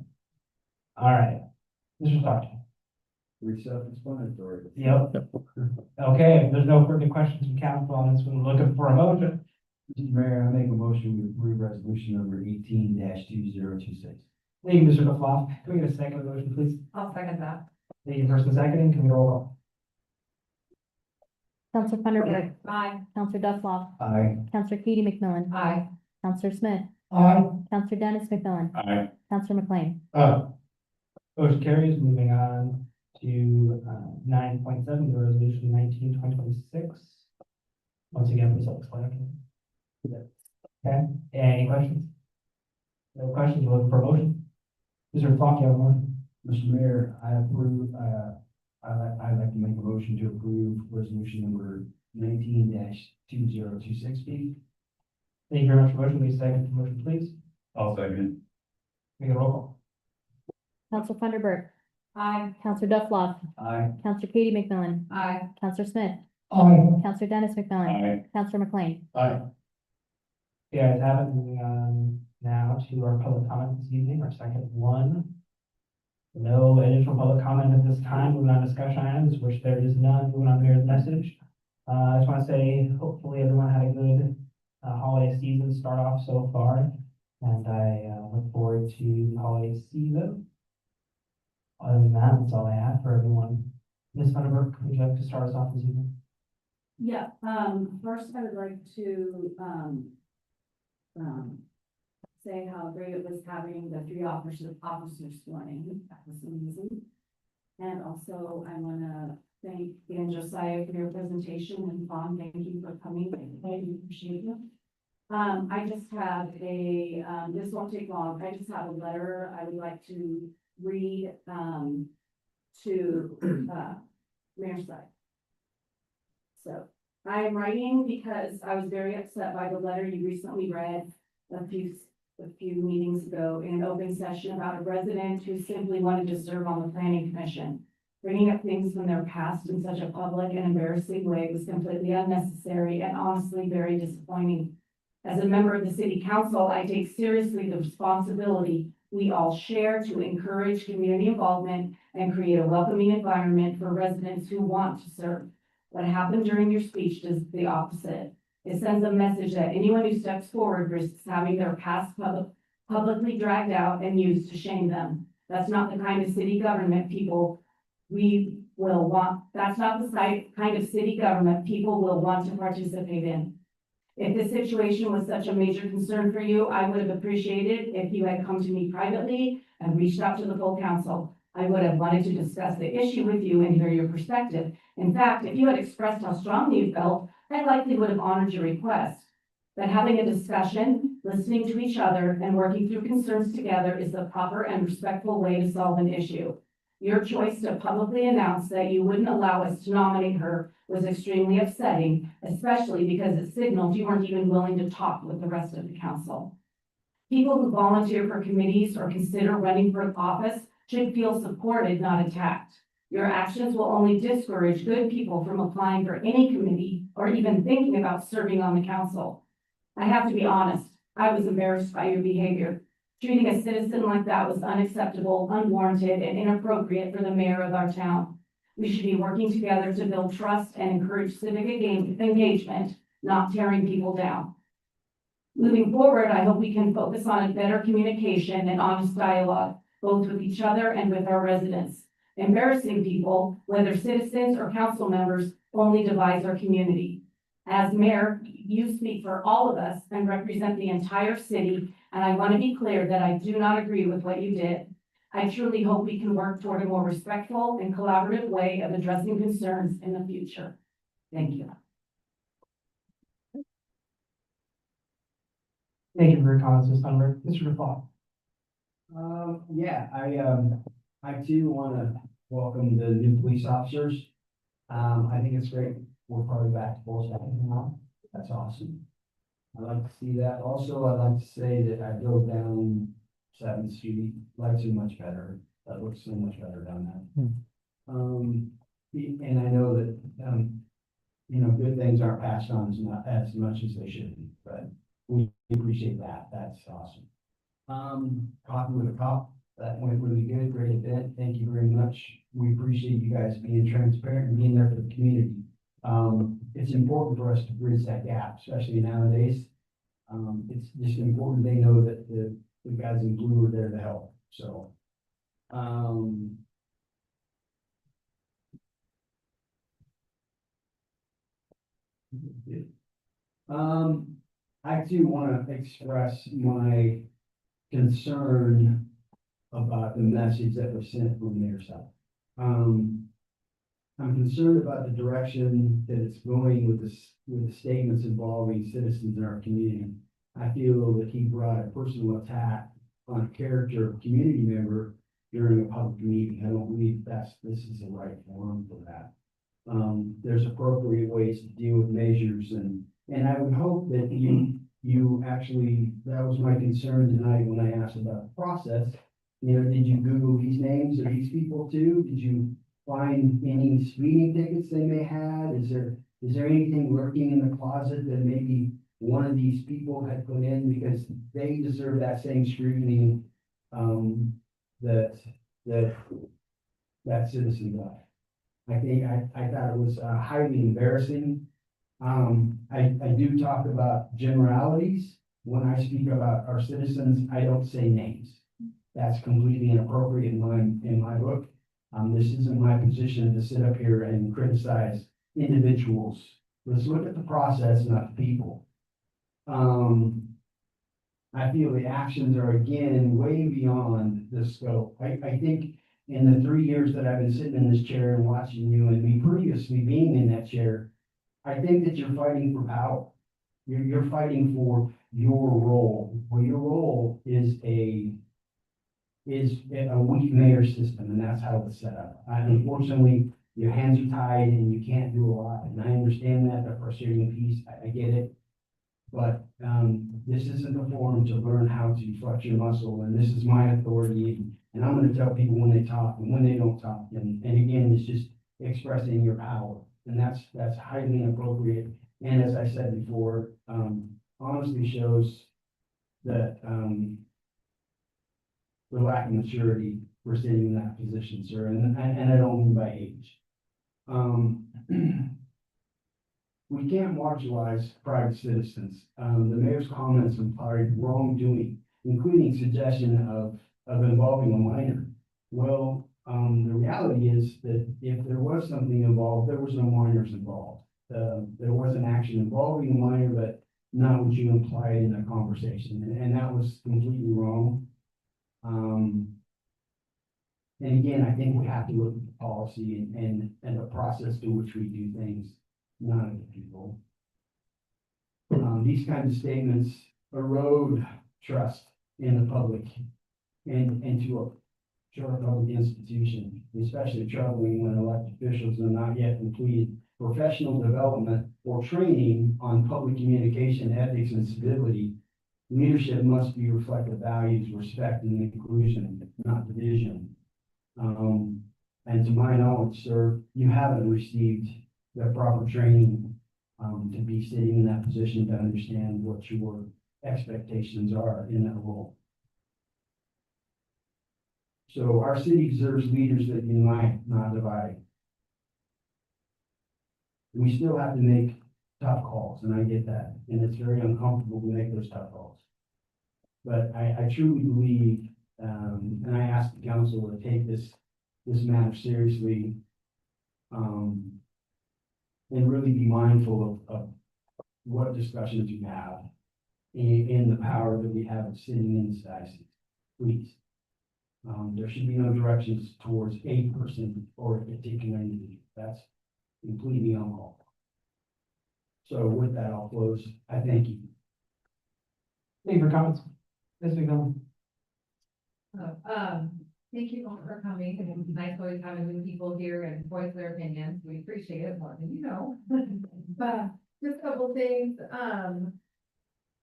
All right, Mr. Stockton. Pretty self-explanatory. Yep. Okay, if there's no further questions from council on this one, looking for a motion. Mr. Mayor, I make a motion to approve resolution number 18-2026. Thank you, Mr. DeFloss. Can we get a second motion, please? I'll second that. Thank you, first and second. Can we roll call? Counselor Funderburk. Aye. Counselor Duffloff. Aye. Counselor Katie McMillan. Aye. Counselor Smith. Aye. Counselor Dennis McMillan. Aye. Counselor McLean. Motion carries. Moving on to 9.7, the resolution 19-2026. Once again, for self-explanatory. Okay, any questions? No questions, we're looking for a motion. Mr. DeFloss, you have a motion? Mr. Mayor, I approve, I'd like to make a motion to approve resolution number 19-2026 B. Thank you very much for motion. Please second the motion, please. I'll second. Make a roll call. Counselor Funderburk. Aye. Counselor Duffloff. Aye. Counselor Katie McMillan. Aye. Counselor Smith. Aye. Counselor Dennis McMillan. Aye. Counselor McLean. Aye. You guys have it. Moving on now to our public comment this evening, our second one. No additional public comment at this time. Moving on to discussion items, which there is none. Moving on to mayor's message. I just want to say, hopefully everyone had a good holiday season start off so far. And I look forward to the holiday season. Other than that, that's all I have for everyone. Ms. Vanderburg, would you like to start us off this evening? Yeah, first I would like to, say how great it was having the 3 officers sworn. That was amazing. And also I want to thank Dan Josiah for your presentation, and Fawn, thank you for coming. I appreciate you. I just have a, this won't take long. I just have a letter I would like to read, to, Mayor's side. So I'm writing because I was very upset by the letter you recently read a few meetings ago in an open session about a resident who simply wanted to serve on the planning commission. Bringing up things from their past in such a public and embarrassing way was completely unnecessary and honestly very disappointing. As a member of the city council, I take seriously the responsibility we all share to encourage community involvement and create a welcoming environment for residents who want to serve. What happened during your speech does the opposite. It sends a message that anyone who steps forward risks having their past publicly dragged out and used to shame them. That's not the kind of city government people we will want. That's not the kind of city government people will want to participate in. If this situation was such a major concern for you, I would have appreciated if you had come to me privately and reached out to the full council. I would have wanted to discuss the issue with you and hear your perspective. In fact, if you had expressed how strongly you felt, I likely would have honored your request. But having a discussion, listening to each other, and working through concerns together is the proper and respectful way to solve an issue. Your choice to publicly announce that you wouldn't allow us to nominate her was extremely upsetting, especially because it signaled you weren't even willing to talk with the rest of the council. People who volunteer for committees or consider running for office should feel supported, not attacked. Your actions will only discourage good people from applying for any committee or even thinking about serving on the council. I have to be honest, I was embarrassed by your behavior. Treating a citizen like that was unacceptable, unwarranted, and inappropriate for the mayor of our town. We should be working together to build trust and encourage civic engagement, not tearing people down. Moving forward, I hope we can focus on a better communication and honest dialogue, both with each other and with our residents. Embarrassing people, whether citizens or council members, only divides our community. As mayor, you speak for all of us and represent the entire city, and I want to be clear that I do not agree with what you did. I truly hope we can work toward a more respectful and collaborative way of addressing concerns in the future. Thank you. Thank you for your comments, Ms. Thunberg. Mr. DeFault. Yeah, I too want to welcome the new police officers. I think it's great. We're probably back to full staff now. That's awesome. I'd like to see that. Also, I'd like to say that I drove down 7th Street, like so much better. That looks so much better down there. And I know that, you know, good things aren't passed on as much as they should be, but we appreciate that. That's awesome. Coffee with a Cop, that went really good. Great event. Thank you very much. We appreciate you guys being transparent and being there for the community. It's important for us to bridge that gap, especially nowadays. It's just important they know that the guys in blue are there to help. So, I too want to express my concern about the message that was sent from their side. I'm concerned about the direction that it's going with the statements involving citizens in our community. I feel that he brought a personal attack on a character of community member during a public meeting. I don't believe this is the right forum for that. There's appropriate ways to deal with measures, and I would hope that you actually, that was my concern tonight when I asked about the process. You know, did you Google these names of these people too? Did you find any speeding tickets they may have? Is there anything lurking in the closet that maybe one of these people had put in, because they deserve that same scrutiny that citizen got? I think I thought it was highly embarrassing. I do talk about generalities. When I speak about our citizens, I don't say names. That's completely inappropriate in my book. This isn't my position to sit up here and criticize individuals. Let's look at the process, not the people. I feel the actions are again way beyond the scope. I think in the 3 years that I've been sitting in this chair and watching you, and me previously being in that chair, I think that you're fighting for power. You're fighting for your role. Well, your role is a weak mayor system, and that's how it's set up. Unfortunately, your hands are tied and you can't do a lot, and I understand that, the frustrating piece, I get it. But this isn't the forum to learn how to flex your muscle, and this is my authority, and I'm gonna tell people when they talk and when they don't talk, and again, it's just expressing your power, and that's highly inappropriate, and as I said before, honestly shows that the lack of maturity for sitting in that position, sir, and I don't mean by age. We can't marginalize private citizens. The mayor's comments implied wrongdoing, including suggestion of involving a minor. Well, the reality is that if there was something involved, there was no minors involved. There was an action involving a minor, but not what you implied in the conversation, and that was completely wrong. And again, I think we have to look at the policy and the process through which we do things, not at the people. These kinds of statements erode trust in the public and to a public institution, especially troubling when elected officials have not yet completed professional development or training on public communication, ethics, and civility. Leadership must be reflective values, respect, and inclusion, not division. And to my knowledge, sir, you haven't received the proper training to be sitting in that position to understand what your expectations are in that role. So our city deserves leaders that unite, not divide. We still have to make tough calls, and I get that, and it's very uncomfortable to make those tough calls. But I truly believe, and I ask the council to take this matter seriously, and really be mindful of what discussions you have and the power that we have of sitting in this diocese, please. There should be no directions towards a person or a particular individual. That's completely uncalled for. So with that, I'll close. I thank you. Thank you for comments. Ms. McMillan. Thank you all for coming, and it's nice always having new people here and voice their opinions. We appreciate it more than you know. Just a couple things,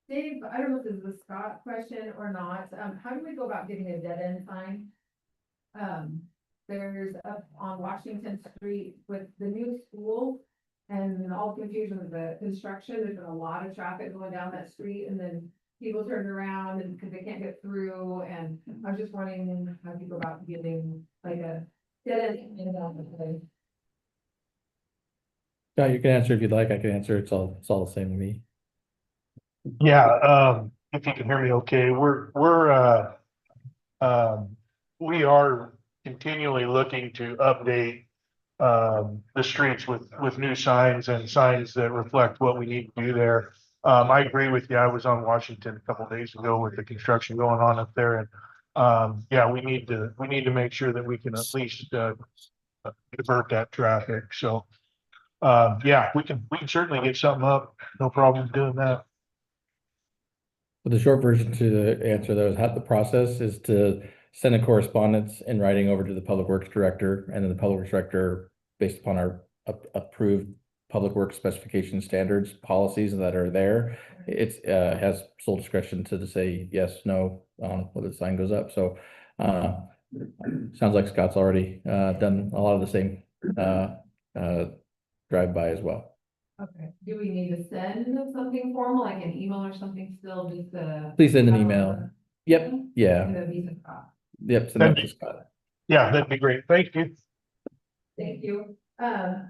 Dave, I don't know if this is a Scott question or not, how do we go about getting a dead end sign? There's up on Washington Street with the new school and all confusion with the construction, there's been a lot of traffic going down that street, and then people turn around and because they can't get through, and I was just wondering how you go about getting like a dead end in down the place. Yeah, you can answer if you'd like. I can answer. It's all the same to me. Yeah, if you can hear me okay, we are continually looking to update the streets with new signs and signs that reflect what we need to do there. I agree with you. I was on Washington a couple days ago with the construction going on up there, and yeah, we need to make sure that we can at least divert that traffic. So yeah, we can certainly get something up. No problem doing that. But the short version to the answer though is how the process is to send a correspondence in writing over to the Public Works Director, and then the Public Works Director, based upon our approved Public Works specification standards policies that are there, it's has sole discretion to say yes, no, whether the sign goes up. So sounds like Scott's already done a lot of the same drive-by as well. Okay, do we need to send something formal, like an email or something still, just Please send an email. Yep, yeah. And a visa copy? Yep, send that to Scott. Yeah, that'd be great. Thank you. Thank you. I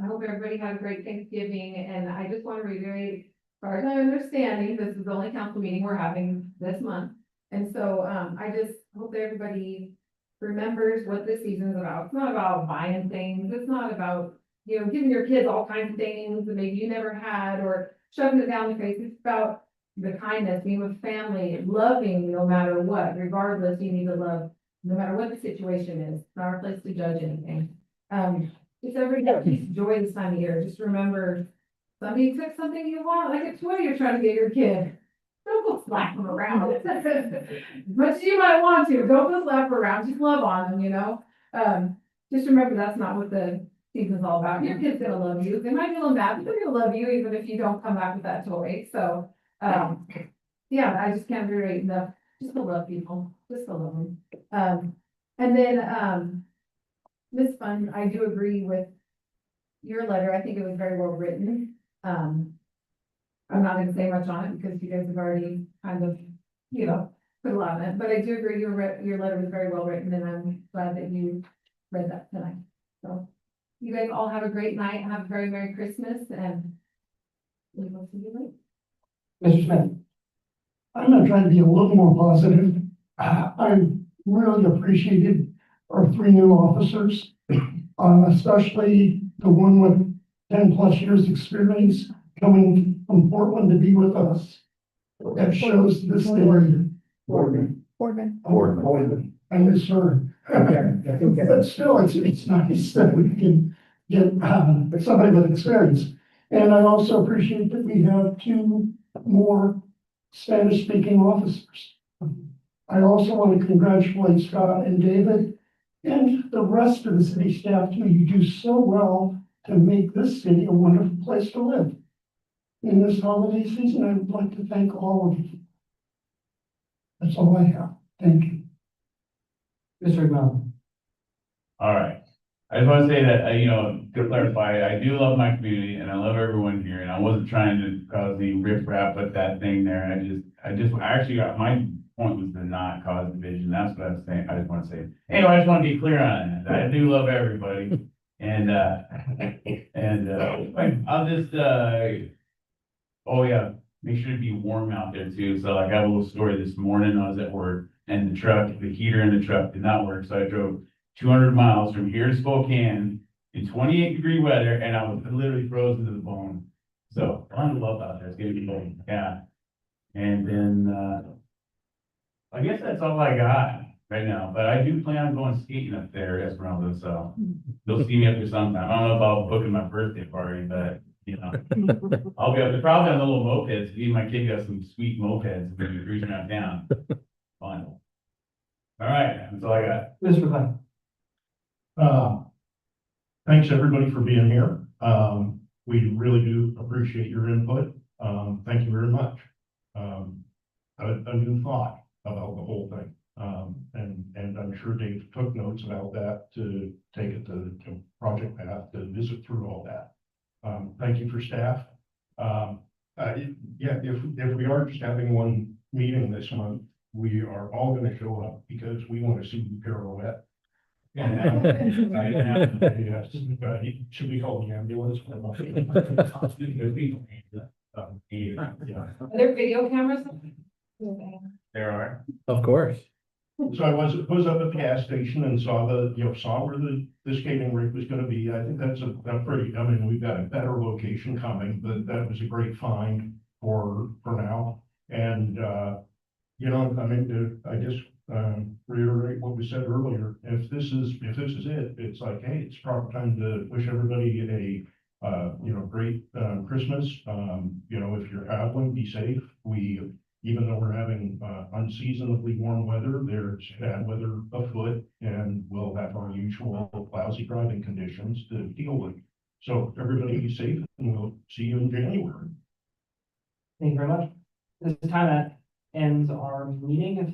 hope everybody had a great Thanksgiving, and I just want to reiterate, as far as my understanding, this is the only council meeting we're having this month. And so, I just hope that everybody remembers what this season is about. It's not about buying things. It's not about, giving your kids all kinds of things that maybe you never had, or shoving it down their face. It's about the kindness, being with family, loving no matter what, regardless, you need to love no matter what the situation is. It's not our place to judge anything. Just every day, just enjoy this time of year. Just remember, somebody took something you want, like a toy you're trying to get your kid. Don't go slap them around. As much as you might want to, don't go slap them around. Just love on them, Just remember that's not what the season's all about. Your kid's gonna love you. They might feel bad, but they're gonna love you even if you don't come back with that toy. So, yeah, I just can't reiterate enough. Just to love people, just to love them. And then, Ms. Fun, I do agree with your letter. I think it was very well written. I'm not gonna say much on it because you guys have already kind of, put a lot on it, but I do agree your letter was very well written, and I'm glad that you read that tonight. So you guys all have a great night. Have a very Merry Christmas, and we will see you later. Mr. Smith. I'm gonna try to be a little more positive. I really appreciated our 3 new officers, especially the one with 10+ years experience coming from Portland to be with us. That shows the standard. Boardman. I miss her. But still, it's nice that we can get somebody with experience. And I also appreciate that we have 2 more Spanish-speaking officers. I also want to congratulate Scott and David and the rest of the city staff too. You do so well to make this city a wonderful place to live. In this holiday season, I would like to thank all of you. That's all I have. Thank you. Mr. McMillan. All right. I just want to say that, to clarify, I do love my community and I love everyone here, and I wasn't trying to cause any riffraff with that thing there. I actually got, my point was to not cause division. That's what I was saying. I just want to say, anyway, I just want to be clear on that. I do love everybody. And, I'll just, oh yeah, make sure to be warm out there too. So like I have a little story this morning. I was at work and the heater in the truck did not work. So I drove 200 miles from here to Spokane in 28-degree weather, and I was literally frozen to the bone. So I love out there. It's gonna be cold. Yeah. And then, I guess that's all I got right now, but I do plan on going skating up there, Esmeralda, so you'll see me up there sometime. I don't know about booking my birthday party, but I'll be up there probably on the little mopeds. Me and my kid got some sweet mopeds. We'll be cruising around town. Fun. All right, that's all I got. Mr. Glenn. Thanks everybody for being here. We really do appreciate your input. Thank you very much. A new thought about the whole thing. And I'm sure Dave took notes about that to take it to project path to visit through all that. Thank you for staff. Yeah, if we are just having one meeting this month, we are all gonna show up because we want to see the pirouette. Yes, should we call the ambulance? Are there video cameras? There are. Of course. So I was up at the gas station and saw saw where the skating rink was gonna be. I think that's a pretty, I mean, we've got a better location coming, but that was a great find for now. And, I mean, I just, reiterate what we said earlier. If this is it, it's like, hey, it's probably time to wish everybody a great, Christmas. If you're traveling, be safe. Even though we're having unseasonably warm weather, there's bad weather afoot, and we'll have our usual lousy driving conditions to deal with. So everybody be safe, and we'll see you in January. Thank you very much. This is time that ends our meeting. If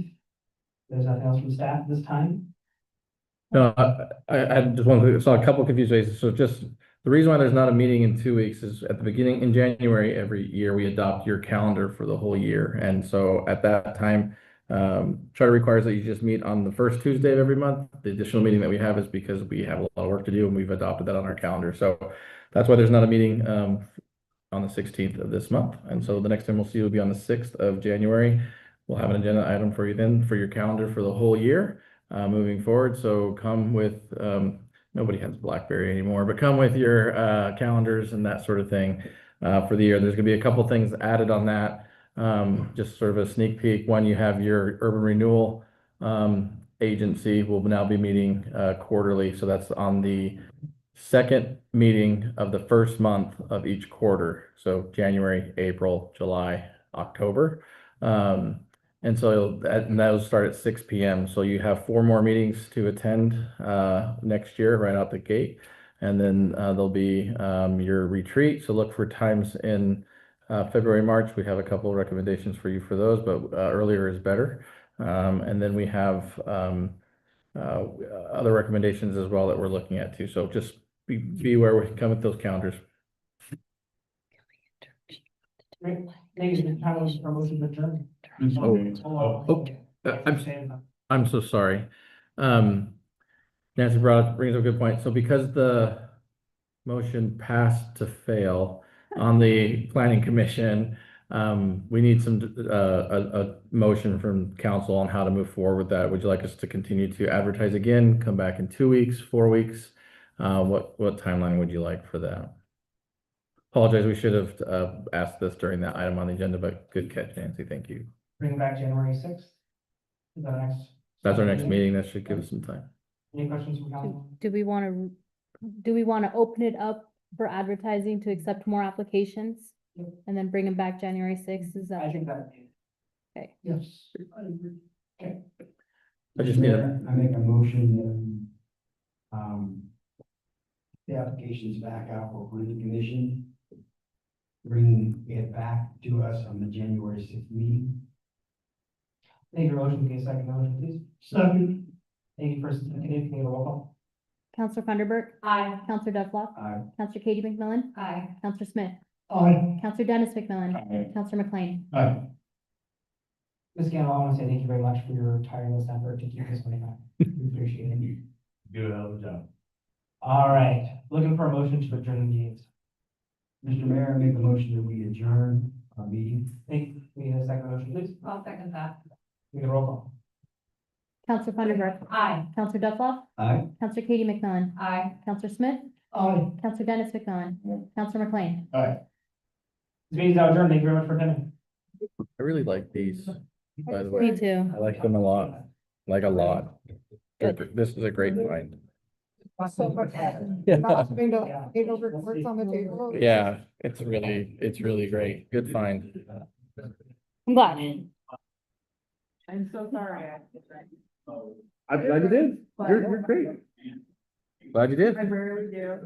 there's nothing else from staff at this time. No, I just want to, saw a couple confused faces. So just the reason why there's not a meeting in 2 weeks is at the beginning in January, every year we adopt your calendar for the whole year. And so at that time, charter requires that you just meet on the first Tuesday of every month. The additional meeting that we have is because we have a lot of work to do and we've adopted that on our calendar. So that's why there's not a meeting, on the 16th of this month. And so the next time we'll see will be on the 6th of January. We'll have an agenda item for you then for your calendar for the whole year, moving forward. So come with, nobody has BlackBerry anymore, but come with your calendars and that sort of thing for the year. There's gonna be a couple things added on that. Just sort of a sneak peek. One, you have your urban renewal agency will now be meeting quarterly. So that's on the second meeting of the first month of each quarter. So January, April, July, October. And so that'll start at 6 p.m. So you have 4 more meetings to attend next year right out the gate. And then there'll be your retreat. So look for times in February, March. We have a couple of recommendations for you for those, but earlier is better. And then we have other recommendations as well that we're looking at too. So just be aware we can come with those calendars. Great. Thank you. Time was for motion to adjourn. I'm so sorry. Nancy brings up a good point. So because the motion passed to fail on the planning commission, we need a motion from council on how to move forward with that. Would you like us to continue to advertise again, come back in 2 weeks, 4 weeks? What timeline would you like for that? Apologize, we should have asked this during that item on the agenda, but good catch, Nancy. Thank you. Bring back January 6th. Is that next? That's our next meeting. That should give us some time. Any questions from council? Do we want to open it up for advertising to accept more applications? Yep. And then bring them back January 6th? Is that? I think that. Okay. Yes, I agree. Okay. I just need I make a motion that, the application's back out for planning commission. Bring it back to us on the January 6th meeting. Thank you, motion. Can you second the motion, please? Second. Thank you, first and second. Can you roll call? Counselor Funderburk. Aye. Counselor Dufflock. Aye. Counselor Katie McMillan. Aye. Counselor Smith. Aye. Counselor Dennis McMillan. Aye. Counselor McLean. Aye. Ms. Gamble, I want to say thank you very much for your tireless effort to keep this going on. We appreciate it. You do a hell of a job. All right, looking for a motion to adjourn the meetings. Mr. Mayor, I make the motion that we adjourn our meeting. Thank, we need a second motion, please. I'll second that. We can roll call. Counselor Funderburk. Aye. Counselor Dufflock. Aye. Counselor Katie McMillan. Aye. Counselor Smith. Aye. Counselor Dennis McMillan. Counselor McLean. Aye. This meeting's now adjourned. Thank you very much for attending. I really like these, by the way. Me too. I like them a lot, like a lot. This is a great find. So much. Yeah. Not having to get over works on the table. Yeah, it's really great. Good find. I'm glad. I'm so sorry. I'm glad you did. You're great. Glad you did. I rarely do.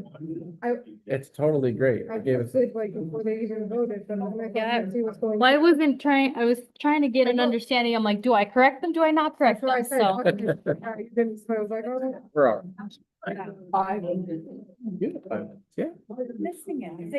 It's totally great. I I gave it. said like before they even voted, but I'm like, Yeah. let's see what's going. Well, I wasn't trying, I was trying to get an understanding. I'm like, do I correct them? Do I not correct That's what I them? said. So. Okay. I didn't, so I was like, oh. We're all- I. Yeah. Missing it.